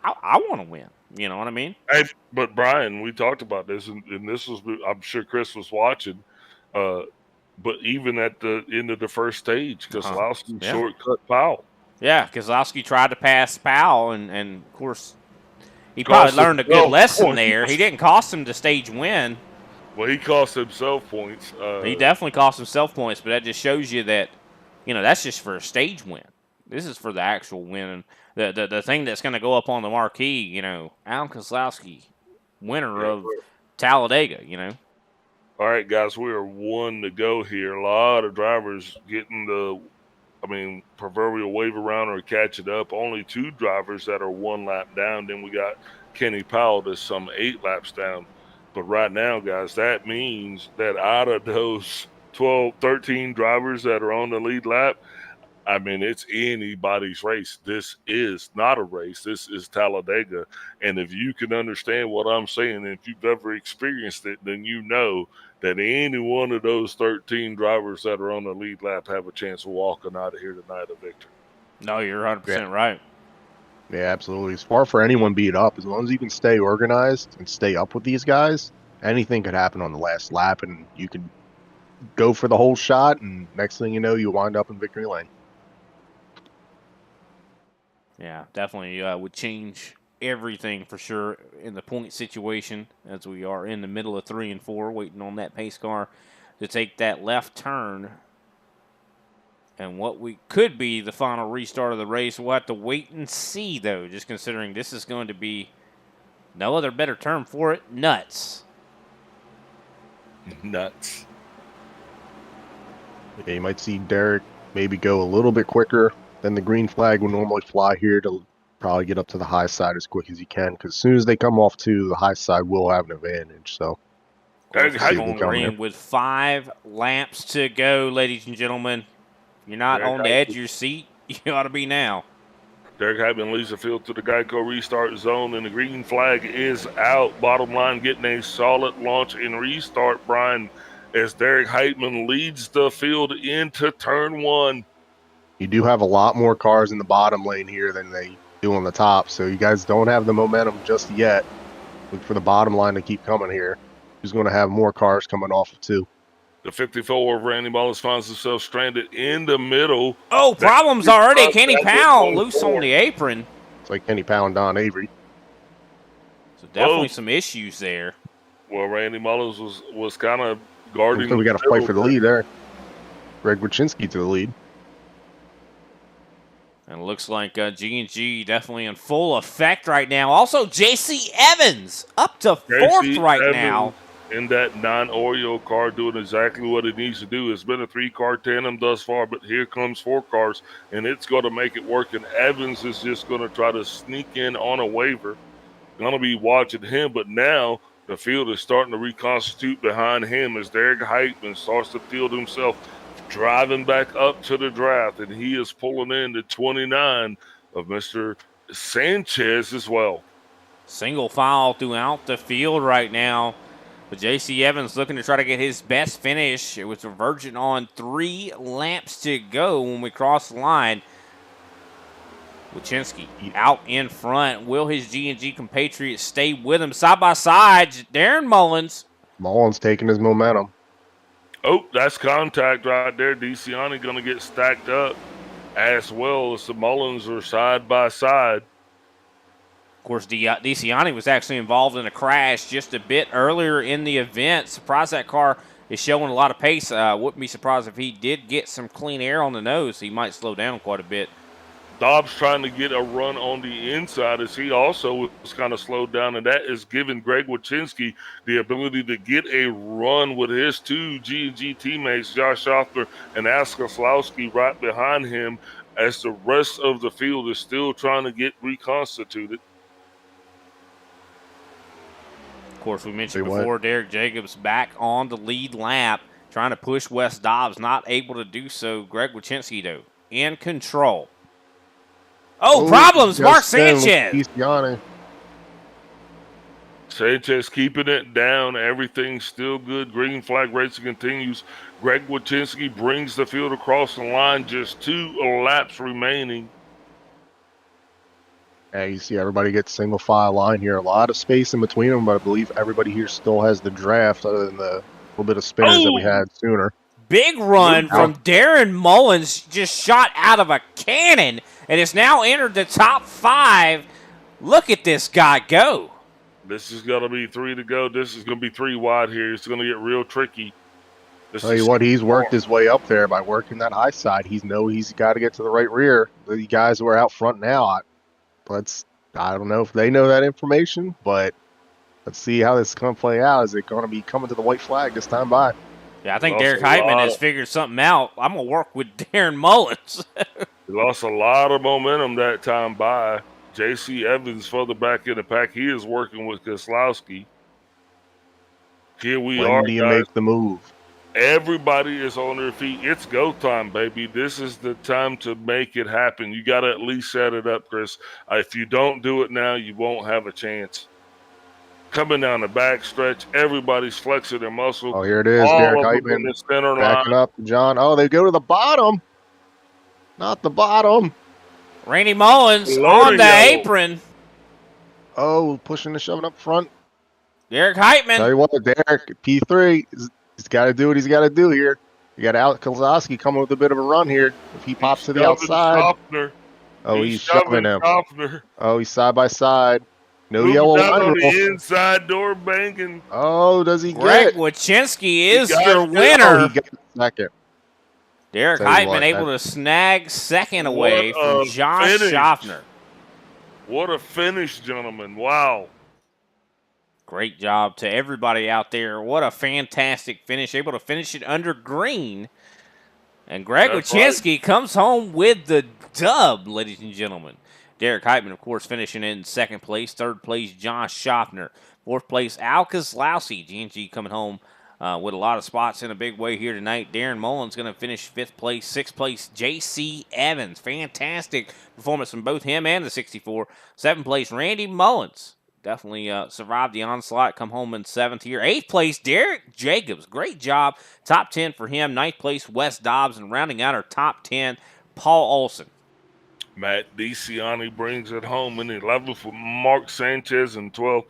[SPEAKER 1] I want to win? You know what I mean?
[SPEAKER 2] Hey, but Brian, we talked about this, and this was, I'm sure Chris was watching, but even at the end of the first stage, Kozlowski shortcut Powell.
[SPEAKER 1] Yeah, Kozlowski tried to pass Powell, and of course, he probably learned a good lesson there. He didn't cost him the stage win.
[SPEAKER 2] Well, he cost himself points.
[SPEAKER 1] He definitely cost himself points, but that just shows you that, you know, that's just for a stage win. This is for the actual win. And the thing that's going to go up on the marquee, you know, Alan Kozlowski, winner of Talladega, you know.
[SPEAKER 2] All right, guys, we are 1 to go here. A lot of drivers getting proverbial wave around or catching up. Only 2 drivers that are 1 lap down. Then we got Kenny Powell that's some 8 laps down. But right now, guys, that means that out of those 12, 13 drivers that are on the lead lap, I mean, it's anybody's race. This is not a race. This is Talladega. And if you can understand what I'm saying, and if you've ever experienced it, then you know that any one of those 13 drivers that are on the lead lap have a chance of walking out of here tonight a victor.
[SPEAKER 1] No, you're 100% right.
[SPEAKER 15] Yeah, absolutely. It's far for anyone beat up. As long as you can stay organized and stay up with these guys, anything could happen on the last lap, and you can go for the whole shot, and next thing you know, you wind up in victory lane.
[SPEAKER 1] Yeah, definitely would change everything for sure in the point situation, as we are in the middle of 3 and 4, waiting on that pace car to take that left turn. And what we could be the final restart of the race, we'll have to wait and see, though, just considering this is going to be, no other better term for it, nuts.
[SPEAKER 2] Nuts.
[SPEAKER 15] Yeah, you might see Derek maybe go a little bit quicker than the green flag would normally fly here to probably get up to the high side as quick as you can, because as soon as they come off to the high side, we'll have an advantage. So,
[SPEAKER 1] Going green with 5 laps to go, ladies and gentlemen. If you're not on the edge of your seat, you ought to be now.
[SPEAKER 2] Derek Heitman leads the field to the Geico restart zone, and the green flag is out. Bottom line, getting a solid launch and restart, Brian, as Derek Heitman leads the field into turn 1.
[SPEAKER 15] You do have a lot more cars in the bottom lane here than they do on the top, so you guys don't have the momentum just yet. Look for the bottom line to keep coming here. Who's going to have more cars coming off of 2?
[SPEAKER 2] The 54 of Randy Mullins finds himself stranded in the middle.
[SPEAKER 1] Oh, problems already. Kenny Powell loose on the apron.
[SPEAKER 15] It's like Kenny Powell and Don Avery.
[SPEAKER 1] So definitely some issues there.
[SPEAKER 2] Well, Randy Mullins was kind of guarding.
[SPEAKER 15] So we got to fight for the lead there. Greg Wyszynski to the lead.
[SPEAKER 1] And it looks like G&G definitely in full effect right now. Also, J.C. Evans up to 4th right now.
[SPEAKER 2] In that non-Oreo car doing exactly what it needs to do. It's been a 3-car tandem thus far, but here comes 4 cars, and it's going to make it work. And Evans is just going to try to sneak in on a waiver. Going to be watching him, but now the field is starting to reconstitute behind him as Derek Heitman starts to field himself, driving back up to the draft, and he is pulling in the 29 of Mr. Sanchez as well.
[SPEAKER 1] Single file throughout the field right now. But J.C. Evans looking to try to get his best finish. It was verging on 3 laps to go when we cross the line. Wyszynski out in front. Will his G&G compatriots stay with him side by side? Darren Mullins.
[SPEAKER 15] Mullins taking his momentum.
[SPEAKER 2] Oh, that's contact right there. DeCiani going to get stacked up as well as the Mullins are side by side.
[SPEAKER 1] Of course, DeCiani was actually involved in a crash just a bit earlier in the event. Surprised that car is showing a lot of pace. Wouldn't be surprised if he did get some clean air on the nose. He might slow down quite a bit.
[SPEAKER 2] Dobbs trying to get a run on the inside as he also was kind of slowed down, and that is giving Greg Wyszynski the ability to get a run with his 2 G&G teammates, Josh Hoffner and ISCA Slowski, right behind him as the rest of the field is still trying to get reconstituted.
[SPEAKER 1] Of course, we mentioned before, Derek Jacobs back on the lead lap, trying to push Wes Dobbs, not able to do so. Greg Wyszynski, though, in control. Oh, problems, Mark Sanchez.
[SPEAKER 2] Sanchez keeping it down. Everything's still good. Green flag racing continues. Greg Wyszynski brings the field across the line. Just 2 laps remaining.
[SPEAKER 15] Yeah, you see everybody gets single file line here. A lot of space in between them, but I believe everybody here still has the draft other than the little bit of spinners that we had sooner.
[SPEAKER 1] Big run from Darren Mullins, just shot out of a cannon, and has now entered the top 5. Look at this guy go.
[SPEAKER 2] This is going to be 3 to go. This is going to be 3 wide here. It's going to get real tricky.
[SPEAKER 15] Tell you what, he's worked his way up there by working that high side. He's got to get to the right rear. The guys who are out front now, I don't know if they know that information, but let's see how this is going to play out. Is it going to be coming to the white flag this time by?
[SPEAKER 1] Yeah, I think Derek Heitman has figured something out. I'm going to work with Darren Mullins.
[SPEAKER 2] He lost a lot of momentum that time by. J.C. Evans further back in the pack. He is working with Keselowski. Here we are,
[SPEAKER 15] When do you
[SPEAKER 2] guys.
[SPEAKER 15] make the move?
[SPEAKER 2] Everybody is on their feet. It's go time, baby. This is the time to make it happen. You got to at least set it up, Chris. If you don't do it now, you won't have a chance. Coming down the back stretch, everybody's flexing their muscle.
[SPEAKER 15] Oh, here it is.
[SPEAKER 2] All
[SPEAKER 15] Derek
[SPEAKER 2] of them
[SPEAKER 15] Heitman
[SPEAKER 2] in the center
[SPEAKER 15] backing
[SPEAKER 2] line.
[SPEAKER 15] up to John. Oh, they go to the bottom. Not the bottom.
[SPEAKER 1] Randy Mullins
[SPEAKER 2] Loading
[SPEAKER 1] on the
[SPEAKER 2] yellow.
[SPEAKER 1] apron.
[SPEAKER 15] Oh, pushing and shoving up front.
[SPEAKER 1] Derek Heitman.
[SPEAKER 15] Tell you what, Derek, P3, he's got to do what he's got to do here. You got Alex Keselowski coming with a bit of a run here. If he pops to the outside.
[SPEAKER 2] Schaffner.
[SPEAKER 15] Oh, he's shoving him.
[SPEAKER 2] Schaffner.
[SPEAKER 15] Oh, he's side by side. No
[SPEAKER 2] Moving
[SPEAKER 15] yellow
[SPEAKER 2] down
[SPEAKER 15] line
[SPEAKER 2] on
[SPEAKER 15] rule.
[SPEAKER 2] the inside door banging.
[SPEAKER 15] Oh, does he
[SPEAKER 1] Greg
[SPEAKER 15] get?
[SPEAKER 1] Wychinski is
[SPEAKER 2] got
[SPEAKER 1] your
[SPEAKER 2] it.
[SPEAKER 1] winner.
[SPEAKER 15] Oh, he got second.
[SPEAKER 1] Derek
[SPEAKER 15] Tell you
[SPEAKER 1] Heitman
[SPEAKER 15] what,
[SPEAKER 1] able to snag second away from Josh
[SPEAKER 2] finish.
[SPEAKER 1] Schaffner.
[SPEAKER 2] What a finish, gentlemen. Wow.
[SPEAKER 1] Great job to everybody out there. What a fantastic finish. Able to finish it under green. And Greg
[SPEAKER 2] That's
[SPEAKER 1] Wychinski comes home with the dub, ladies and gentlemen. Derek Heitman, of course, finishing in second place. Third place, Josh Schaffner. Fourth place, Al Keselowski. G&G coming home with a lot of spots in a big way here tonight. Darren Mullins going to finish fifth place. Sixth place, J.C. Evans. Fantastic performance from both him and the 64. Seventh place, Randy Mullins. Definitely survived the onslaught, come home in seventh here. Eighth place, Derek Jacobs. Great job. Top 10 for him. Ninth place, Wes Dobbs. And rounding out our top 10, Paul Olson.
[SPEAKER 2] Matt DeCiani brings it home in 11th for Mark Sanchez in 12th.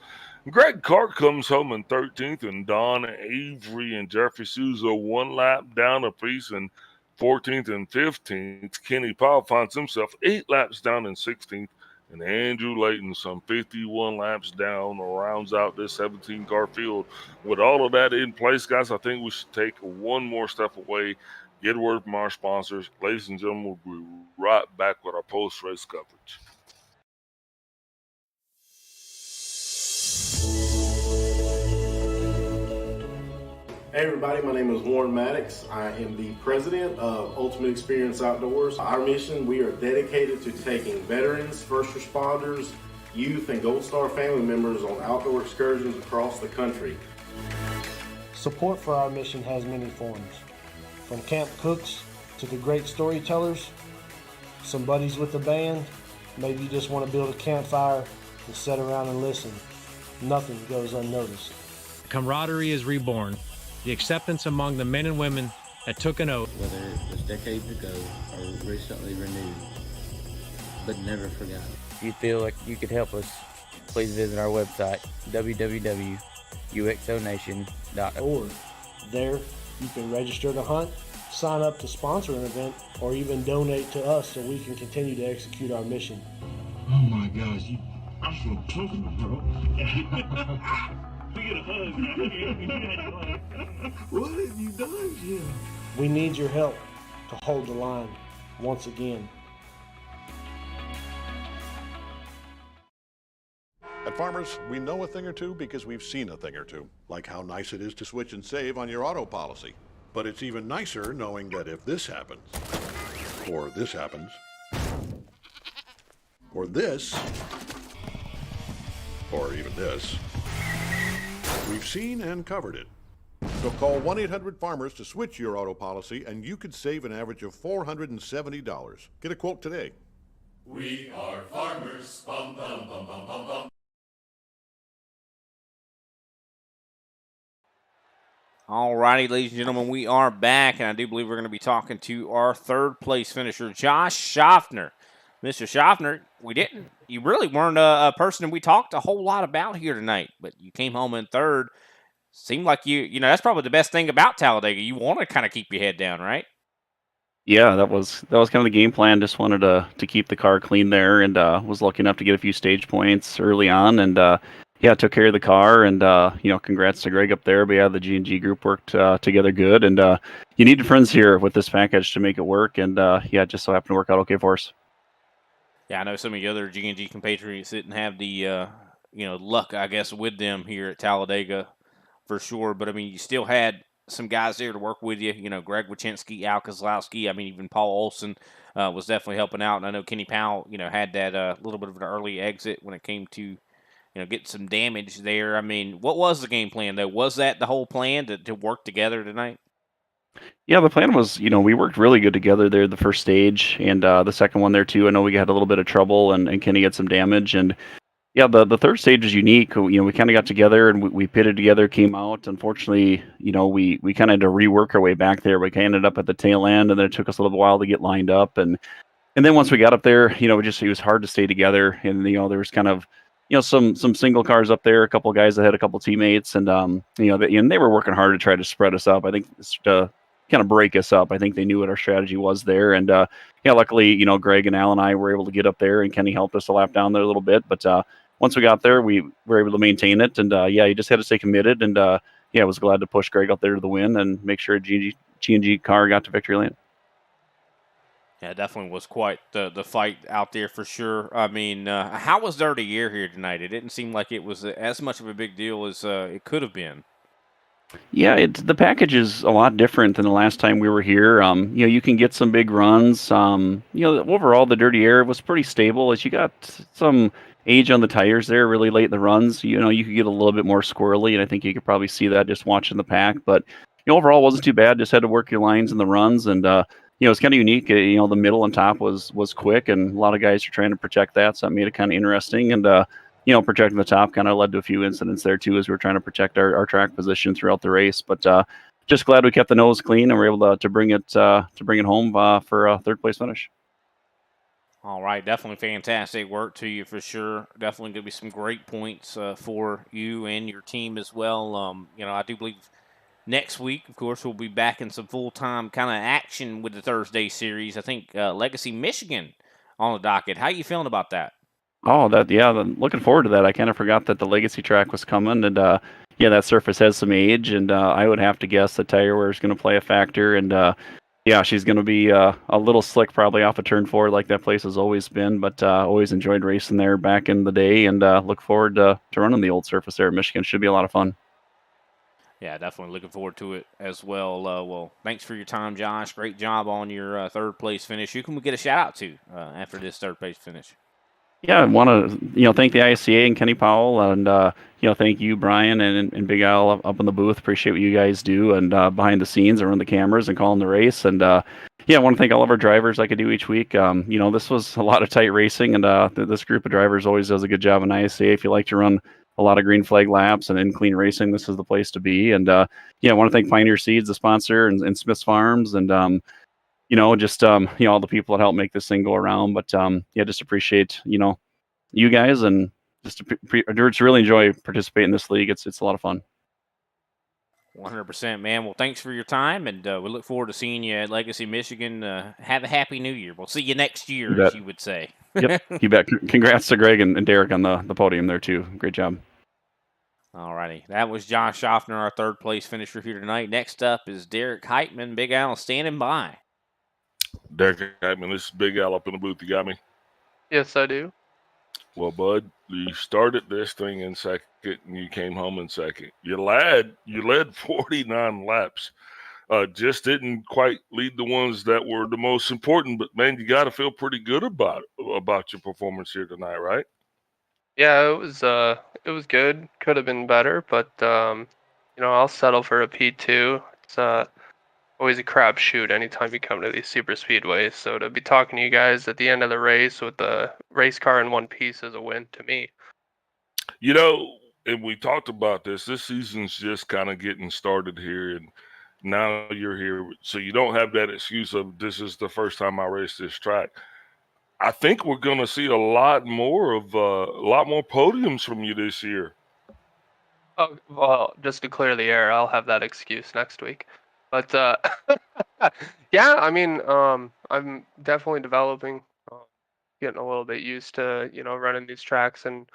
[SPEAKER 2] Greg Clark comes home in 13th, and Don Avery and Jeffrey Souza 1 lap down apiece in 14th and 15th. Kenny Powell finds himself 8 laps down in 16th, and Andrew Layton some 51 laps down rounds out this 17-car field. With all of that in place, guys, I think we should take one more step away, get a word from our sponsors. Ladies and gentlemen, we'll be right back with our post-race coverage.
[SPEAKER 7] Hey everybody, my name is Warren Maddox. I am the president of Ultimate Experience Outdoors. Our mission, we are dedicated to taking veterans, first responders, youth, and Gold Star family members on outdoor excursions across the country.
[SPEAKER 8] Support for our mission has many forms. From camp cooks to the great storytellers, some buddies with the band, maybe you just want to build a campfire and sit around and listen. Nothing goes unnoticed.
[SPEAKER 9] Camaraderie is reborn. The acceptance among the men and women that took an oath.
[SPEAKER 10] Whether it was decades ago or recently renewed, but never forgotten.
[SPEAKER 11] If you feel like you could help us, please visit our website, www.uxonation.org.
[SPEAKER 8] Or there, you can register to hunt, sign up to sponsor an event, or even donate to us so we can continue to execute our mission.
[SPEAKER 12] Oh my gosh, I feel comfortable, bro. We get a hug. What have you done, Jim?
[SPEAKER 8] We need your help to hold the line once again.
[SPEAKER 5] At Farmers, we know a thing or two because we've seen a thing or two, like how nice it is to switch and save on your auto policy. But it's even nicer knowing that if this happens, or this happens, or this, or even this, we've seen and covered it. So call 1-800-FARMERS to switch your auto policy and you could save an average of $470. Get a quote today.
[SPEAKER 6] We are farmers. Bum, bum, bum, bum, bum, bum.
[SPEAKER 1] All righty, ladies and gentlemen, we are back, and I do believe we're going to be talking to our third place finisher, Josh Schaffner. Mr. Schaffner, you really weren't a person we talked a whole lot about here tonight, but you came home in third. Seemed like that's probably the best thing about Talladega. You want to kind of keep your head down, right?
[SPEAKER 16] Yeah, that was kind of the game plan. Just wanted to keep the car clean there, and was lucky enough to get a few stage points early on, and took care of the car, and congrats to Greg up there. But yeah, the G&G group worked together good, and you needed friends here with this package to make it work, and just so happened to work out okay for us.
[SPEAKER 1] Yeah, I know some of the other G&G compatriots didn't have the luck, I guess, with them here at Talladega for sure. But I mean, you still had some guys there to work with you. You know, Greg Wachinski, Al Kozlowski. I mean, even Paul Olson was definitely helping out. And I know Kenny Powell, had that little bit of an early exit when it came to getting some damage there. I mean, what was the game plan though? Was that the whole plan to work together tonight?
[SPEAKER 16] Yeah, the plan was, we worked really good together there the first stage and the second one there too. I know we had a little bit of trouble and Kenny had some damage. And yeah, the third stage is unique. We kind of got together and we pitted together, came out. Unfortunately, we kind of had to rework our way back there. We kind of ended up at the tail end, and then it took us a little while to get lined up. And then once we got up there, it was hard to stay together. And there was kind of some single cars up there, a couple of guys that had a couple teammates, and and they were working hard to try to spread us up. I think to kind of break us up. I think they knew what our strategy was there, and luckily, Greg and Al and I were able to get up there, and Kenny helped us a lap down there a little bit, but. Once we got there, we were able to maintain it, and you just had to stay committed. And I was glad to push Greg up there to the win and make sure a G&G car got to victory lane.
[SPEAKER 1] Yeah, definitely was quite the fight out there for sure. I mean, how was Dirty Air here tonight? It didn't seem like it was as much of a big deal as it could have been.
[SPEAKER 16] Yeah, the package is a lot different than the last time we were here. You can get some big runs. Overall the Dirty Air was pretty stable as you got some age on the tires there really late in the runs. You could get a little bit more squirrely, and I think you could probably see that just watching the pack. But overall wasn't too bad. Just had to work your lines in the runs, and it's kind of unique. The middle and top was quick, and a lot of guys are trying to protect that, so that made it kind of interesting. And protecting the top kind of led to a few incidents there too, as we were trying to protect our track position throughout the race. But just glad we kept the nose clean and were able to bring it home for a third place finish.
[SPEAKER 1] All right, definitely fantastic work to you for sure. Definitely going to be some great points for you and your team as well. I do believe next week, of course, we'll be back in some full-time kind of action with the Thursday series. I think Legacy, Michigan on the docket. How you feeling about that?
[SPEAKER 16] Oh, looking forward to that. I kind of forgot that the Legacy track was coming, and that surface has some age, and I would have to guess the tire wear is going to play a factor, and she's going to be a little slick probably off of turn 4 like that place has always been, but always enjoyed racing there back in the day, and look forward to running the old surface there at Michigan. Should be a lot of fun.
[SPEAKER 1] Yeah, definitely looking forward to it as well. Well, thanks for your time, Josh. Great job on your third place finish. Who can we get a shout out to after this third place finish?
[SPEAKER 16] Yeah, I want to thank the ISCA and Kenny Powell, and thank you, Brian and Big Al up in the booth. Appreciate what you guys do, and behind the scenes around the cameras and calling the race. And I want to thank all of our drivers like I do each week. This was a lot of tight racing, and this group of drivers always does a good job in ISCA. If you like to run a lot of green flag laps and in clean racing, this is the place to be. And I want to thank Pioneer Seeds, the sponsor, and Smith's Farms, and all the people that help make this thing go around. But just appreciate you guys, and just really enjoy participating in this league. It's a lot of fun.
[SPEAKER 1] 100%, man. Well, thanks for your time, and we look forward to seeing you at Legacy, Michigan. Have a happy New Year. We'll see you next year, as you would say.
[SPEAKER 16] Yep, you bet. Congrats to Greg and Derek on the podium there too. Great job.
[SPEAKER 1] All righty. That was Josh Schaffner, our third place finisher here tonight. Next up is Derek Heitman. Big Al standing by.
[SPEAKER 2] Derek Heitman, this is Big Al up in the booth. You got me?
[SPEAKER 17] Yes, I do.
[SPEAKER 2] Well, bud, you started this thing in second, and you came home in second. You led 49 laps. Just didn't quite lead the ones that were the most important. But man, you got to feel pretty good about your performance here tonight, right?
[SPEAKER 17] Yeah, it was good. Could have been better, but I'll settle for a P2. It's always a crapshoot anytime you come to these super speedways. So to be talking to you guys at the end of the race with the race car in one piece is a win to me.
[SPEAKER 2] And we talked about this. This season's just kind of getting started here, and now you're here, so you don't have that excuse of this is the first time I raced this track. I think we're going to see a lot more podiums from you this year.
[SPEAKER 17] Oh, well, just to clear the air, I'll have that excuse next week. But yeah, I mean, I'm definitely developing, getting a little bit used to running these tracks, and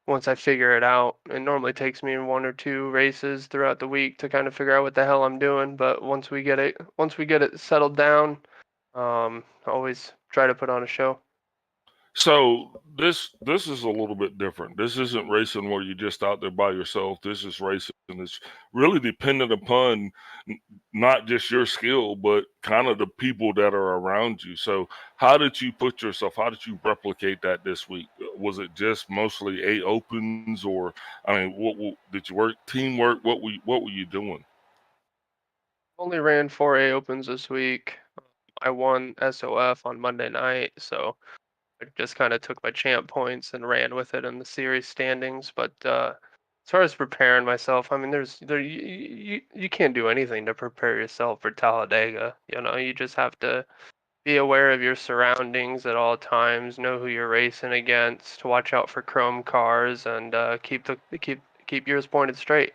[SPEAKER 17] once I figure it out, it normally takes me 1 or 2 races throughout the week to kind of figure out what the hell I'm doing. But once we get it settled down, I always try to put on a show.
[SPEAKER 2] So this is a little bit different. This isn't racing where you're just out there by yourself. This is racing that's really dependent upon not just your skill, but kind of the people that are around you. So how did you put yourself? How did you replicate that this week? Was it just mostly 8 opens, or I mean, what did you work teamwork? What were you doing?
[SPEAKER 17] Only ran 4A opens this week. I won SOF on Monday night, so I just kind of took my champ points and ran with it in the series standings. But as far as preparing myself, I mean, you can't do anything to prepare yourself for Talladega. You just have to be aware of your surroundings at all times, know who you're racing against, watch out for chrome cars, and keep yours pointed straight.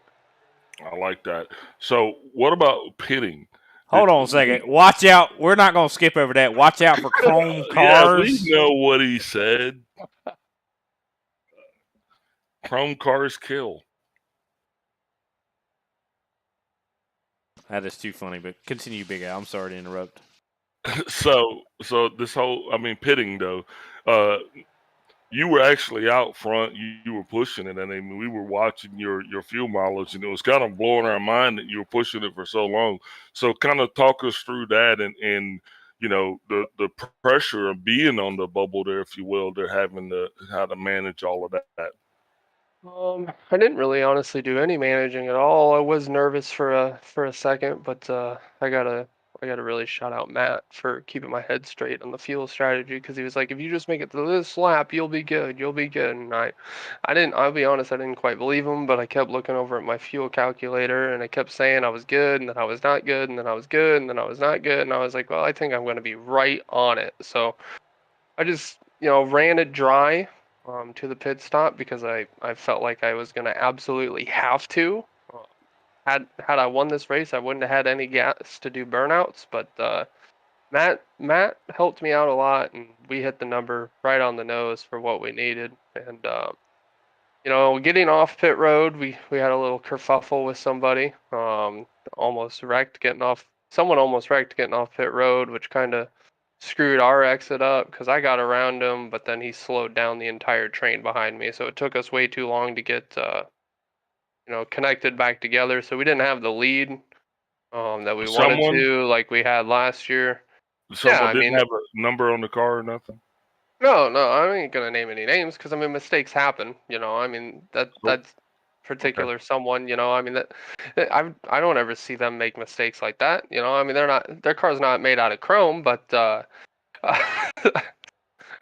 [SPEAKER 2] I like that. So what about pitting?
[SPEAKER 1] Hold on a second. Watch out. We're not going to skip over that. Watch out for chrome
[SPEAKER 2] Yeah,
[SPEAKER 1] cars.
[SPEAKER 2] we know what he said. Chrome cars kill.
[SPEAKER 1] That is too funny, but continue, Big Al. I'm sorry to interrupt.
[SPEAKER 2] So this whole, I mean, pitting though, you were actually out front. You were pushing it, and I mean, we were watching your fuel mileage, and it was kind of blowing our mind that you were pushing it for so long. So, kind of talk us through that, and the pressure of being on the bubble there, if you will. They're having how to manage all of that.
[SPEAKER 17] I didn't really honestly do any managing at all. I was nervous for a second, but I gotta really shout out Matt for keeping my head straight on the fuel strategy, because he was like, if you just make it to this lap, you'll be good. And I'll be honest, I didn't quite believe him, but I kept looking over at my fuel calculator and I kept saying I was good, and then I was not good, and then I was good, and then I was not good, and I was like, well, I think I'm going to be right on it. So I just ran it dry to the pit stop, because I felt like I was going to absolutely have to. Had I won this race, I wouldn't have had any gas to do burnouts. But Matt helped me out a lot, and we hit the number right on the nose for what we needed. And getting off pit road, we had a little kerfuffle with somebody. Someone almost wrecked getting off pit road, which kind of screwed our exit up, because I got around him, but then he slowed down the entire train behind me. So it took us way too long to get connected back together. So we didn't have the lead that we wanted to, like we had last year.
[SPEAKER 2] Someone didn't have a number on the car or nothing?
[SPEAKER 17] No, I ain't gonna name any names, because I mean, mistakes happen. I mean, that's particular someone. I mean, that I don't ever see them make mistakes like that. I mean, their car's not made out of chrome, but all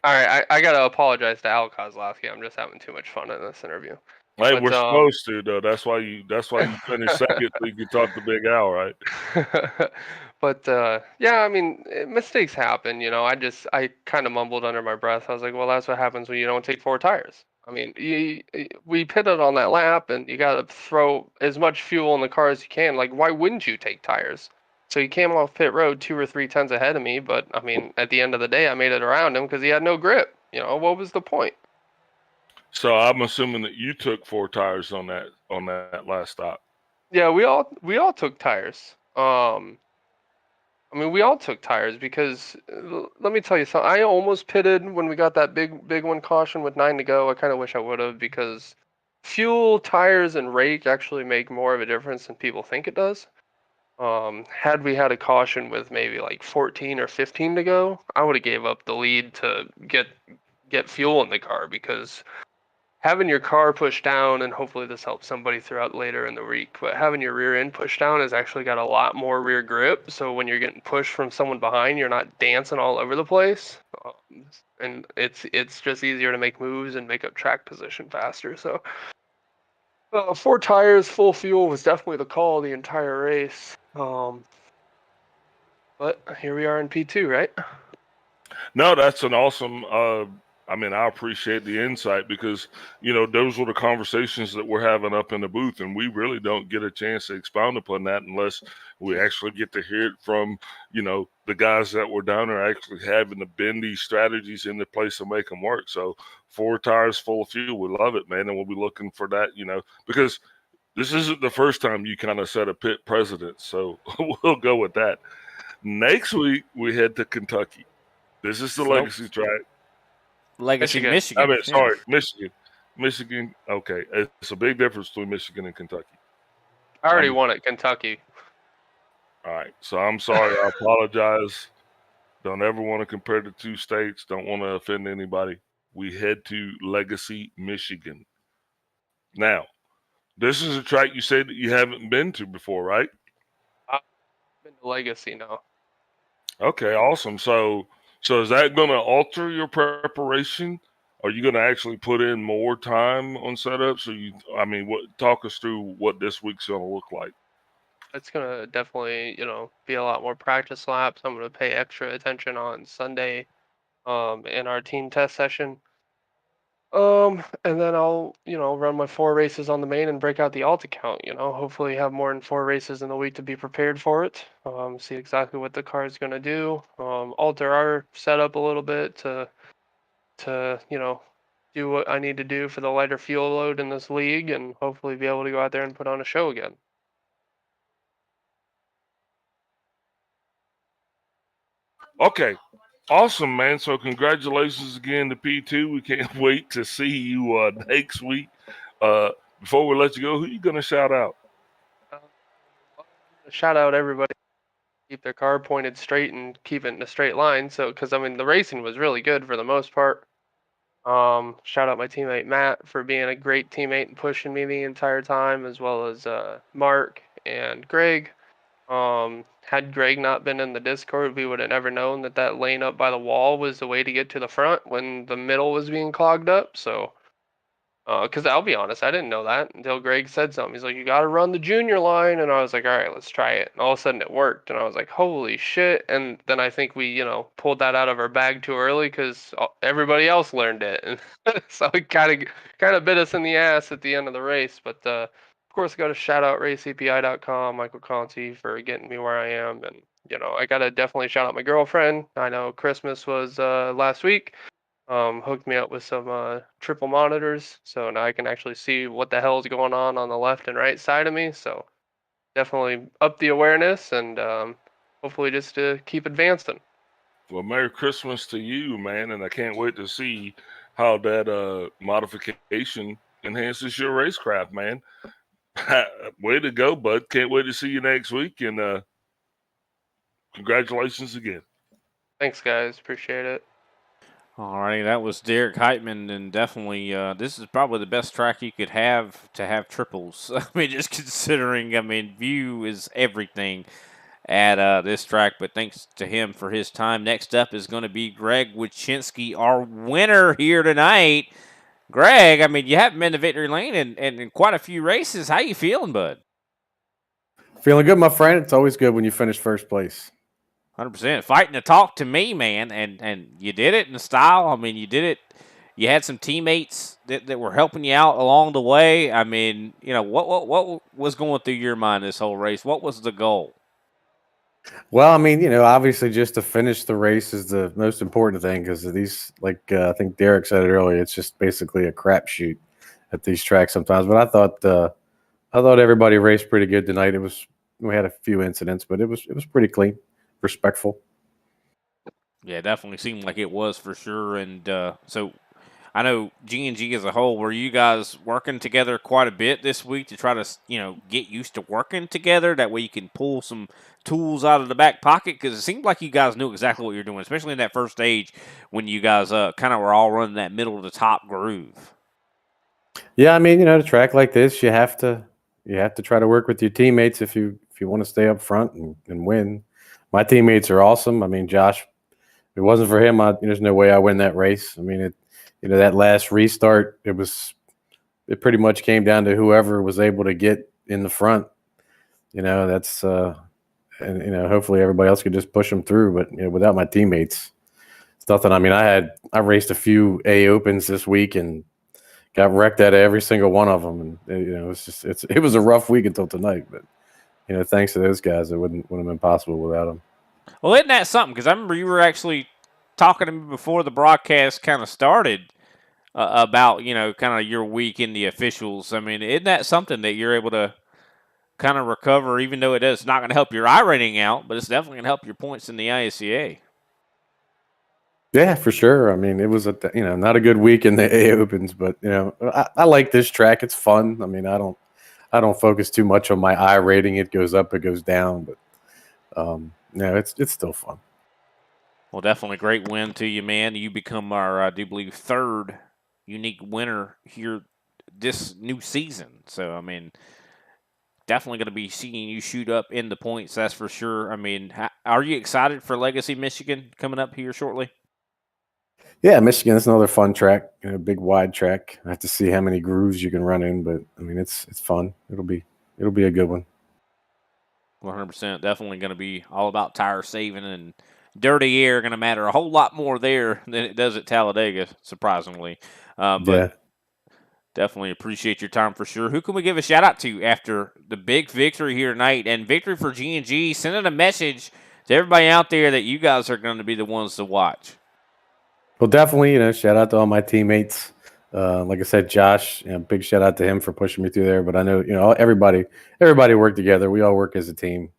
[SPEAKER 17] right, I gotta apologize to Al Kozlowski. I'm just having too much fun in this interview.
[SPEAKER 2] Hey,
[SPEAKER 17] But,
[SPEAKER 2] we're supposed to though. That's why you finished second, so you can talk to Big Al, right?
[SPEAKER 17] But yeah, I mean, mistakes happen. I kind of mumbled under my breath. I was like, well, that's what happens when you don't take 4 tires. I mean, we pitted on that lap, and you got to throw as much fuel in the car as you can. Like, why wouldn't you take tires? So he came off pit road 2 or 3 tenths ahead of me, but I mean, at the end of the day, I made it around him because he had no grip. What was the point?
[SPEAKER 2] So I'm assuming that you took 4 tires on that last stop.
[SPEAKER 17] Yeah, we all took tires. I mean, we all took tires, because let me tell you something. I almost pitted when we got that big one caution with 9 to go. I kind of wish I would have, because fuel, tires, and rake actually make more of a difference than people think it does. Had we had a caution with maybe like 14 or 15 to go, I would have gave up the lead to get fuel in the car, because having your car pushed down, and hopefully this helps somebody throughout later in the week, but having your rear end pushed down has actually got a lot more rear grip. So when you're getting pushed from someone behind, you're not dancing all over the place. And it's just easier to make moves and make up track position faster. So 4 tires, full fuel was definitely the call the entire race. But here we are in P2, right?
[SPEAKER 2] No, that's an awesome. I mean, I appreciate the insight, because those were the conversations that we're having up in the booth, and we really don't get a chance to expound upon that unless we actually get to hear it from the guys that were down there actually having to bend these strategies into place to make them work. So 4 tires full of fuel, we love it, man, and we'll be looking for that, because this isn't the first time you kind of set a pit precedent. So we'll go with that. Next week we head to Kentucky. This is the legacy track.
[SPEAKER 1] Legacy,
[SPEAKER 17] Michigan.
[SPEAKER 1] Michigan.
[SPEAKER 2] I mean,
[SPEAKER 1] Yeah.
[SPEAKER 2] sorry, Michigan. Michigan. Okay, it's a big difference between Michigan and Kentucky.
[SPEAKER 17] I already won at Kentucky.
[SPEAKER 2] All right, so I'm sorry. I apologize. Don't ever want to compare the two states. Don't want to offend anybody. We head to Legacy, Michigan. Now, this is a track you said that you haven't been to before, right?
[SPEAKER 17] I've been to Legacy now.
[SPEAKER 2] Okay, awesome. So is that going to alter your preparation? Are you going to actually put in more time on setup? So talk us through what this week's going to look like.
[SPEAKER 17] It's gonna definitely, be a lot more practice laps. I'm gonna pay extra attention on Sunday, in our team test session. And then I'll, run my 4 races on the main and break out the alt account. Hopefully have more than 4 races in the week to be prepared for it. See exactly what the car is gonna do. Alter our setup a little bit to, do what I need to do for the lighter fuel load in this league, and hopefully be able to go out there and put on a show again.
[SPEAKER 2] Okay, awesome, man. So congratulations again to P2. We can't wait to see you next week. Before we let you go, who you going to shout out?
[SPEAKER 17] Shout out everybody. Keep their car pointed straight and keep it in a straight line. So, because the racing was really good for the most part. Shout out my teammate Matt for being a great teammate and pushing me the entire time, as well as Mark and Greg. Had Greg not been in the Discord, we would have never known that lane up by the wall was the way to get to the front when the middle was being clogged up. So, because I'll be honest, I didn't know that until Greg said something. He's like, "You got to run the junior line," and I was like, "All right, let's try it." And all of a sudden, it worked, and I was like, "Holy shit!" And then I think we, pulled that out of our bag too early because everybody else learned it, and so it kind of bit us in the ass at the end of the race. But of course, I got to shout out RaceCPI.com, Michael Conti for getting me where I am, and I got to definitely shout out my girlfriend. I know Christmas was last week. Hooked me up with some triple monitors, so now I can actually see what the hell is going on the left and right side of me. So definitely up the awareness, and hopefully just to keep advancing.
[SPEAKER 2] Well, Merry Christmas to you, man, and I can't wait to see how that modification enhances your racecraft, man. Way to go, bud. Can't wait to see you next week, and congratulations again.
[SPEAKER 17] Thanks, guys. Appreciate it.
[SPEAKER 1] All righty, that was Derek Heitman, and definitely this is probably the best track you could have to have triples. I mean, just considering, view is everything at this track, but thanks to him for his time. Next up is going to be Greg Wachinski, our winner here tonight. Greg, you haven't been to Victory Lane in quite a few races. How you feeling, bud?
[SPEAKER 18] Feeling good, my friend. It's always good when you finish first place.
[SPEAKER 1] 100%. Fighting to talk to me, man, and you did it in style. You did it. You had some teammates that were helping you out along the way. What was going through your mind this whole race? What was the goal?
[SPEAKER 18] Well, obviously just to finish the race is the most important thing because these, I think Derek said it earlier, it's just basically a crapshoot at these tracks sometimes. But I thought everybody raced pretty good tonight. We had a few incidents, but it was pretty clean, respectful.
[SPEAKER 1] Yeah, definitely seemed like it was for sure. And so I know G&G as a whole, were you guys working together quite a bit this week to try to, get used to working together? That way you can pull some tools out of the back pocket? Because it seemed like you guys knew exactly what you're doing, especially in that first stage when you guys kind of were all running that middle to the top groove.
[SPEAKER 18] Yeah, a track like this, you have to try to work with your teammates if you want to stay up front and win. My teammates are awesome. Josh, if it wasn't for him, there's no way I win that race. That last restart, it pretty much came down to whoever was able to get in the front. That's and hopefully everybody else could just push them through. But without my teammates, it's nothing. I raced a few A Opens this week and got wrecked at every single one of them, and it was a rough week until tonight. But thanks to those guys, it wouldn't have been possible without them.
[SPEAKER 1] Well, isn't that something? Because I remember you were actually talking to me before the broadcast kind of started about, kind of your week in the officials. Isn't that something that you're able to kind of recover, even though it's not going to help your I rating out, but it's definitely going to help your points in the ISCA?
[SPEAKER 18] Yeah, for sure. I mean, it was not a good week in the A Opens, but I like this track. It's fun. I mean, I don't focus too much on my I rating. It goes up, it goes down, but it's still fun.
[SPEAKER 1] Well, definitely a great win to you, man. You become our, I do believe, third unique winner here this new season. So, I mean, definitely going to be seeing you shoot up in the points, that's for sure. I mean, are you excited for Legacy Michigan coming up here shortly?
[SPEAKER 18] Yeah, Michigan is another fun track, big wide track. I have to see how many grooves you can run in, but I mean, it's fun. It'll be a good one.
[SPEAKER 1] 100%. Definitely going to be all about tire saving, and dirty air going to matter a whole lot more there than it does at Talladega, surprisingly. But definitely appreciate your time for sure. Who can we give a shout out to after the big victory here tonight and victory for G&G? Sending a message to everybody out there that you guys are going to be the ones to watch.
[SPEAKER 18] Well, definitely, shout out to all my teammates. Like I said, Josh, big shout out to him for pushing me through there. But I know, everybody worked together. We all work as a team.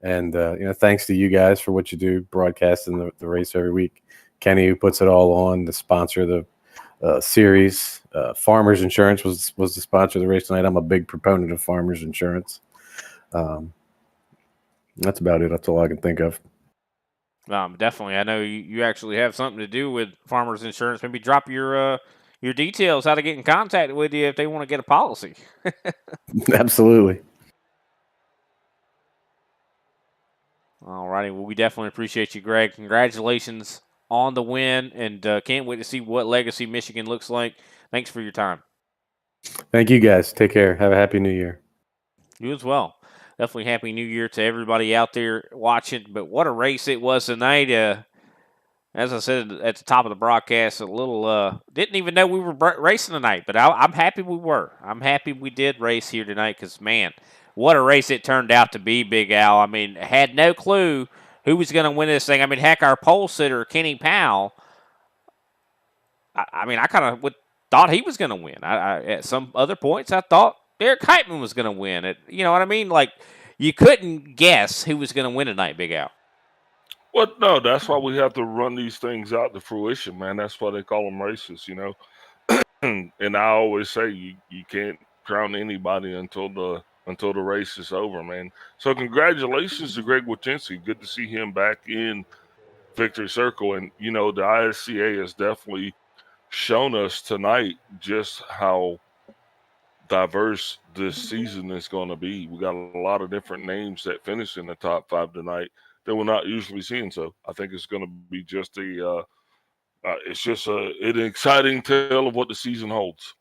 [SPEAKER 18] And, thanks to you guys for what you do, broadcasting the race every week. Kenny, who puts it all on, the sponsor of the series. Farmers Insurance was the sponsor of the race tonight. I'm a big proponent of Farmers Insurance. That's about it. That's all I can think of.
[SPEAKER 1] Definitely. I know you actually have something to do with Farmers Insurance. Maybe drop your details, how to get in contact with you if they want to get a policy.
[SPEAKER 18] Absolutely.
[SPEAKER 1] All righty. Well, we definitely appreciate you, Greg. Congratulations on the win, and can't wait to see what Legacy Michigan looks like. Thanks for your time.
[SPEAKER 18] Thank you, guys. Take care. Have a happy New Year.
[SPEAKER 1] You as well. Definitely happy New Year to everybody out there watching. But what a race it was tonight. As I said at the top of the broadcast, a little didn't even know we were racing tonight, but I'm happy we were. I'm happy we did race here tonight because, man, what a race it turned out to be, Big Al. I mean, had no clue who was going to win this thing. I mean, heck, our pole sitter, Kenny Powell, I kind of thought he was going to win. At some other points, I thought Derek Heitman was going to win. You know what I mean? Like, you couldn't guess who was going to win tonight, Big Al.
[SPEAKER 2] Well, no, that's why we have to run these things out to fruition, man. That's why they call them races, And I always say you can't crown anybody until the race is over, man. So congratulations to Greg Wachinski. Good to see him back in Victory Circle. And, the ISCA has definitely shown us tonight just how diverse this season is going to be. We got a lot of different names that finish in the top 5 tonight that we're not usually seeing. So I think it's going to be just an exciting tale of what the season holds.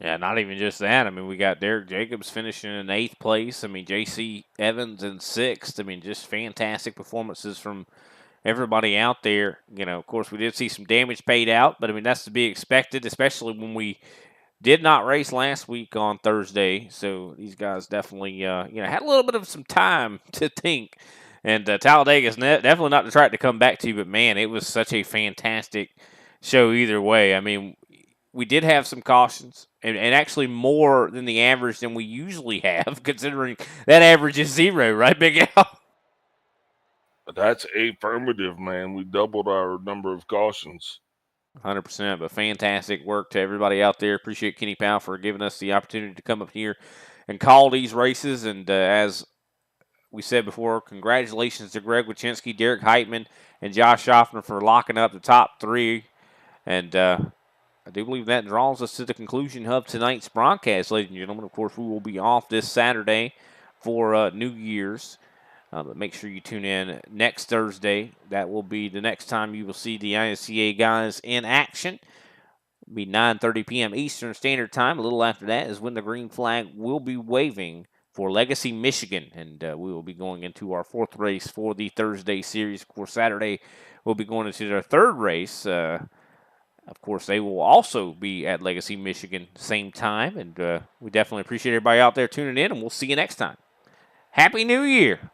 [SPEAKER 1] Yeah, not even just that. I mean, we got Derek Jacobs finishing in 8th place. I mean, J.C. Evans in 6th. I mean, just fantastic performances from everybody out there. Of course, we did see some damage paid out, but I mean, that's to be expected, especially when we did not race last week on Thursday. So these guys definitely, had a little bit of some time to think. And Talladega is definitely not the track to come back to, but man, it was such a fantastic show either way. I mean, we did have some cautions, and actually more than the average than we usually have, considering that average is 0, right, Big Al?
[SPEAKER 2] That's affirmative, man. We doubled our number of cautions.
[SPEAKER 1] 100%, but fantastic work to everybody out there. Appreciate Kenny Powell for giving us the opportunity to come up here and call these races. And as we said before, congratulations to Greg Wachinski, Derek Heitman, and Josh Schaffner for locking up the top 3. And I do believe that draws us to the conclusion of tonight's broadcast, ladies and gentlemen. Of course, we will be off this Saturday for New Year's. But make sure you tune in next Thursday. That will be the next time you will see the ISCA guys in action. It'll be 9:30 p.m. Eastern Standard Time. A little after that is when the green flag will be waving for Legacy Michigan. And we will be going into our 4th race for the Thursday series. Of course, Saturday we'll be going into their 3rd race. Of course, they will also be at Legacy Michigan same time. And we definitely appreciate everybody out there tuning in, and we'll see you next time. Happy New Year!